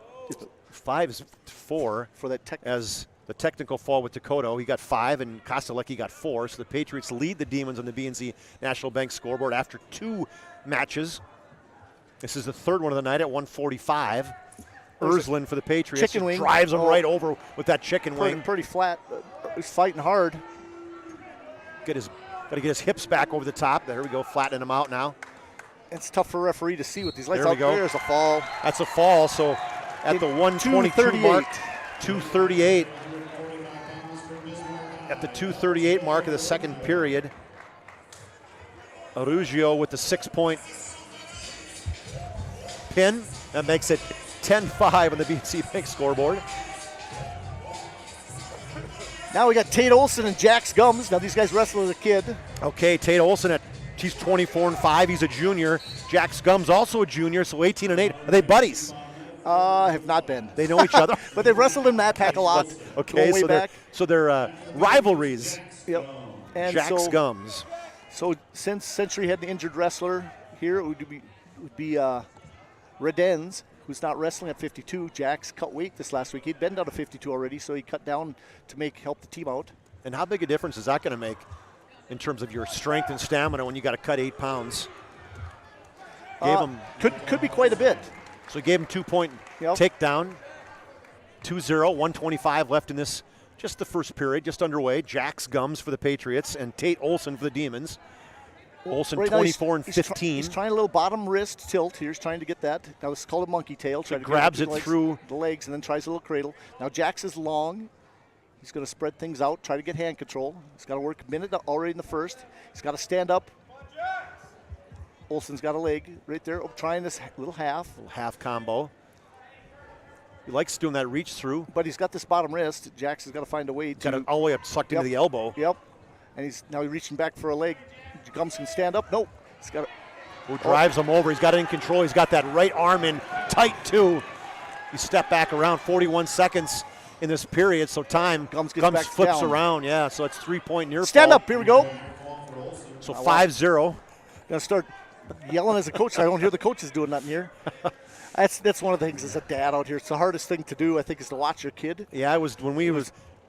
5-4 for that as the technical fall with Dakota. He got 5 and Kostelecki got 4. So the Patriots lead the Demons on the BNC National Bank scoreboard after 2 matches. This is the third one of the night at 1:45. Ursland for the Patriots chicken wing. Drives him right over with that chicken wing. Pretty flat. He's fighting hard. Got to get his hips back over the top. There we go, flattening him out now. It's tough for a referee to see with these lights there out there. There's a fall. That's a fall. So at the 122 mark, 2:38. At the 2:38 mark of the second period, Arugio with the 6-point pin. That makes it 10-5 on the BNC Bank scoreboard. Now we got Tate Olson and Jax Gums. Now these guys wrestled as a kid. Okay, Tate Olson, he's 24-5. He's a junior. Jax Gums also a junior, so 18-8. Are they buddies? Have not been. They know each other. But they've wrestled in Matt Pack a lot. Okay, so they're rivalries. Yep. And Jax Gums. So since Century had the injured wrestler here, it would be Redens, who's not wrestling at 52. Jax cut weight this last week. He'd been down to 52 already, so he cut down to help the team out. And how big a difference is that going to make in terms of your strength and stamina when you got to cut 8 pounds? Could be quite a bit. So he gave him 2-point takedown. 2-0, 125 left in this, just the first period, just underway. Jax Gums for the Patriots and Tate Olson for the Demons. Olson right 24-15. He's trying a little bottom wrist tilt here. He's trying to get that. Now this is called a monkey tail. So grabs it through the legs and then tries a little cradle. Now Jax is long. He's going to spread things out, try to get hand control. He's got to work a minute already in the first. He's got to stand up. Olson's got a leg right there, trying this little half. Little half combo. He likes doing that reach through. But he's got this bottom wrist. Jax has got to find a way to. Got it all the way up, sucked into the elbow. Yep. And he's now reaching back for a leg. Gums can stand up. Nope. He's got it. Who drives him over. He's got it in control. He's got that right arm in tight, too. He stepped back around 41 seconds in this period, so Gums flips down. around. Yeah, so it's 3-point near Stand fall. up. Here we go. So 5-0. Going to start yelling as a coach. I don't hear the coaches doing nothing here. That's one of the things as a dad out here. It's the hardest thing to do, I think, is to watch your kid. Yeah,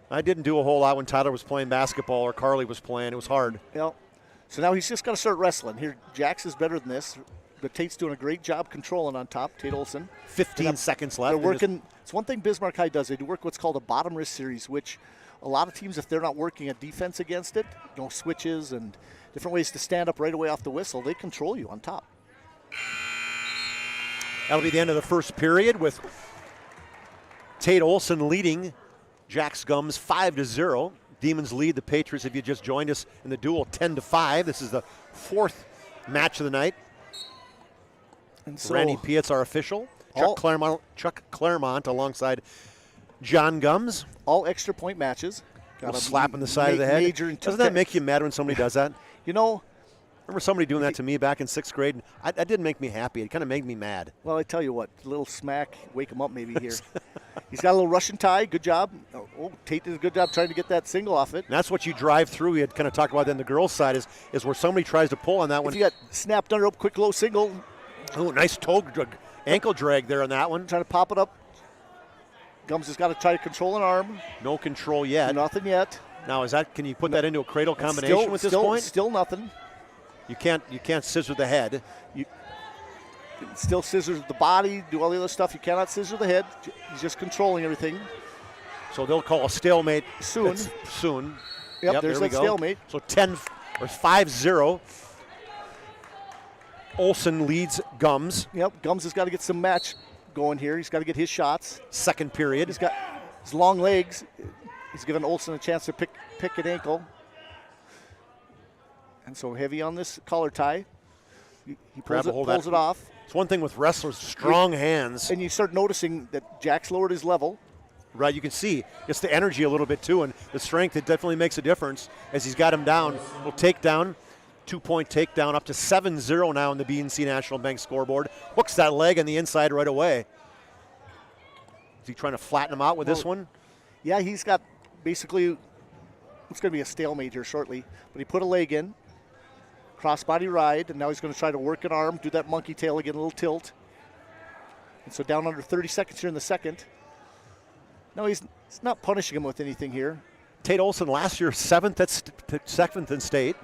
I didn't do a whole lot when Tyler was playing basketball or Carly was playing. It was hard. Yep. So now he's just got to start wrestling. Here, Jax is better than this, but Tate's doing a great job controlling on top, Tate Olson. 15 seconds left. They're working. It's one thing Bismarck High does. They do work what's called a bottom wrist series, which a lot of teams, if they're not working a defense against it, switches and different ways to stand up right away off the whistle, they control you on top. That'll be the end of the first period with Tate Olson leading Jax Gums 5-0. Demons lead the Patriots, if you just joined us in the duel, 10-5. This is the fourth match of the night. And so Randy Pietz, our official. Chuck Clairmont alongside John Gums. All extra point matches. Got a slap on the side of the head. Doesn't that make you mad when somebody does that? You know, remember somebody doing that to me back in 6th grade? That didn't make me happy. It kind of made me mad. Well, I tell you what, a little smack, wake him up maybe here. He's got a little Russian tie. Good job. Oh, Tate did a good job trying to get that single off it. And that's what you drive through. We had kind of talked about that in the girls' side is where somebody tries to pull on that one. If you got snapped under up, quick low single. Oh, nice ankle drag there on that one. Trying to pop it up. Gums has got to try to control an arm. No control yet. Nothing yet. Now, can you put that into a cradle combination with this point? Still nothing. You can't scissor the head. You still scissors the body, do all the other stuff. You cannot scissor the head. He's just controlling everything. So they'll call a stalemate soon. Yep, there's that stalemate. So 5-0. Olson leads Gums. Yep, Gums has got to get some match going here. He's got to get his shots. Second period. He's got his long legs. He's given Olson a chance to pick an ankle. And so heavy on this collar tie. He pulls it off. It's one thing with wrestlers, strong hands. And you start noticing that Jack's lowered his level. Right, you can see it's the energy a little bit too, and the strength. It definitely makes a difference as he's got him down. Little takedown, 2-point takedown, up to 7-0 now in the BNC National Bank scoreboard. Hooks that leg on the inside right away. Is he trying to flatten him out with this one? Yeah, he's got basically, it's going to be a stalemate here shortly, but he put a leg in, crossbody ride, and now he's going to try to work an arm, do that monkey tail again, a little tilt. And so down under 30 seconds here in the second. No, he's not punishing him with anything here. Tate Olson last year, seventh in state.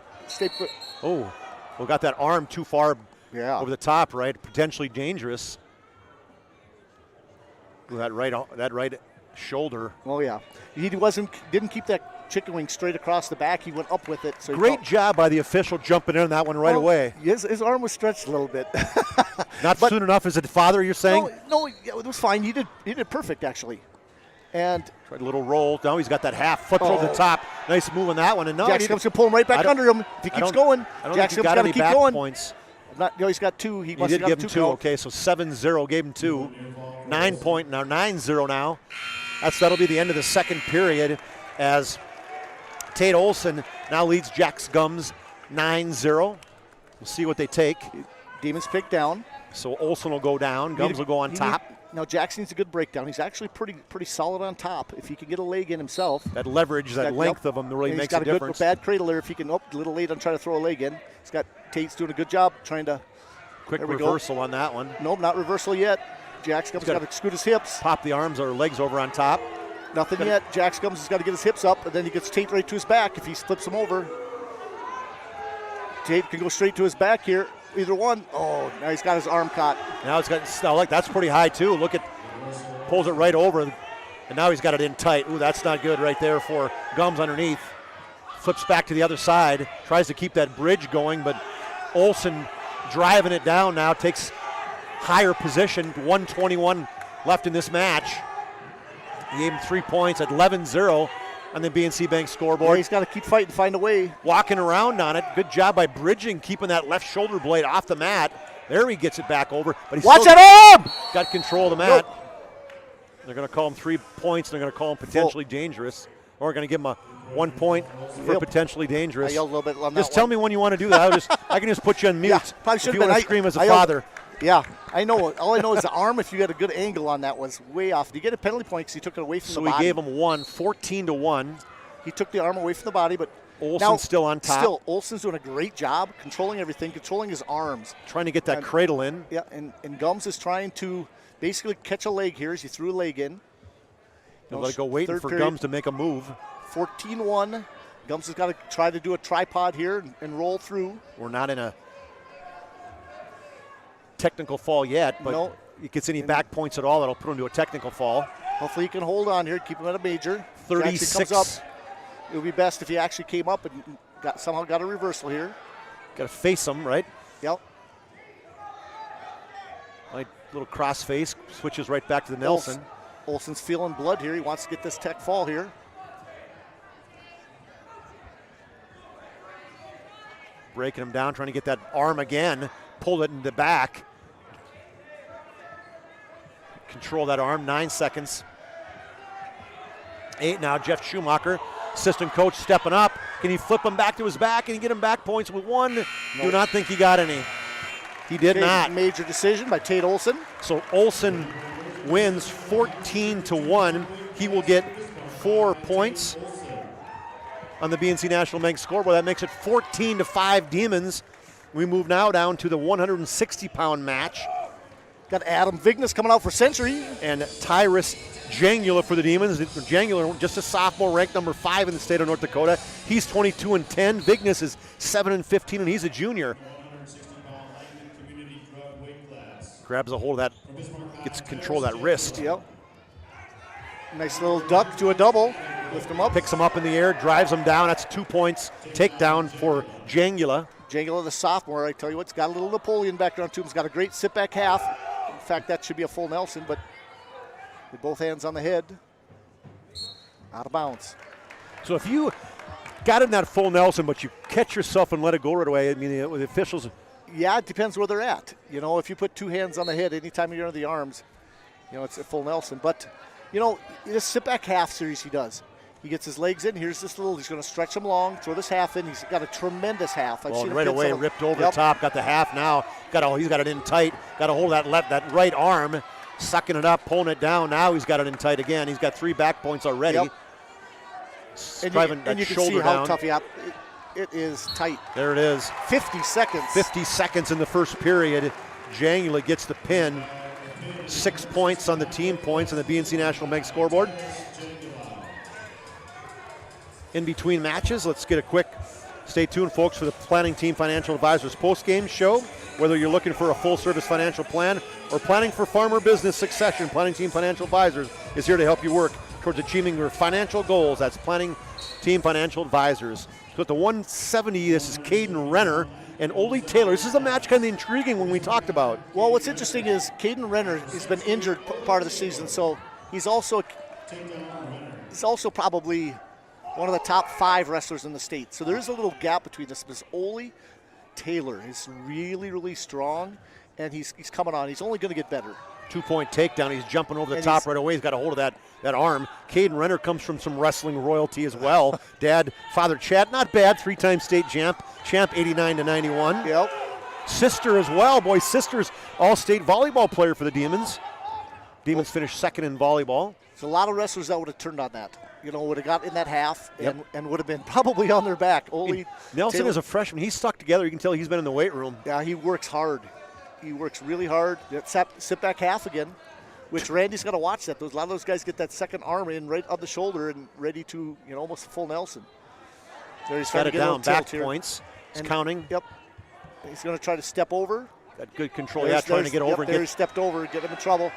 Oh, we got that arm too far over the top, right? Potentially dangerous. That right shoulder. Oh yeah, he didn't keep that chicken wing straight across the back. He went up with it. So great job by the official jumping in on that one right away. His arm was stretched a little bit. Not soon enough as a father, you're saying? No, it was fine. He did perfect actually. And tried a little roll. Now he's got that half foot over the top. Nice move on that one. And no, Jack's going to pull him right back under him. If he keeps going, Jack's got to keep going. Points. He's got two. He did give him two. Okay, so 7-0 gave him 2. 9 point now, 9-0 now. That'll be the end of the second period as Tate Olson now leads Jack's Gums 9-0. We'll see what they take. Demons pick down. So Olson will go down. Gums will go on top. Now Jackson needs a good breakdown. He's actually pretty solid on top. If he can get a leg in himself. That leverage, that length of him really makes a difference. He's got a good bad cradle there. If he can, a little late on trying to throw a leg in. He's got Tate's doing a good job trying to. Quick reversal on that one. Nope, not reversal yet. Jack's Gums got to scoot his hips. Pop the arms or legs over on top. Nothing yet. Jack's Gums has got to get his hips up, and then he gets Tate right to his back if he flips him over. Tate can go straight to his back here. Either one. Oh, now he's got his arm caught. Now that's pretty high too. Look at, pulls it right over, and now he's got it in tight. Ooh, that's not good right there for Gums underneath. Flips back to the other side, tries to keep that bridge going, but Olson driving it down now, takes higher position. 1:21 left in this match. He gave him 3 points at 11-0 on the BNC Bank scoreboard. Yeah, he's got to keep fighting, find a way. Walking around on it. Good job by bridging, keeping that left shoulder blade off the mat. There he gets it back over. But he's watch that arm! Got control of the mat. Nope. They're going to call him 3 points. They're going to call him potentially dangerous. Or going to give him a 1 point for potentially dangerous. I yelled a little bit on that. Just tell me when you want to do that. I can just put you on mute. Yeah, probably if you want to scream as a father. Yeah, I know. All I know is the arm, if you had a good angle on that, was way off. Did you get a penalty point because he took it away from the body? So he gave him 14-1. He took the arm away from the body, but Olson's still on top. Still, Olson's doing a great job controlling everything, controlling his arms. Trying to get that cradle in. Yeah, and Gums is trying to basically catch a leg here as he threw a leg in. He'll let it go waiting for Gums to make a move. 14-1. Gums has got to try to do a tripod here and roll through. We're not in a technical fall yet, but if he gets any back points at all, that'll put him to a technical fall. Hopefully he can hold on here, keep him at a major. 36. Comes up. It would be best if he actually came up and somehow got a reversal here. Got to face him, right? Yep. Like little cross face, switches right back to the Nelson. Olson's feeling blood here. He wants to get this tech fall here. breaking him down, trying to get that arm again, pulled it in the back. Control that arm, 9 seconds. 8 now, Jeff Schumacher, assistant coach stepping up. Can he flip him back to his back? Can he get him back points with one? No. Do not think he got any. He did not. Major decision by Tate Olson. So Olson wins 14-1. He will get 4 points on the BNC National Bank scoreboard. That makes it 14-5 Demons. We move now down to the 160-pound match. Got Adam Vignes coming out for Century. And Tyrus Jangula for the Demons. Jangula, just a sophomore, ranked number 5 in the state of North Dakota. He's 22-10. Vignes is 7-15, and he's a junior. Grabs a hold of that, gets control of that wrist. Yep. Nice little duck to a double. Lift him up. Picks him up in the air, drives him down. That's 2 points. Takedown for Jangula. Jangula, the sophomore, I tell you what, he's got a little Napoleon background to him. He's got a great sit-back half. In fact, that should be a full Nelson, but with both hands on the head, out of bounds. So if you got in that full Nelson, but you catch yourself and let it go right away, I mean, the officials. Yeah, it depends where they're at. You know, if you put 2 hands on the head anytime you're under the arms, you know, it's a full Nelson. But, you know, this sit-back half series he does. He gets his legs in. Here's this little, he's going to stretch them long, throw this half in. He's got a tremendous half. Well, right away, ripped over the top, got the half now. He's got it in tight. Got a hold of that right arm, sucking it up, pulling it down. Now he's got it in tight again. He's got 3 back points already. Yep. And you can see how tough he got. It is tight. There it is. 50 seconds. 50 seconds in the first period. Jangula gets the pin. 6 points on the team points on the BNC National Bank scoreboard. In between matches, let's get a quick, stay tuned, folks, for the Planning Team Financial Advisors post-game show. Whether you're looking for a full-service financial plan or planning for farmer business succession, Planning Team Financial Advisors is here to help you work towards achieving your financial goals. That's Planning Team Financial Advisors. So at the 170, this is Caden Renner and Ole Taylor. This is a match kind of intriguing when we talked about. Well, what's interesting is Caden Renner has been injured part of the season, so he's also probably one of the top 5 wrestlers in the state. So there's a little gap between this. Because Ole Taylor is really, really strong, and he's coming on. He's only going to get better. 2-point takedown. He's jumping over the top right away. He's got a hold of that arm. Caden Renner comes from some wrestling royalty as well. Dad, Father Chad, not bad. 3-time state champ 89-91. Yep. Sister as well. Boy, sister's all-state volleyball player for the Demons. Demons finished 2nd in volleyball. There's a lot of wrestlers that would have turned on that. You know, would have got in that half and would have been probably on their back. Nelson Taylor, is a freshman. He's stuck together. You can tell he's been in the weight room. Yeah, he works hard. He works really hard. That sit back half again, which Randy's got to watch that. A lot of those guys get that second arm in right on the shoulder and ready to, you know, almost full Nelson. So he's got it down, back points. He's counting. Yep. He's going to try to step over. Got good control. Trying to get over. He stepped over, get him in trouble.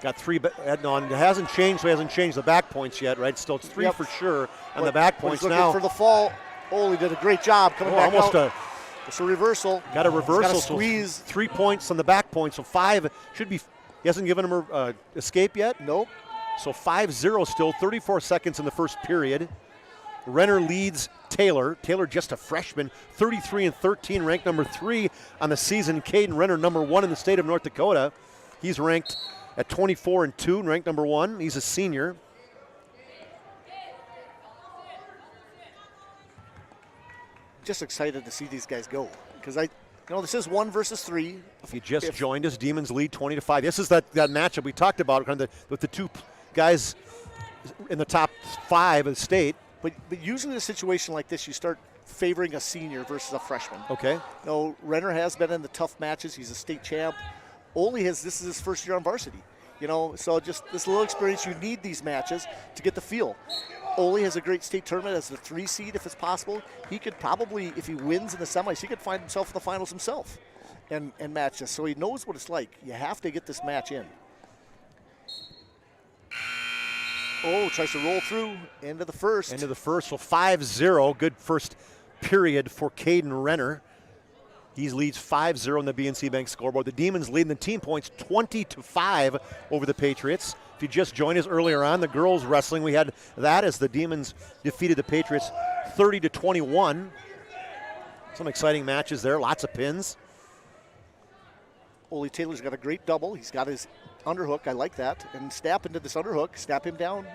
Got 3, no, it hasn't changed, so he hasn't changed the back points yet, right? Still, it's 3 for sure on the back points now. For the fall, Ole did a great job coming back almost out. It's a reversal. Got a reversal. Got a squeeze. So 3 points on the back points, so 5 should be. He hasn't given him an escape yet? Nope. So 5-0 still, 34 seconds in the first period. Renner leads Taylor. Taylor just a freshman, 33-13, ranked number 3 on the season. Caden Renner, number 1 in the state of North Dakota. He's ranked at 24-2, ranked number 1. He's a senior. Just excited to see these guys go because this is 1 versus 3. If you just joined us, Demons lead 20-5. This is that matchup we talked about, kind of with the 2 guys in the top 5 of the state. But usually in a situation like this, you start favoring a senior versus a freshman. Okay. No, Renner has been in the tough matches. He's a state champ. Ole this is his first year on varsity. You know, so just this little experience, you need these matches to get the feel. Ole has a great state tournament as the 3 seed if it's possible. He could probably, if he wins in the semis, he could find himself in the finals himself and match this. So he knows what it's like. You have to get this match in. Oh, tries to roll through into the first. So 5-0, good first period for Caden Renner. He leads 5-0 in the BNC Bank scoreboard. The Demons leading the team points 20-5 over the Patriots. If you just joined us earlier on, the girls wrestling, we had that as the Demons defeated the Patriots 30-21. Some exciting matches there, lots of pins. Ole Taylor's got a great double. He's got his underhook. I like that. And snap into this underhook. Snap him down.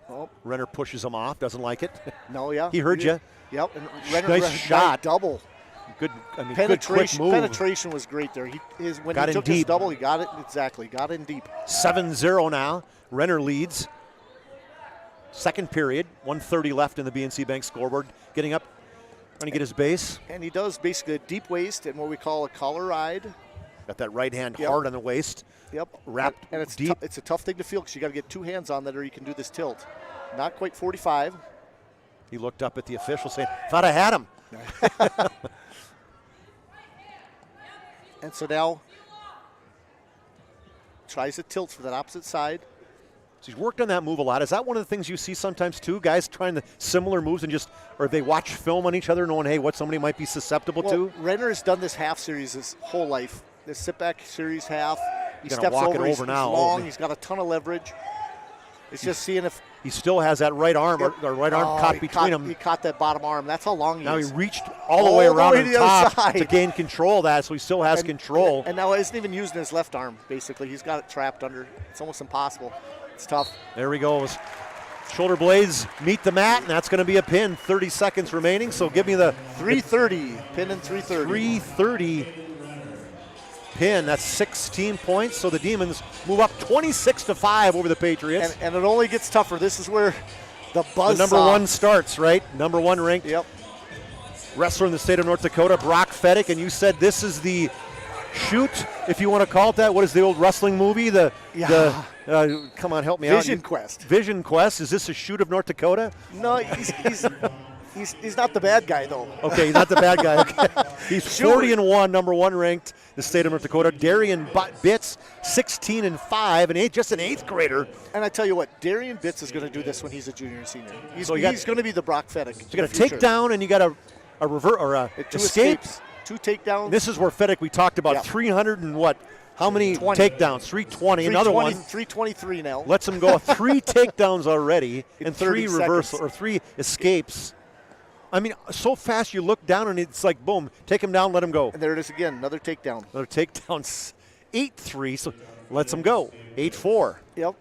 Oh. Renner pushes him off. Doesn't like it. No, yeah. He heard you. Yep. And Renner, nice shot. Double. Good. I mean, penetration, good quick move. Penetration was great there. When he took his double, he got it exactly. Got in deep. 7-0 now. Renner leads. Second period. 1:30 left in the BNC Bank scoreboard. Getting up. Trying to get his base. And he does basically a deep waist and what we call a collar ride. Got that right hand hard on the waist. Yep. Wrapped and it's deep. It's a tough thing to feel because you got to get two hands on that or you can do this tilt. Not quite 45. He looked up at the official saying, "Thought I had him." And so now tries to tilt for that opposite side. So he's worked on that move a lot. Is that one of the things you see sometimes too? Guys trying the similar moves and or they watch film on each other knowing, hey, what somebody might be susceptible to? Renner has done this half series his whole life. This sit back series half. He steps walk over, it he's now. long, he's got a ton of leverage. It's just seeing if he still has that right arm or right arm caught between him. He caught that bottom arm. That's how long he now is. Now he reached all the way around to the the top other side to gain control of that, so he still has control. And now isn't even using his left arm, basically. He's got it trapped under. It's almost impossible. It's tough. There we go. Shoulder blades meet the mat, and that's going to be a pin. 30 seconds remaining, so give me the 330. Pin in 330. 330 pin. That's 16 points, so the Demons move up 26-5 over the Patriots. And it only gets tougher. This is where the buzz. The number one starts, right? Number one ranked wrestler in the state of North Dakota, Brock Feddick, and you said this is the shoot, if you want to call it that. What is the old wrestling movie? Come on, help me out. Vision Quest. Vision Quest. Is this a shoot of North Dakota? No, he's not the bad guy, though. Okay, he's not the bad guy. Okay. He's 40-1, number one ranked in the state of North Dakota. Darian Bitts, 16-5, and just an eighth grader. And I tell you what, Darian Bitts is going to do this when he's a junior and senior. He's going to be the Brock Feddick. So you got a takedown and you got a revert or a escape. Two takedowns. This is where Feddick, we talked about 300 and what? How many takedowns? 320. Another one. 323 now. Lets him go 3 takedowns already and 3 reversals seconds. or 3 escapes. I mean, so fast you look down and it's like, boom, take him down, let him go. And there it is again, another takedown. Another takedown, 8-3, so lets him go. 8-4. Yep.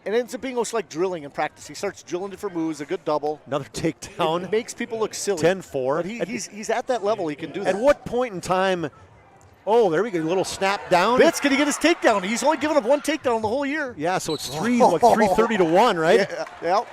And it ends up being almost like drilling in practice. He starts drilling different moves, a good double. Another takedown. It makes people look silly. 10-4. But he's at that level. He can do that. At what point in time? Oh, there we go. A little snap down. Bitts, can he get his takedown? He's only given up one takedown the whole year. Yeah, so it's 330-1, right? Yeah.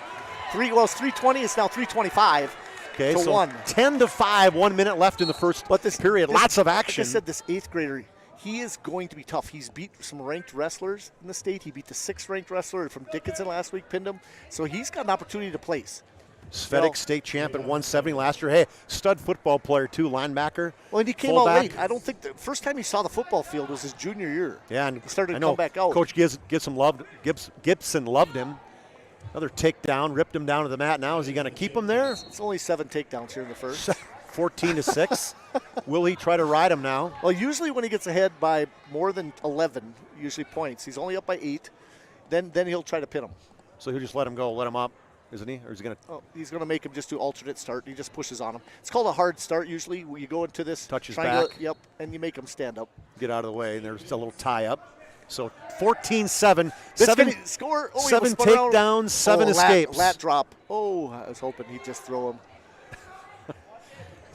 It's 320. It's now 325. Okay, to so 1. 10-5. 1 minute left in the first period. Lots of action. Like I said, this eighth grader, he is going to be tough. He's beat some ranked wrestlers in the state. He beat the 6th ranked wrestler from Dickinson last week, pinned him. So he's got an opportunity to place. Svedek, state champ at 170 last year. Hey, stud football player too, linebacker. Well, and he came out late. I don't think the first time he saw the football field was his junior year. Yeah, and he started to come back out. Coach Gibson loved him. Another takedown, ripped him down to the mat. Now is he going to keep him there? It's only 7 takedowns here in the first. 14-6. Will he try to ride him now? Well, usually when he gets ahead by more than 11, usually points. He's only up by 8. Then he'll try to pin him. So he'll just let him go, let him up, isn't he? Or is he going to? Oh, he's going to make him just do alternate start. He just pushes on him. It's called a hard start usually. Where you go into this touches triangle, back. Yep, and you make him stand up. Get out of the way, and there's a little tie up. So 14-7. Score. Oh, 7 takedowns, 7 escapes. Lat drop. Oh, I was hoping he'd just throw him.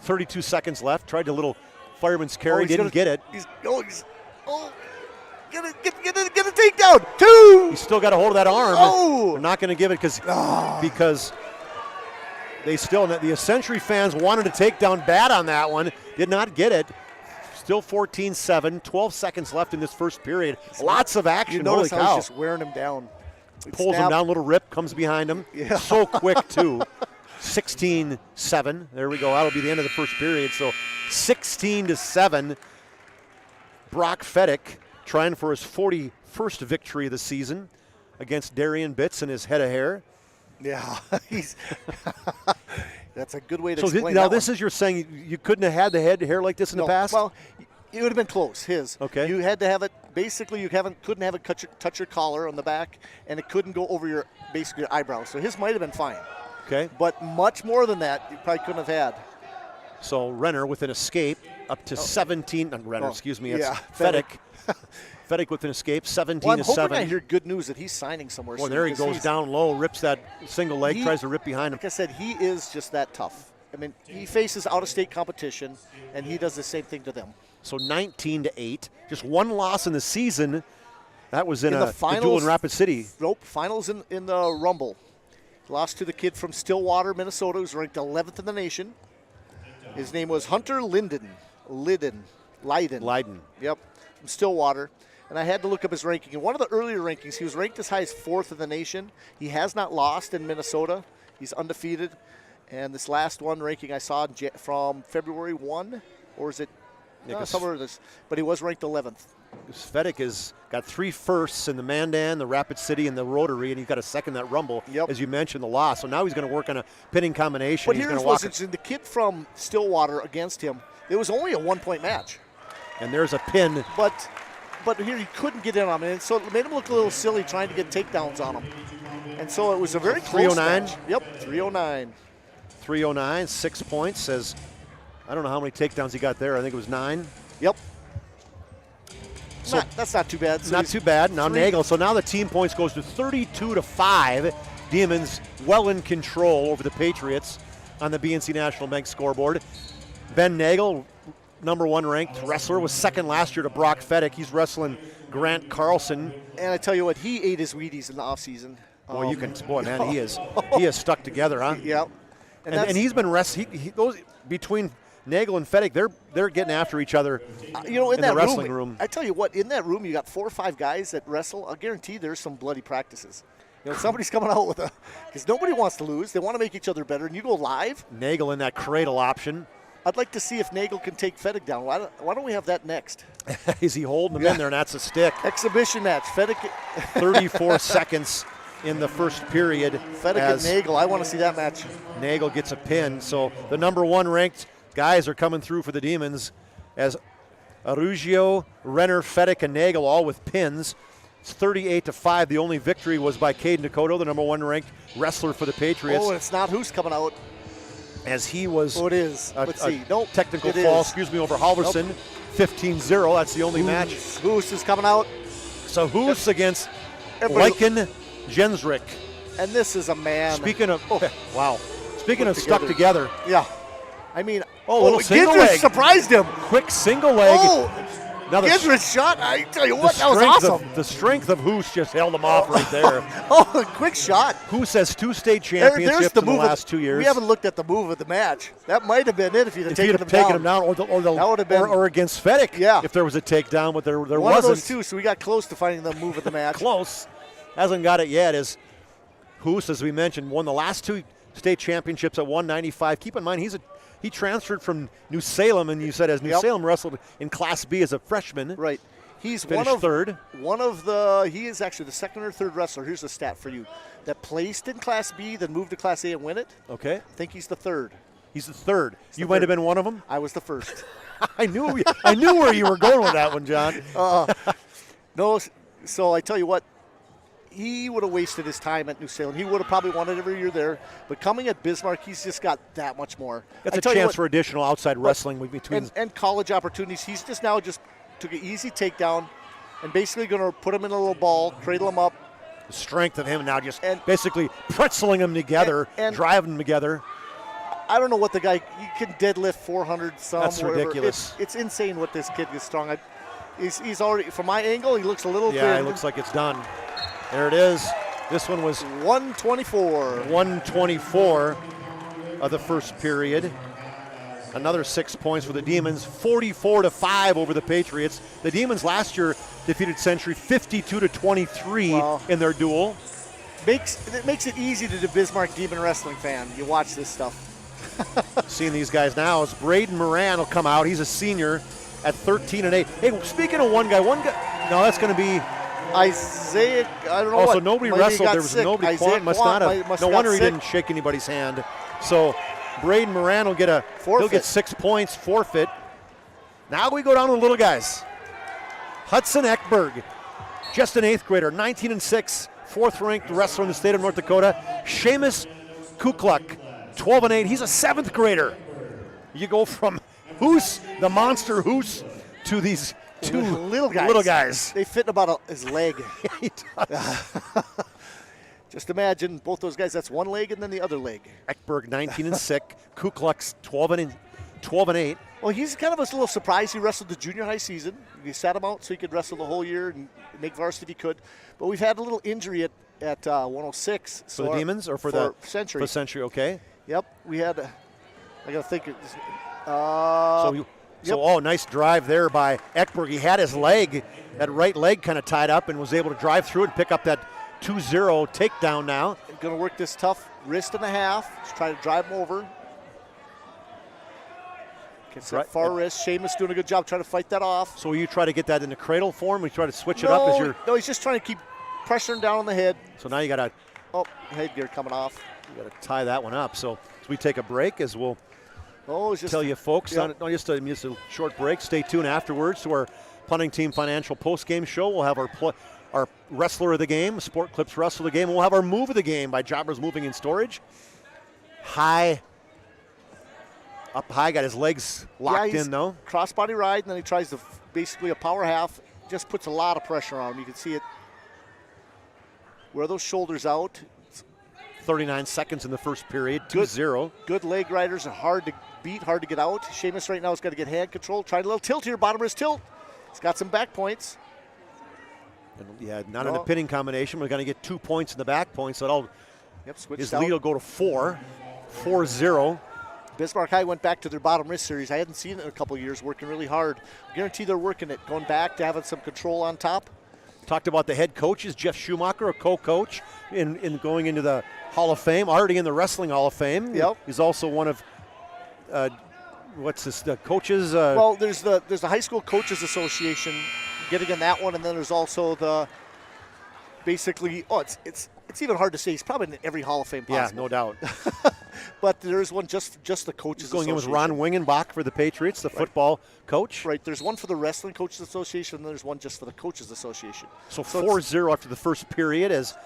32 seconds left. Tried a little fireman's carry, didn't get it. Get a takedown. 2. He's still got a hold of that arm. Oh. They're not going to give it because they still, the Century fans wanted to take down bad on that one. Did not get it. Still 14-7, 12 seconds left in this first period. Lots of action. You notice Holy how cow. he's just wearing him down. Pulls him down, little rip, comes behind him. Yeah. So quick, too. 16-7. There we go. That'll be the end of the first period. So 16-7. Brock Feddick trying for his 41st victory of the season against Darian Bitts and his head of hair. Yeah, that's a good way to so explain now that this one. is you're saying you couldn't have had the head hair like this in the past? Well, it would have been close. His. Okay. You had to have it. Basically, you couldn't have it touch your collar on the back, and it couldn't go over your eyebrows. So his might have been fine. Okay. But much more than that, you probably couldn't have had. So Renner with an escape up to 17. Renner, excuse me. It's yeah, Fedek. Fedek with an escape, 17 well, to I'm hoping 7. I hear good news that he's signing somewhere. Well, soon, there he goes down low, rips that single leg, tries to rip behind him. Like I said, he is just that tough. I mean, he faces out-of-state competition, and he does the same thing to them. So 19 to 8, just one loss in the season. That was in the a duel in Rapid City. Nope, finals in the Rumble. Lost to the kid from Stillwater, Minnesota, who's ranked 11th in the nation. His name was Hunter Leiden. Yep, from Stillwater. And I had to look up his ranking. In one of the earlier rankings, he was ranked as high as 4th in the nation. He has not lost in Minnesota. He's undefeated. And this last one ranking I saw from February 1, or is it somewhere this? But he was ranked 11th. Fedek has got 3 firsts in the Mandan, the Rapid City, and the Rotary, and he's got a second that Rumble, as you mentioned, the loss. So now he's going to work on a pinning combination. But here's what's interesting. The kid from Stillwater against him, it was only a 1-point match. And there's a pin. But here he couldn't get in on him, and so it made him look a little silly trying to get takedowns on him. And so it was a very close match. Yep, 309. 309, 6 points. Says, I don't know how many takedowns he got there. I think it was 9. Yep. So that's not too bad. So not too bad. Now Nagel. So now the team points goes to 32 to 5. Demons well in control over the Patriots on the BNC National Bank scoreboard. Ben Nagel, number 1 ranked wrestler, was second last year to Brock Fedek. He's wrestling Grant Carlson. And I tell you what, he ate his Wheaties in the offseason. Boy, man, he is stuck together, huh? Yep. And he's been those between Nagel and Fedek, they're getting after each other. In that the wrestling room. I tell you what, in that room you got 4 or 5 guys that wrestle. I'll guarantee there's some bloody practices. Somebody's coming out with because nobody wants to lose. They want to make each other better, and you go live. Nagel in that cradle option. I'd like to see if Nagel can take Fedek down. Why don't we have that next? Is he holding him in there, and that's a stick. Exhibition match. Fedek. 34 seconds in the first period. Fedek and Nagel. I want to see that match. Nagel gets a pin. So the number 1 ranked guys are coming through for the Demons as Arugio, Renner, Fedek, and Nagel all with pins. It's 38 to 5. The only victory was by Caden Dakota, the number 1 ranked wrestler for the Patriots. Oh, it's not who's coming out. As he was. Oh, it is. Let's see. Nope. Technical fall, over Halverson. Nope. 15-0. That's the only match. Hoos is coming out. So Hoos against Lycan Jensrick. And this is a man. Speaking of, wow. Speaking of stuck together. Yeah. I mean, little single leg. Surprised him. Quick single leg. Now Gendrich shot. I tell you what, that was awesome. The strength of Hoos just held him off right there. Quick shot. Hoos has 2 state championships in the last 2 years. We haven't looked at the move of the match. That might have been it if you'd have taken him down. That would have been, or against Fedek. Yeah. If there was a takedown, but there wasn't. One of those two. So we got close to finding the move of the match. Close. Hasn't got it yet. As Hoos, as we mentioned, won the last 2 state championships at 195. Keep in mind, he transferred from New Salem, and you said as New Salem wrestled in Class B as a freshman. Right. He's finished third. He is actually the 2nd or 3rd wrestler. Here's a stat for you that placed in Class B, then moved to Class A and win it. Okay. I think he's the 3rd. He's the 3rd. You might have been one of them. I was the 1st. I knew where you were going with that one, John. No. So I tell you what. He would have wasted his time at New Salem. He would have probably won it every year there. But coming at Bismarck, he's just got that much more. That's a chance for additional outside wrestling between and college opportunities. He's just took an easy takedown and basically going to put him in a little ball, cradle him up. The strength of him now just basically pretzeling them together, and driving them together. I don't know what the guy, he can deadlift 400 some. That's ridiculous. It's insane what this kid is strong. He's already, from my angle, he looks a little thin. Yeah, it looks like it's done. There it is. This one was 124. 124 of the first period. Another 6 points for the Demons. 44 to 5 over the Patriots. The Demons last year defeated Century 52 to 23 in their duel. It makes it easy to be a Bismarck Demon wrestling fan. You watch this stuff. Seeing these guys now is Braden Moran will come out. He's a senior at 13 and 8. Hey, speaking of one guy. No, that's going to be Isaiah, I don't know what. So nobody wrestled. There was sick. nobody. Must not have. No wonder he didn't shake anybody's hand. So Braden Moran will get he'll get 6 points, forfeit. Now we go down to the little guys. Hudson Eckberg, just an 8th grader, 19 and 6, 4th ranked wrestler in the state of North Dakota. Seamus Kukluk, 12-8. He's a 7th grader. You go from Hoos, the monster Hoos, to these two little guys. They fit in about his leg. He does. Just imagine both those guys. That's one leg and then the other leg. Ekberg 19-6. Kukluk's 12-8. Well, he's kind of a little surprise. He wrestled the junior high season. We sat him out so he could wrestle the whole year and make varsity if he could. But we've had a little injury at 106. For the Demons or for the Century? For Century, okay. Yep, we had. I got to think. Nice drive there by Ekberg. He had his leg, that right leg kind of tied up and was able to drive through and pick up that 2-0 takedown now. Going to work this tough wrist and a half. Just try to drive him over. Gets that far wrist. Seamus doing a good job trying to fight that off. So you try to get that in the cradle form? Or you try to switch it up as you're... No, he's just trying to keep pressuring down on the head. So now you got to... Oh, headgear coming off. You got to tie that one up. So as we take a break, as we'll tell you folks, just a short break. Stay tuned afterwards to our Punting Team Financial postgame show. We'll have our wrestler of the game, Sport Clips wrestler of the game, and we'll have our move of the game by Jobbers Moving and Storage. Up high, got his legs locked in though. Crossbody ride, and then he tries to basically a power half. Just puts a lot of pressure on him. You can see it. Wear those shoulders out. 39 seconds in the first period, 2-0. Good leg riders are hard to beat, hard to get out. Seamus right now has got to get hand control. Tried a little tilt here, bottom wrist tilt. He's got some back points. And not in a pinning combination. We're going to get 2 points in the back points. So his lead will go to 4-0. Bismarck High went back to their bottom wrist series. I hadn't seen it in a couple of years, working really hard. Guarantee they're working it, going back to having some control on top. Talked about the head coaches, Jeff Schumacher, a co-coach in going into the Hall of Fame, already in the Wrestling Hall of Fame. Yep. He's also one of, the coaches? Well, there's the High School Coaches Association getting in that one, and then there's also the, basically, it's even hard to say. He's probably in every Hall of Fame possible. Yeah, no doubt. But there's one just the Coaches Going Association. in with Ron Wingenbach for the Patriots, the football coach. Right, there's one for the Wrestling Coaches Association, and there's one just for the Coaches Association. So 4-0 after the first period as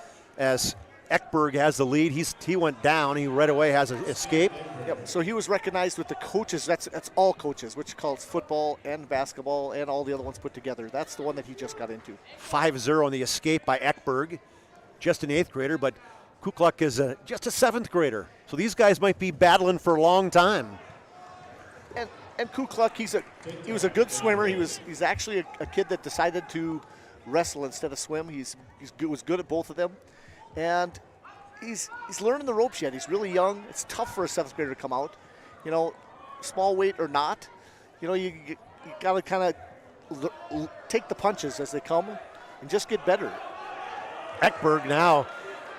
Ekberg has the lead. He went down. He right away has an escape. Yep, so he was recognized with the coaches. That's all coaches, which calls football and basketball and all the other ones put together. That's the one that he just got into. 5-0 on the escape by Ekberg, just an 8th grader, but Kukluk is just a 7th grader. So these guys might be battling for a long time. And Kukluk, he was a good swimmer. He's actually a kid that decided to wrestle instead of swim. He was good at both of them, and he's learning the ropes yet. He's really young. It's tough for a 7th grader to come out, small weight or not. You got to kind of take the punches as they come and just get better. Ekberg now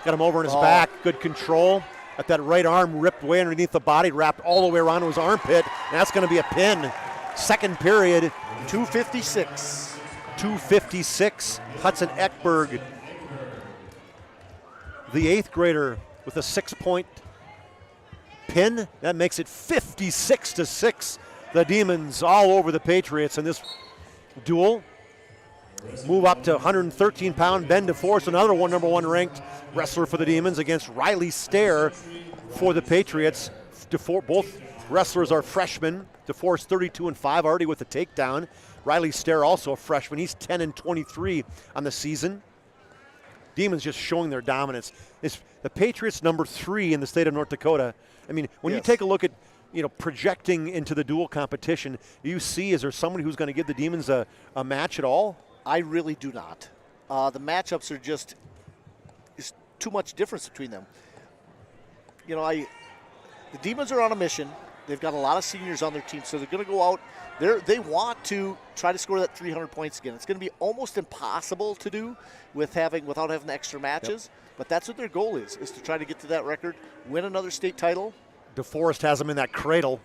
got him over in his back. Good control. Got that right arm ripped way underneath the body, wrapped all the way around to his armpit. And that's going to be a pin. Second period. 2:56. 2:56. Hudson Ekberg, the 8th grader, with a 6-point pin. That makes it 56-6. The Demons all over the Patriots in this duel. Move up to 113-pound Ben DeForest, another number one ranked wrestler for the Demons, against Riley Stair for the Patriots. Both wrestlers are freshmen. DeForest 32-5 already with the takedown. Riley Stair also a freshman. He's 10-23 on the season. Demons just showing their dominance. The Patriots number 3 in the state of North Dakota. I mean, when you take a look at projecting into the dual competition, you see, is there somebody who's going to give the Demons a match at all? I really do not. The matchups are just too much difference between them. The Demons are on a mission. They've got a lot of seniors on their team, so they're going to go out. They want to try to score that 300 points again. It's going to be almost impossible to do without having extra matches, but that's what their goal is to try to get to that record, win another state title. DeForest has him in that cradle,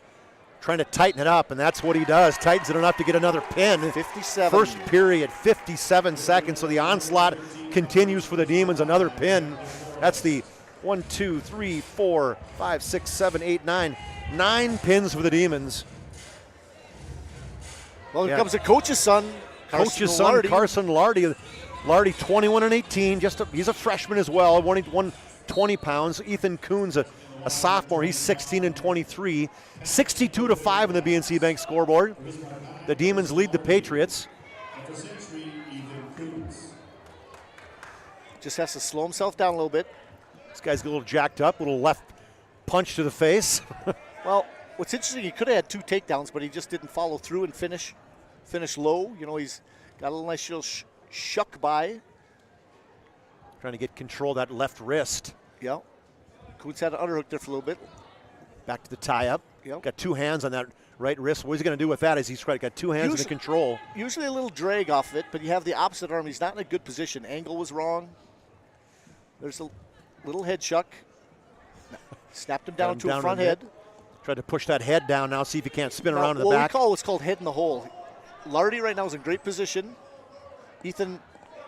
trying to tighten it up, and that's what he does. Tightens it enough to get another pin. 57. First period, 57 seconds. So the onslaught continues for the Demons. Another pin. That's the 1, 2, 3, 4, 5, 6, 7, 8, 9. 9 pins for the Demons. Well, here comes the coach's son. Carson Lardy. Lardy 21-18. He's a freshman as well. 120 pounds. Ethan Coons, a a sophomore. He's 16 and 23. 62-5 in the BNC Bank scoreboard. The Demons lead the Patriots. Just has to slow himself down a little bit. This guy's a little jacked up, a little left punch to the face. Well, what's interesting, he could have had 2 takedowns, but he just didn't follow through and finish low. You know, he's got a little nice little shuck by. Trying to get control of that left wrist. Yeah. Kuntz had an underhook there for a little bit. Back to the tie-up. Yep. Got 2 hands on that right wrist. What he's going to do with that is he's got 2 hands in control. Usually a little drag off of it, but you have the opposite arm. He's not in a good position. Angle was wrong. There's a little head shuck. Snapped him down to a front head. Tried to push that head down now, see if he can't spin around in the back. We call what's called head in the hole. Lardy right now is in great position. Ethan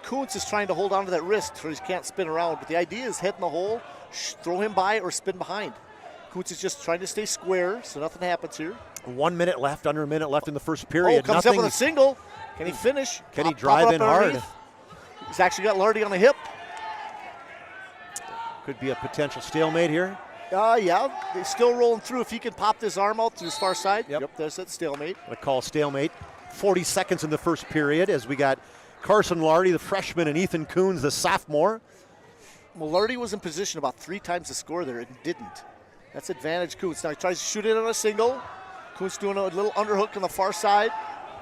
Kuntz is trying to hold on to that wrist so he can't spin around, but the idea is head in the hole, throw him by or spin behind. Kuntz is just trying to stay square so nothing happens here. 1 minute left, under a minute left in the first period. Comes up with a single. Can he finish? Can he drive in hard? He's actually got Lardy on the hip. Could be a potential stalemate here. Yeah, they're still rolling through. If he can pop this arm out to his far side, yep there's that stalemate. I call stalemate. 40 seconds in the first period as we got Carson Lardy, the freshman, and Ethan Kuntz, the sophomore. Well, Lardy was in position about 3 times the score there and didn't. That's advantage Kuntz. Now he tries to shoot it on a single. Kuntz doing a little underhook on the far side.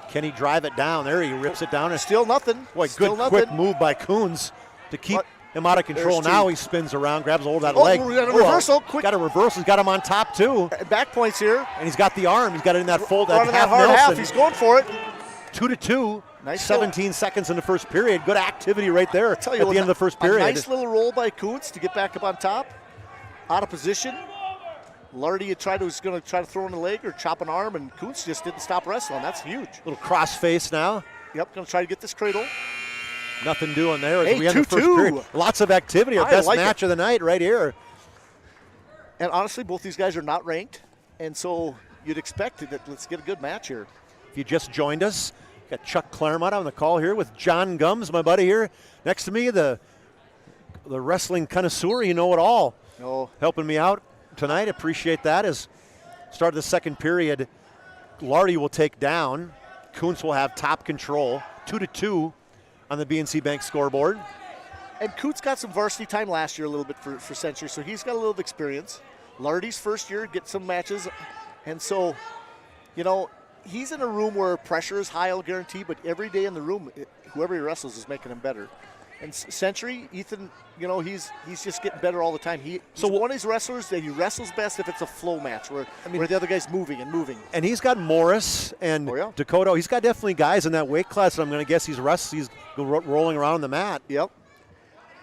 Can he drive it down? There he rips it down. And still nothing. Boy, still good quick move by Kuntz to keep him out of control. Now he spins around, grabs a hold of that leg. We got a reversal. Quick. Got a reversal. He's got him on top too. Back points here. And he's got the arm. He's got it in that fold. That half Nelson. He's going for it. 2-2. Nice 17 seconds in the first period. Good activity right there at the end of the first period. A nice little roll by Kuntz to get back up on top. Out of position. Lardy was going to try to throw in the leg or chop an arm, and Kuntz just didn't stop wrestling. That's huge. Little cross face now. Yep, going to try to get this cradle. Nothing doing there as hey, we end the first period. Lots of activity. Our best match of the night right here. And honestly, both these guys are not ranked, and so you'd expect that let's get a good match here. If you just joined us, got Chuck Clairmont on the call here with John Gums, my buddy here next to me, the wrestling connoisseur, you know it all. Oh. Helping me out tonight. Appreciate that. As start of the second period, Lardy will take down. Kuntz will have top control. 2-2 on the BNC Bank scoreboard. And Kuntz got some varsity time last year a little bit for Century, so he's got a little bit of experience. Lardy's first year, get some matches. And so, you know, he's in a room where pressure is high, I'll guarantee, but every day in the room, whoever he wrestles is making him better. And Century, Ethan, you know, he's just getting better all the time. He's one of these wrestlers that he wrestles best if it's a flow match where the other guy's moving and moving. And he's got Morris and Dakota. He's got definitely guys in that weight class that I'm going to guess he's rolling around on the mat. Yep.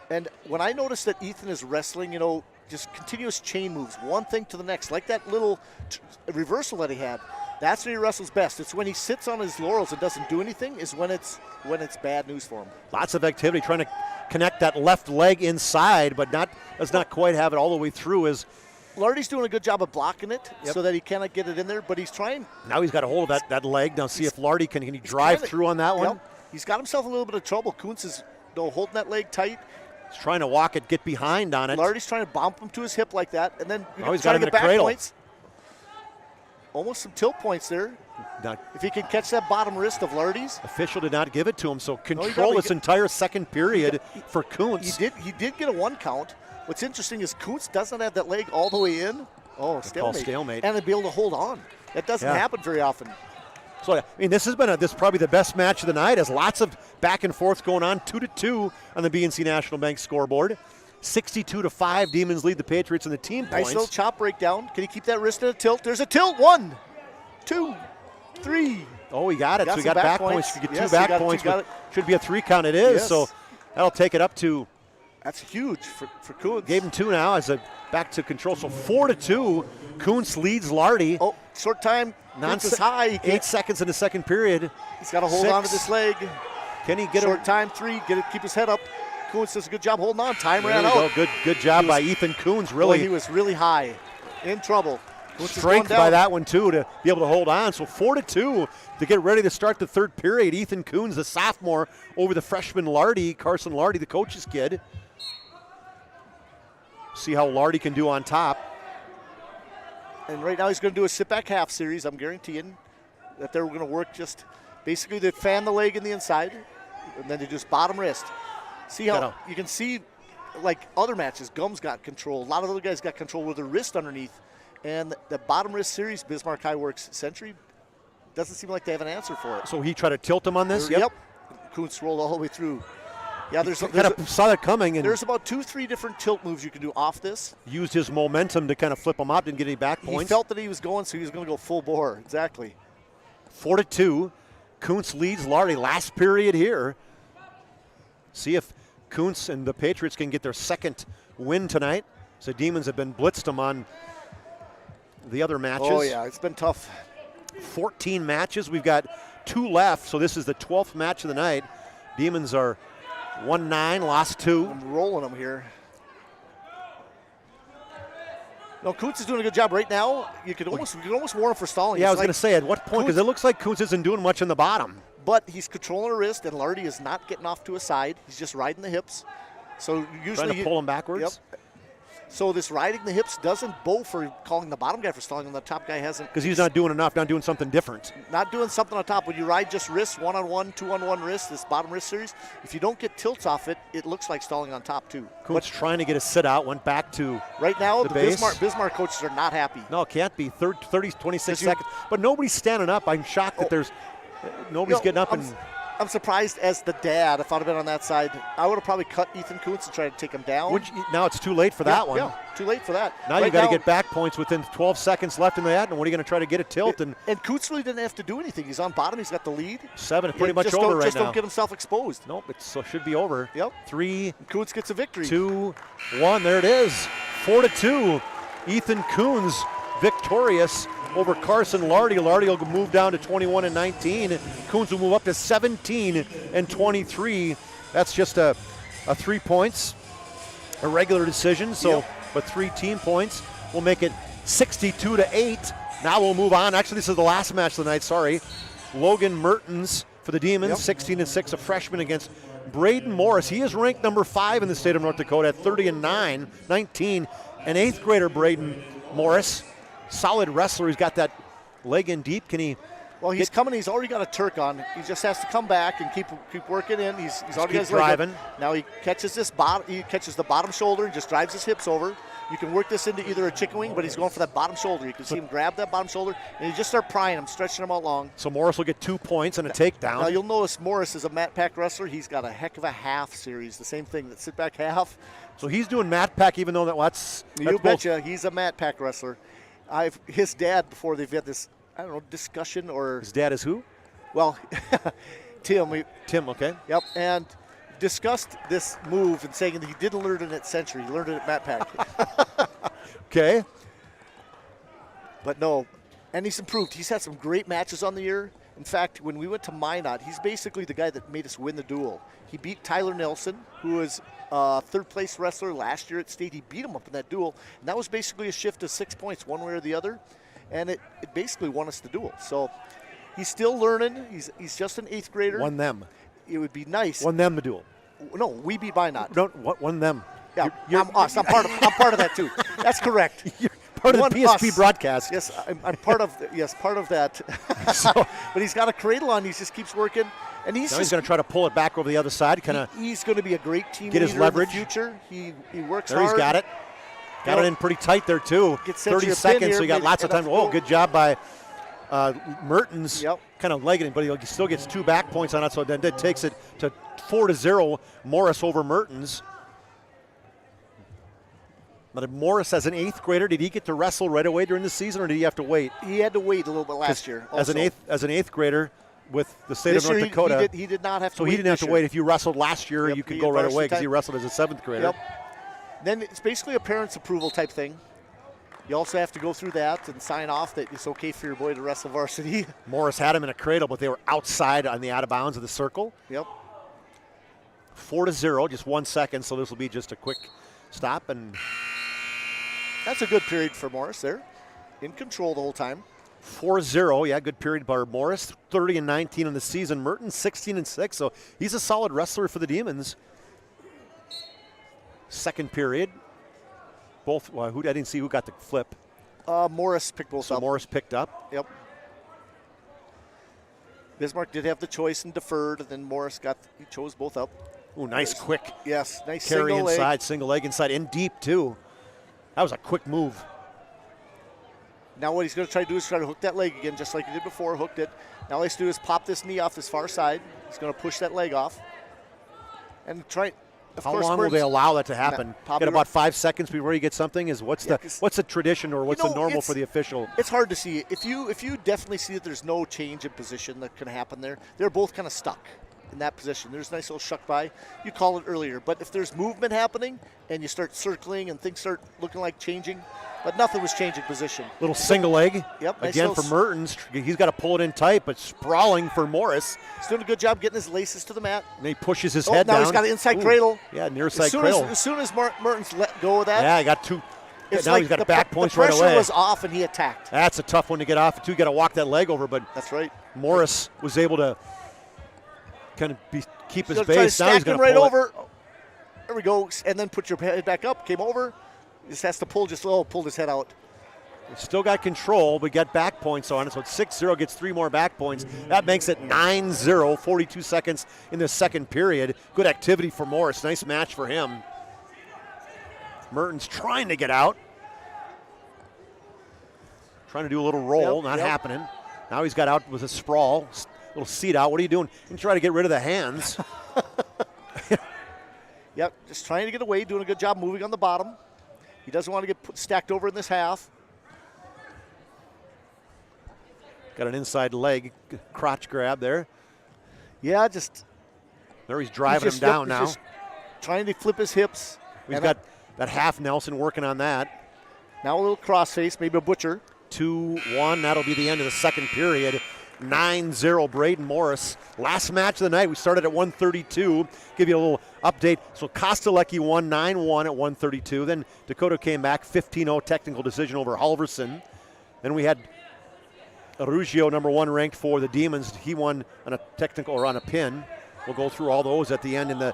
And when I noticed that Ethan is wrestling, you know, just continuous chain moves, one thing to the next, like that little reversal that he had. That's when he wrestles best. It's when he sits on his laurels and doesn't do anything is when it's bad news for him. Lots of activity, trying to connect that left leg inside, but does not quite have it all the way through. Lardy's doing a good job of blocking it so that he cannot get it in there, but he's trying. Now he's got a hold of that leg. Now see if Lardy can he drive through on that one. Yep. He's got himself a little bit of trouble. Kuntz is holding that leg tight. He's trying to walk it, get behind on it. Lardy's trying to bump him to his hip like that, and then he's got him in a cradle. Points. Almost some tilt points there. If he can catch that bottom wrist of Lardy's. Official did not give it to him, so control this entire second period for Kuntz. He did get a 1 count. What's interesting is Kuntz doesn't have that leg all the way in. Oh, stalemate. And to be able to hold on. That doesn't happen very often. So, I mean, this is probably the best match of the night. Has lots of back and forth going on. 2-2 on the BNC National Bank scoreboard. 62-5, Demons lead the Patriots in the team points. Nice little chop breakdown. Can he keep that wrist in a tilt? There's a tilt. 1, 2, 3. Oh, he got it. So he got back points. You get 2 back points. Should be a 3 count. It is. Yes. So that'll take it up to. That's huge for Kuntz. Gave him 2 now as a back to control. So 4-2. Kuntz leads Lardy. Oh, short time. Kuntz is high. 8 seconds in the second period. He's got to hold on to this leg. Can he get short time? 3. Keep his head up. Kuntz does a good job holding on. Time ran out. Good job by Ethan Kuntz. Really, he was really high, in trouble. Strength by that one too to be able to hold on. So 4-2 to get ready to start the third period. Ethan Kuntz, the sophomore, over the freshman Lardy, Carson Lardy, the coach's kid. See how Lardy can do on top. And right now he's going to do a sit-back half series. I'm guaranteeing that they're going to work just basically they fan the leg in the inside, and then they just bottom wrist. See how you can see, like other matches, Gums got control. A lot of other guys got control with their wrist underneath. And the bottom wrist series, Bismarck High works Century, doesn't seem like they have an answer for it. So he tried to tilt him on this? Yep. Kuntz rolled all the way through. Yeah, saw that coming. And there's about 2-3 different tilt moves you can do off this. Used his momentum to kind of flip him up, didn't get any back points. He felt that he was going, so he was going to go full bore. Exactly. 4-2. Kuntz leads Lardy last period here. See if Kuntz and the Patriots can get their second win tonight. So Demons have been blitzed them on the other matches. Oh, yeah, it's been tough. 14 matches. We've got 2 left, so this is the 12th match of the night. Demons are 1-9, lost 2. I'm rolling them here. No, Kuntz is doing a good job right now. You could almost warn him for stalling. Yeah, I was going to say, at what point? Because it looks like Kuntz isn't doing much in the bottom. But he's controlling a wrist, and Lardy is not getting off to a side. He's just riding the hips. So usually trying to pull him backwards. Yep. So this riding the hips doesn't bow for calling the bottom guy for stalling, and the top guy hasn't. Because he's not doing enough, not doing something different. Not doing something on top. When you ride just wrists, 1-on-1, 2-on-1 wrists, this bottom wrist series, if you don't get tilts off it, it looks like stalling on top too. Kuntz trying to get a sit out, went back to right now, the base. Bismarck coaches are not happy. No, it can't be. 26 seconds. But nobody's standing up. I'm shocked that there's nobody's getting up. I'm surprised as the dad, if I'd have been on that side, I would have probably cut Ethan Kuntz and tried to take him down. Now it's too late for that one. Yeah, too late for that. Now you got to get back points within 12 seconds left in that, and what are you going to try to get a tilt? And Kuntz really didn't have to do anything. He's on bottom. He's got the lead. 7, pretty much over right now. Just don't get himself exposed. Nope, it should be over. Yep. 3. Kuntz gets a victory. 2, 1. There it is. 4-2. Ethan Kuntz victorious over Carson Lardy. Lardy will move down to 21-19. Kuntz will move up to 17-23. That's just a 3 points, a regular decision. So, but 3 team points will make it 62-8. Now we'll move on. Actually, this is the last match of the night. Sorry, Logan Mertens for the Demons, 16-6, a freshman against Braden Morris. He is ranked number 5 in the state of North Dakota at 30-19. An 8th grader, Braden Morris. Solid wrestler. He's got that leg in deep. Can he? Well, he's coming. He's already got a Turk on. He just has to come back and keep working in. He's already got his driving. Leg up. Now he catches this bottom. He catches the bottom shoulder and just drives his hips over. You can work this into either a chicken wing, but he's going for that bottom shoulder. You can see him grab that bottom shoulder, and you just start prying him, stretching him out long. So Morris will get 2 points and a takedown. Now you'll notice Morris is a mat pack wrestler. He's got a heck of a half series. The same thing, that sit back half. So he's doing mat pack, even though that's you betcha. He's a mat pack wrestler. His dad, before they've had this, I don't know, discussion or. His dad is who? Well, Tim. Tim, okay. Yep, and discussed this move and saying that he didn't learn it at Century. He learned it at Mat Pack. Okay. But no, and he's improved. He's had some great matches on the year. In fact, when we went to Minot, he's basically the guy that made us win the duel. He beat Tyler Nelson, who was third-place wrestler last year at state. He beat him up in that duel, and that was basically a shift of 6 points, one way or the other, and it basically won us the duel. So he's still learning. He's just an 8th grader. Won them. It would be nice. Won them the duel. No, we beat Minot. No, won them. Yeah, I'm us. I'm part of that too. That's correct. You're part of the PSP broadcast. Yes, I'm part of. Part of that. But he's got a cradle on. He just keeps working, and he's going to try to pull it back over the other side. He's going to be a great team get leader his leverage. in the future. He works there hard. He's got it. Got it in pretty tight there too. 30 seconds, so you got lots of time. Oh, good job by Mertens. Yep. Kind of legging it, but he still gets 2 back points on it, so then it takes it to 4-0. Morris over Mertens. But Morris, as an 8th grader, did he get to wrestle right away during the season, or did he have to wait? He had to wait a little bit last year. As an 8th grader with the state of North Dakota, he did not have to. So wait he didn't have to wait. If you wrestled last year, you could go right away because he wrestled as a 7th grader. Yep. Then it's basically a parent's approval type thing. You also have to go through that and sign off that it's okay for your boy to wrestle varsity. Morris had him in a cradle, but they were outside on the out of bounds of the circle. Yep. 4-0, just 1 second, so this will be just a quick stop. And that's a good period for Morris there. In control the whole time. 4-0, yeah, good period by Morris. 30-19 in the season. Mertens 16-6, so he's a solid wrestler for the Demons. Second period. Both, I didn't see who got the flip. Morris picked both up. Morris picked up. Yep. Bismarck did have the choice and deferred, and then Morris he chose both up. Ooh, nice quick. Yes, nice carry single inside, leg. single leg inside, in deep too. That was a quick move. Now what he's going to try to do is try to hook that leg again, just like he did before, hooked it. Now all he has to do is pop this knee off this far side. He's going to push that leg off. And try, of How course, long will they allow that to happen? Probably Get about 5 seconds before you get something? What's the tradition or what's the normal for the official? It's hard to see. If you definitely see that there's no change in position that can happen there, they're both kind of stuck in that position. There's a nice little shuck by. You call it earlier. But if there's movement happening and you start circling and things start looking like changing, but nothing was changing position. Little single leg. Yep. Nice Again for Mertens. He's got to pull it in tight, but sprawling for Morris. He's doing a good job getting his laces to the mat. And he pushes his head down. Now he's got an inside cradle. Yeah, near side cradle. As soon as Mertens let go of that. Yeah, he got two. It's now like he's got back points right away. The pressure was off and he attacked. That's a tough one to get off. You got to walk that leg over, but that's right. Morris was able to kind of keep his base. Now stack he's going to right pull over. There we go. And then put your head back up. Came over. He just has to pull pulled his head out. Still got control, but got back points on it. So it's 6-0, gets 3 more back points. That makes it 9-0, 42 seconds in the second period. Good activity for Morris. Nice match for him. Mertens trying to get out. Trying to do a little roll, not happening. Now he's got out with a sprawl, little seat out. What are you doing? You try to get rid of the hands. Yep, just trying to get away, doing a good job moving on the bottom. He doesn't want to get stacked over in this half. Got an inside leg crotch grab there. Yeah, just. There he's driving him down now. Just trying to flip his hips. He's got that half Nelson working on that. Now a little crossface, maybe a butcher. 2-1, that'll be the end of the second period. 9-0 Braden Morris. Last match of the night, we started at 132. Give you a little update. So Kostelecki won 9-1 at 132. Then Dakota came back 15-0 technical decision over Halverson. Then we had Arugio, number 1 ranked for the Demons. He won on a technical or on a pin. We'll go through all those at the end in the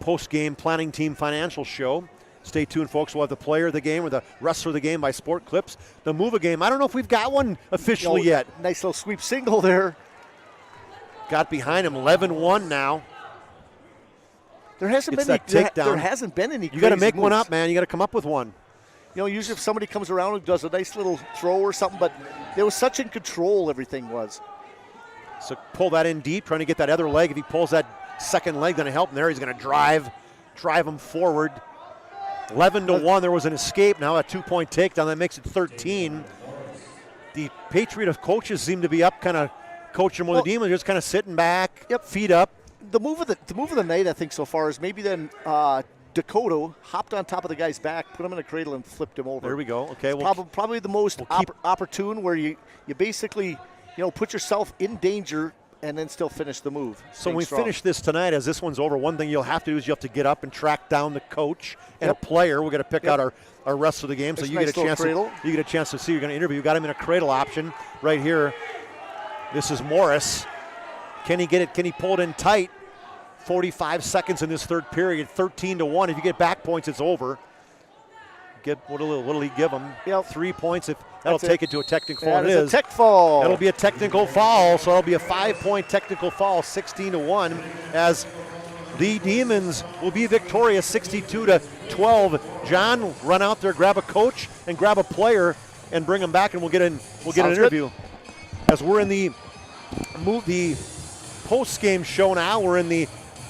post-game planning team financial show. Stay tuned, folks. We'll have the player of the game or the wrestler of the game by Sport Clips. The move of game. I don't know if we've got one officially yet. Nice little sweep single there. Got behind him. 11-1 now. There hasn't been there hasn't been any. You got to make one up, man. You got to come up with one. You know, usually if somebody comes around and does a nice little throw or something, but there was such in control everything was. So pull that in deep, trying to get that other leg. If he pulls that second leg, then help him there. He's going to drive him forward. 11-1, there was an escape. Now a 2-point takedown. That makes it 13. The Patriot of coaches seem to be up, kind of coaching with the Demons, just kind of sitting back, feet up. The move of the night, I think, so far is maybe then Dakota hopped on top of the guy's back, put him in a cradle, and flipped him over. There we go. Okay, probably the most opportune, where you basically put yourself in danger and then still finish the move. So when we finish this tonight, as this one's over, one thing you'll have to do is you have to get up and track down the coach and a player. We're going to pick out our rest of the game, so you get a chance. You get a chance to see. You're going to interview. You got him in a cradle option right here. This is Morris. Can he get it? Can he pull it in tight? 45 seconds in this third period. 13-1. If you get back points, it's over. What'll he give him? 3 points. If that'll take it to a technical foul. It is a tech fall. That'll be a technical foul. So it'll be a 5-point technical foul. 16-1 as the Demons will be victorious. 62-12. John, run out there, grab a coach and grab a player and bring them back, and we'll get an interview. As we're in the post-game show now. We're in the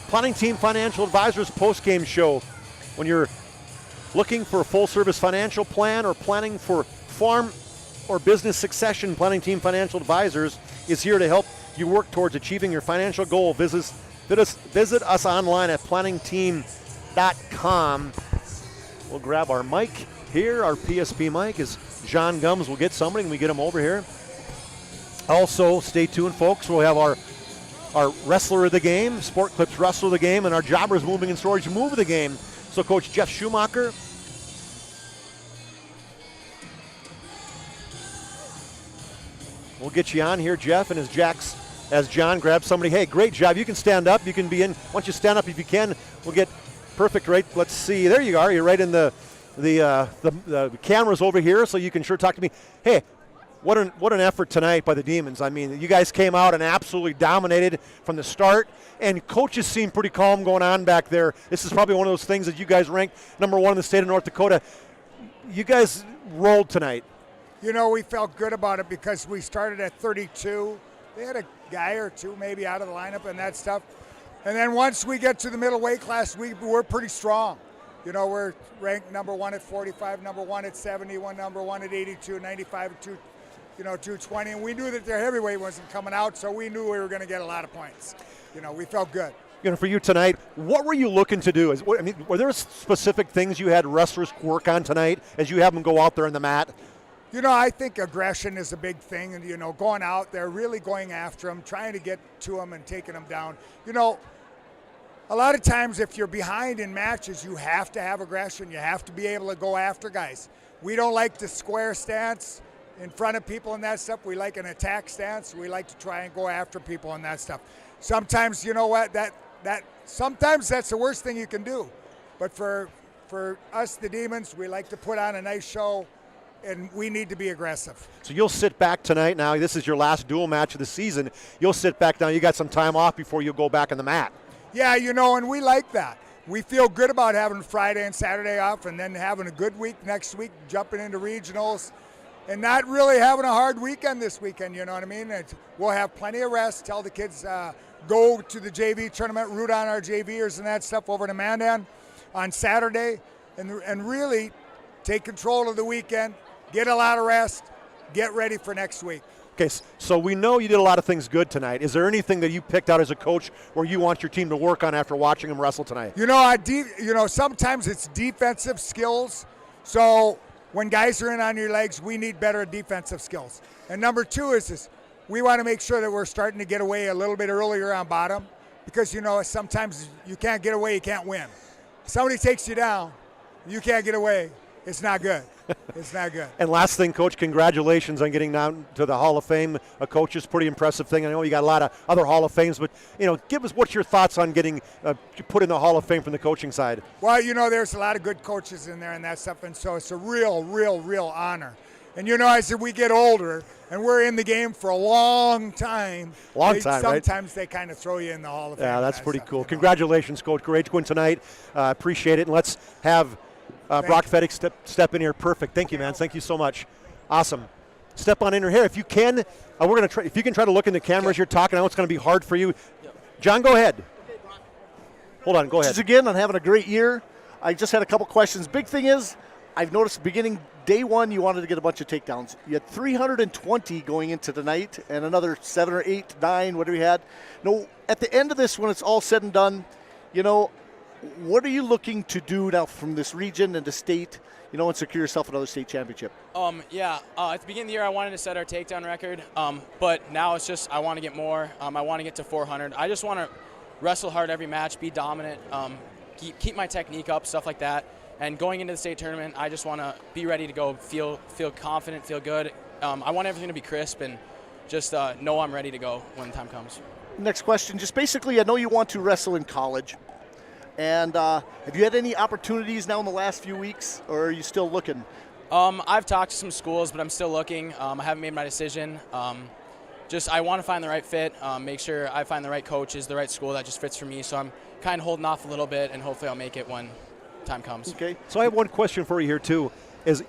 Planning Team Financial Advisors post-game show. When you're looking for a full-service financial plan or planning for farm or business succession, Planning Team Financial Advisors is here to help you work towards achieving your financial goal. Visit us online at planningteam.com. We'll grab our mic here. Our PSP mic is John Gums. We'll get somebody and we get him over here. Also, stay tuned, folks. We'll have our wrestler of the game, Sport Clips wrestler of the game, and our Jobbers Moving and Storage move of the game. So Coach Jeff Schumacher. We'll get you on here, Jeff, and as John grabs somebody, hey, great job. You can stand up. You can be in. Once you stand up, if you can, we'll get perfect right. Let's see. There you are. You're right in the the cameras over here, so you can sure talk to me. Hey, what an effort tonight by the Demons. I mean, you guys came out and absolutely dominated from the start, and coaches seem pretty calm going on back there. This is probably one of those things that you guys ranked #1 in the state of North Dakota. You guys rolled tonight. You know, we felt good about it because we started at 32. They had a guy or two maybe out of the lineup and that stuff. And then once we get to the middleweight class, we're pretty strong. You know, we're ranked #1 at 45, #1 at 71, #1 at 82, 95 at 220. And we knew that their heavyweight wasn't coming out, so we knew we were going to get a lot of points. You know, we felt good. You know, for you tonight, what were you looking to do? Were there specific things you had wrestlers work on tonight as you have them go out there on the mat? You know, I think aggression is a big thing, and, you know, going out there, really going after them, trying to get to them and taking them down. You know, a lot of times if you're behind in matches, you have to have aggression. You have to be able to go after guys. We don't like the square stance in front of people and that stuff. We like an attack stance. We like to try and go after people and that stuff. Sometimes, you know what, sometimes that's the worst thing you can do. But for us, the Demons, we like to put on a nice show, and we need to be aggressive. So you'll sit back tonight now. This is your last dual match of the season. You'll sit back now. You got some time off before you go back on the mat. Yeah, you know, and we like that. We feel good about having Friday and Saturday off and then having a good week next week, jumping into regionals, and not really having a hard weekend this weekend, you know what I mean? We'll have plenty of rest, tell the kids go to the JV tournament, root on our JVers and that stuff over to Mandan on Saturday, and really take control of the weekend, get a lot of rest, get ready for next week. Okay, so we know you did a lot of things good tonight. Is there anything that you picked out as a coach where you want your team to work on after watching them wrestle tonight? You know, sometimes it's defensive skills. So when guys are in on your legs, we need better defensive skills. And number two is this: we want to make sure that we're starting to get away a little bit earlier on bottom, because, you know, sometimes you can't get away, you can't win. Somebody takes you down, you can't get away. It's not good. It's not good. And last thing, Coach, congratulations on getting down to the Hall of Fame. A coach is a pretty impressive thing. I know you got a lot of other Hall of Fames, but, you know, give us what's your thoughts on getting put in the Hall of Fame from the coaching side? Well, you know, there's a lot of good coaches in there and that stuff, and so it's a real honor. And, you know, as we get older and we're in the game for a long time, sometimes they kind of throw you in the Hall of Fame. Yeah, that's pretty cool. Congratulations, Coach. Great win tonight. Appreciate it. And let's have Brock Fettig step in here. Perfect. Thank you, man. Thank you so much. Awesome. Step on in here if you can. We're gonna try. If you can try to look in the camera as you're talking. I know it's going to be hard for you. John, go ahead. Hold on. Go ahead. Again, on having a great year. I just had a couple questions. Big thing is, I've noticed beginning day one, you wanted to get a bunch of takedowns. You had 320 going into tonight, and another 7 or 8, 9, whatever you had. No, at the end of this, when it's all said and done, you know, what are you looking to do now from this region and the state, you know, and secure yourself another state championship? At the beginning of the year, I wanted to set our takedown record, but now it's just I want to get more. I want to get to 400. I just want to wrestle hard every match, be dominant, keep my technique up, stuff like that. And going into the state tournament, I just want to be ready to go, feel confident, feel good. I want everything to be crisp and just know I'm ready to go when the time comes. Next question, just basically, I know you want to wrestle in college. And have you had any opportunities now in the last few weeks, or are you still looking? I've talked to some schools, but I'm still looking. I haven't made my decision. I want to find the right fit, make sure I find the right coaches, the right school that just fits for me. So I'm kind of holding off a little bit, and hopefully I'll make it when time comes. Okay. So I have one question for you here too. Is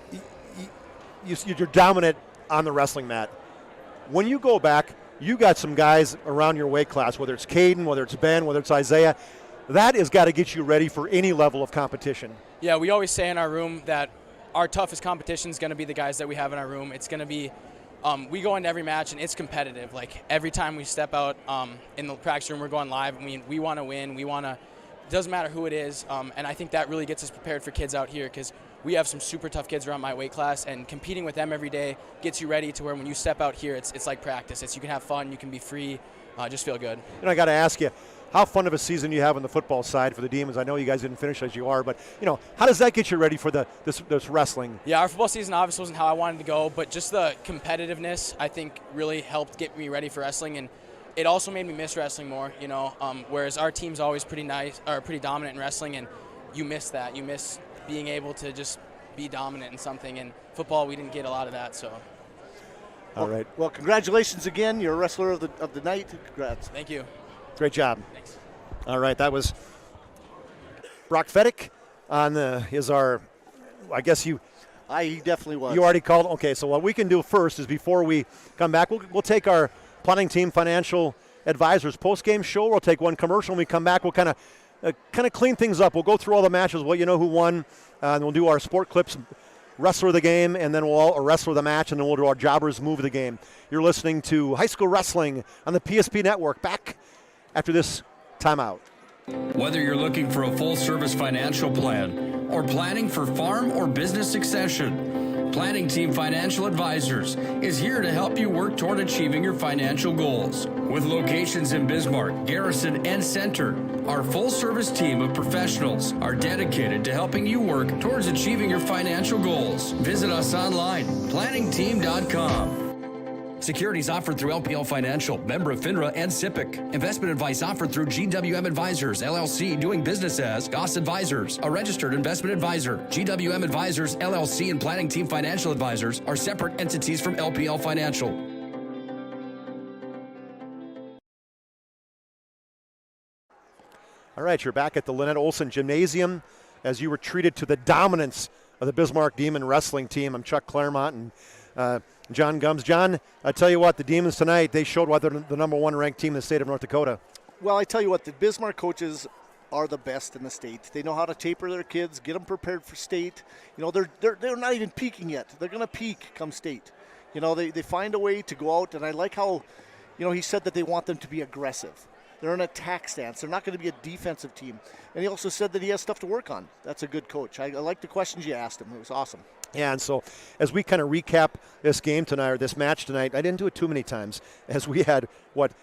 you're dominant on the wrestling mat. When you go back, you got some guys around your weight class, whether it's Caden, whether it's Ben, whether it's Isaiah. That has got to get you ready for any level of competition. Yeah, we always say in our room that our toughest competition is going to be the guys that we have in our room. It's going to be, we go into every match and it's competitive. Like every time we step out in the practice room, we're going live. I mean, we want to win. We want to, it doesn't matter who it is. And I think that really gets us prepared for kids out here, because we have some super tough kids around my weight class, and competing with them every day gets you ready to where when you step out here, it's like practice. You can have fun, you can be free, just feel good. And I got to ask you, how fun of a season you have on the football side for the Demons? I know you guys didn't finish as you are, but you know, how does that get you ready for this wrestling? Yeah, our football season obviously wasn't how I wanted to go, but just the competitiveness I think really helped get me ready for wrestling, and it also made me miss wrestling more. You know, whereas our team's always pretty dominant in wrestling, and you miss that. You miss being able to just be dominant in something. In football, we didn't get a lot of that. So. All right. Well, congratulations again. You're a wrestler of the night. Congrats. Thank you. Great job. Thanks. All right, that was Brock Fettick is our, I guess he definitely was. You already called. Okay, so what we can do first is before we come back, we'll take our planning team financial advisors post-game show. We'll take one commercial. When we come back, we'll kind of clean things up. We'll go through all the matches, who won, and we'll do our sport clips, wrestler of the game, and then we'll all wrestler of the match, and then we'll do our jobbers move of the game. You're listening to High School Wrestling on the PSP Network. Back after this timeout. Whether you're looking for a full-service financial plan or planning for farm or business succession, Planning Team Financial Advisors is here to help you work toward achieving your financial goals. With locations in Bismarck, Garrison, and Center, our full-service team of professionals are dedicated to helping you work towards achieving your financial goals. Visit us online, planningteam.com. Securities offered through LPL Financial, member of FINRA and SIPC. Investment advice offered through GWM Advisors, LLC, doing business as Goss Advisors, a registered investment advisor. GWM Advisors, LLC, and Planning Team Financial Advisors are separate entities from LPL Financial. All right, you're back at the Lynette Olson Gymnasium as you were treated to the dominance of the Bismarck Demon Wrestling Team. I'm Chuck Clairmont and John Gums. John, I tell you what, the Demons tonight, they showed why they're the number one ranked team in the state of North Dakota. Well, I tell you what, the Bismarck coaches are the best in the state. They know how to taper their kids, get them prepared for state. You know, they're not even peaking yet. They're going to peak come state. You know, they find a way to go out, and I like how, you know, he said that they want them to be aggressive. They're an attack stance. They're not going to be a defensive team. And he also said that he has stuff to work on. That's a good coach. I like the questions you asked him. It was awesome. Yeah, and so as we kind of recap this game tonight, or this match tonight, I didn't do it too many times, as we had,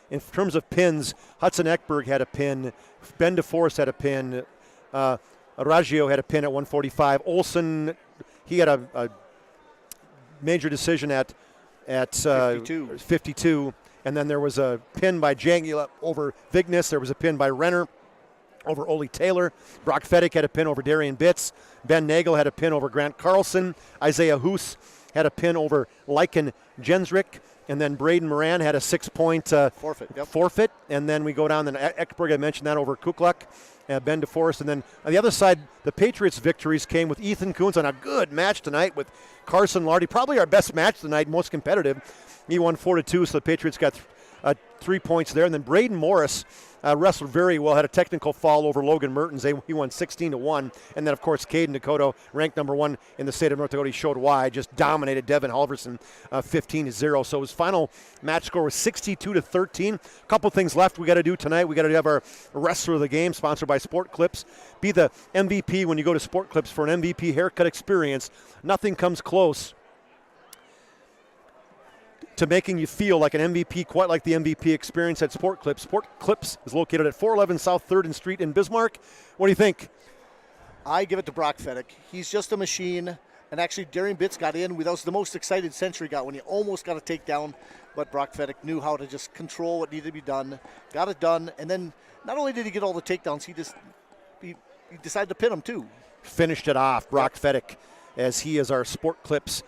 in terms of pins, Hudson Eckberg had a pin, Ben DeForest had a pin, Raggio had a pin at 145, Olson, he had a major decision at 52, and then there was a pin by Jangula over Vignes, there was a pin by Renner over Ole Taylor. Brock Fettick had a pin over Darian Bitts. Ben Nagel had a pin over Grant Carlson. Isaiah Hoos had a pin over Lycan Jensrick. And then Braden Moran had a 6-point forfeit. And then we go down, and Eckberg, I mentioned that, over Kukluk, Ben DeForest. And then on the other side, the Patriots' victories came with Ethan Coons on a good match tonight with Carson Lardy. Probably our best match tonight, most competitive. He won 4-2, so the Patriots got 3 points there. And then Braden Morris wrestled very well, had a technical fall over Logan Mertens. He won 16-1. And then, of course, Caden Dakota, ranked number one in the state of North Dakota, he showed why, just dominated Devin Halverson 15-0. So his final match score was 62-13. A couple things left we got to do tonight. We got to have our wrestler of the game, sponsored by Sport Clips. Be the MVP when you go to Sport Clips for an MVP haircut experience. Nothing comes close to making you feel like an MVP, quite like the MVP experience at Sport Clips. Sport Clips is located at 411 South 3rd Street in Bismarck. What do you think? I give it to Brock Fettick. He's just a machine. And actually, Darian Bitts got in. That was the most excited Century got when he almost got a takedown. But Brock Fettick knew how to just control what needed to be done, got it done. And then not only did he get all the takedowns, he decided to pin him too. Finished it off, Brock Fettick, as he is our Sport Clips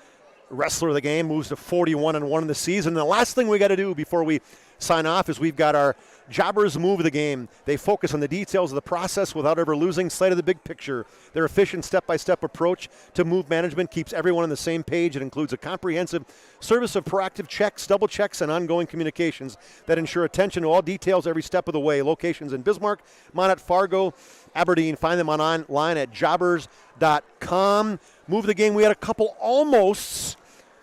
wrestler of the game, moves to 41-1 in the season. And the last thing we got to do before we sign off is we've got our jobbers move of the game. They focus on the details of the process without ever losing sight of the big picture. Their efficient step-by-step approach to move management keeps everyone on the same page. It includes a comprehensive service of proactive checks, double checks, and ongoing communications that ensure attention to all details every step of the way. Locations in Bismarck, Monett, Fargo, Aberdeen. Find them online at jobbers.com. Move the game. We had a couple almosts,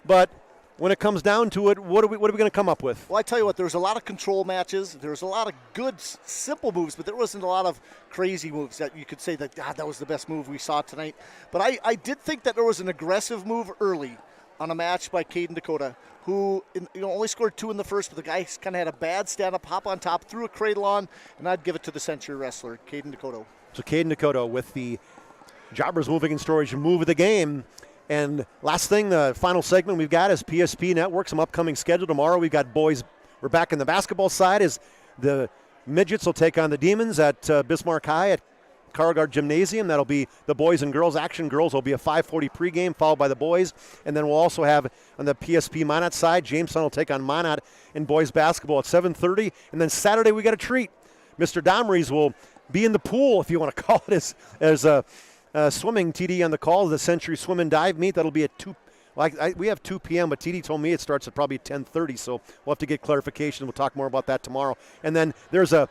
but when it comes down to it, what are we going to come up with? Well, I tell you what, there was a lot of control matches. There was a lot of good, simple moves, but there wasn't a lot of crazy moves that you could say that, that was the best move we saw tonight. But I did think that there was an aggressive move early on a match by Caden Dakota, who only scored 2 in the first, but the guy kind of had a bad stand-up, hop on top, threw a cradle on, and I'd give it to the Century wrestler, Caden Dakota. So Caden Dakota with the Jobbers Moving and Storage move of the game. And last thing, the final segment we've got is PSP Network, some upcoming schedule. Tomorrow we've got boys. We're back in the basketball side as the midgets will take on the Demons at Bismarck High at Carlgard Gymnasium. That'll be the boys and girls action. Girls will be a 5:40 pregame, followed by the boys. And then we'll also have on the PSP Minot side, Jamestown will take on Minot in boys basketball at 7:30. And then Saturday we got a treat. Mr. Domrys will be in the pool, if you want to call it, as a swimming. TD on the call, the Century Swim and Dive meet. That'll be at 2. We have 2 p.m., but TD told me it starts at probably 10:30, so we'll have to get clarification. We'll talk more about that tomorrow. And then there's a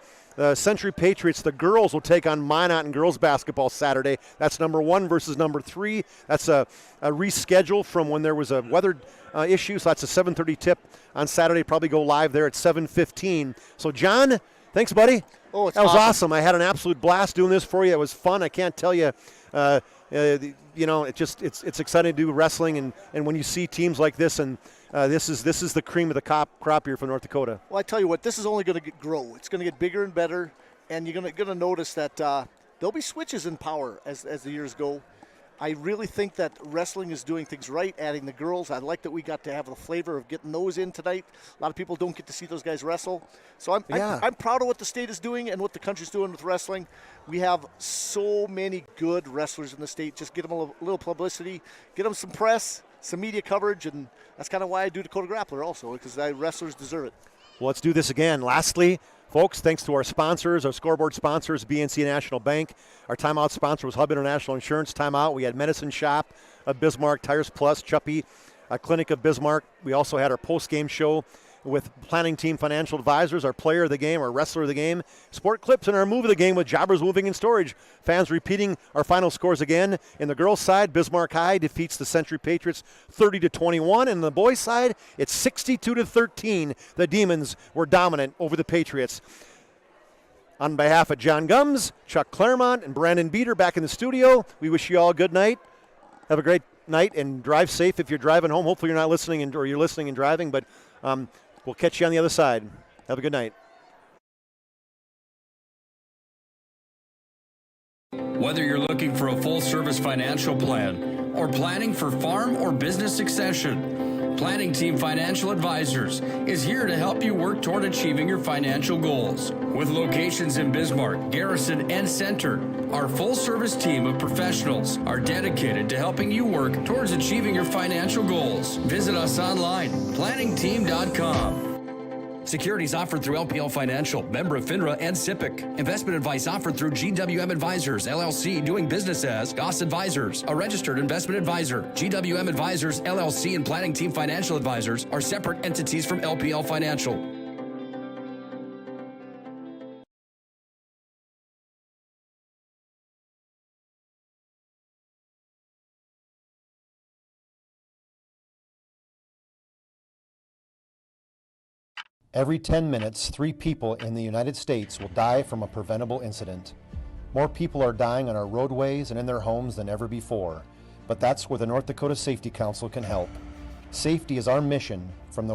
Century Patriots. The girls will take on Minot in girls basketball Saturday. That's number 1 versus number 3. That's a reschedule from when there was a weather issue, so that's a 7:30 tip on Saturday. Probably go live there at 7:15. So, John, thanks, buddy. Oh, it's that was awesome. I had an absolute blast doing this for you. It was fun. I can't tell you. It's exciting to do wrestling, and when you see teams like this, and this is the cream of the crop here from North Dakota. Well, I tell you what, this is only going to grow. It's going to get bigger and better, and you're going to notice that there'll be switches in power as the years go. I really think that wrestling is doing things right, adding the girls. I like that we got to have the flavor of getting those in tonight. A lot of people don't get to see those guys wrestle. So I'm proud of what the state is doing and what the country's doing with wrestling. We have so many good wrestlers in the state. Just get them a little publicity, get them some press, some media coverage, and that's kind of why I do Dakota Grappler also, because wrestlers deserve it. Well, let's do this again. Lastly, folks, thanks to our sponsors, our scoreboard sponsors, BNC National Bank. Our timeout sponsor was Hub International Insurance Timeout. We had Medicine Shop of Bismarck, Tires Plus, Chuppy, Clinic of Bismarck. We also had our post-game show with Planning Team Financial Advisors, our player of the game, our wrestler of the game, Sport Clips, and our move of the game with Jobbers Moving and Storage. Fans repeating our final scores again. In the girls' side, Bismarck High defeats the Century Patriots 30-21. And on the boys' side, it's 62-13. The Demons were dominant over the Patriots. On behalf of John Gums, Chuck Clairmont, and Brandon Beater back in the studio, we wish you all a good night. Have a great night and drive safe if you're driving home. Hopefully you're not listening or you're listening and driving, but we'll catch you on the other side. Have a good night. Whether you're looking for a full-service financial plan or planning for farm or business succession, Planning Team Financial Advisors is here to help you work toward achieving your financial goals. With locations in Bismarck, Garrison, and Center, our full-service team of professionals are dedicated to helping you work towards achieving your financial goals. Visit us online, planningteam.com. Securities offered through LPL Financial, member of FINRA and SIPC. Investment advice offered through GWM Advisors, LLC, doing business as Goss Advisors, a registered investment advisor. GWM Advisors, LLC, and Planning Team Financial Advisors are separate entities from LPL Financial. Every 10 minutes, 3 people in the United States will die from a preventable incident. More people are dying on our roadways and in their homes than ever before, but that's where the North Dakota Safety Council can help. Safety is our mission from the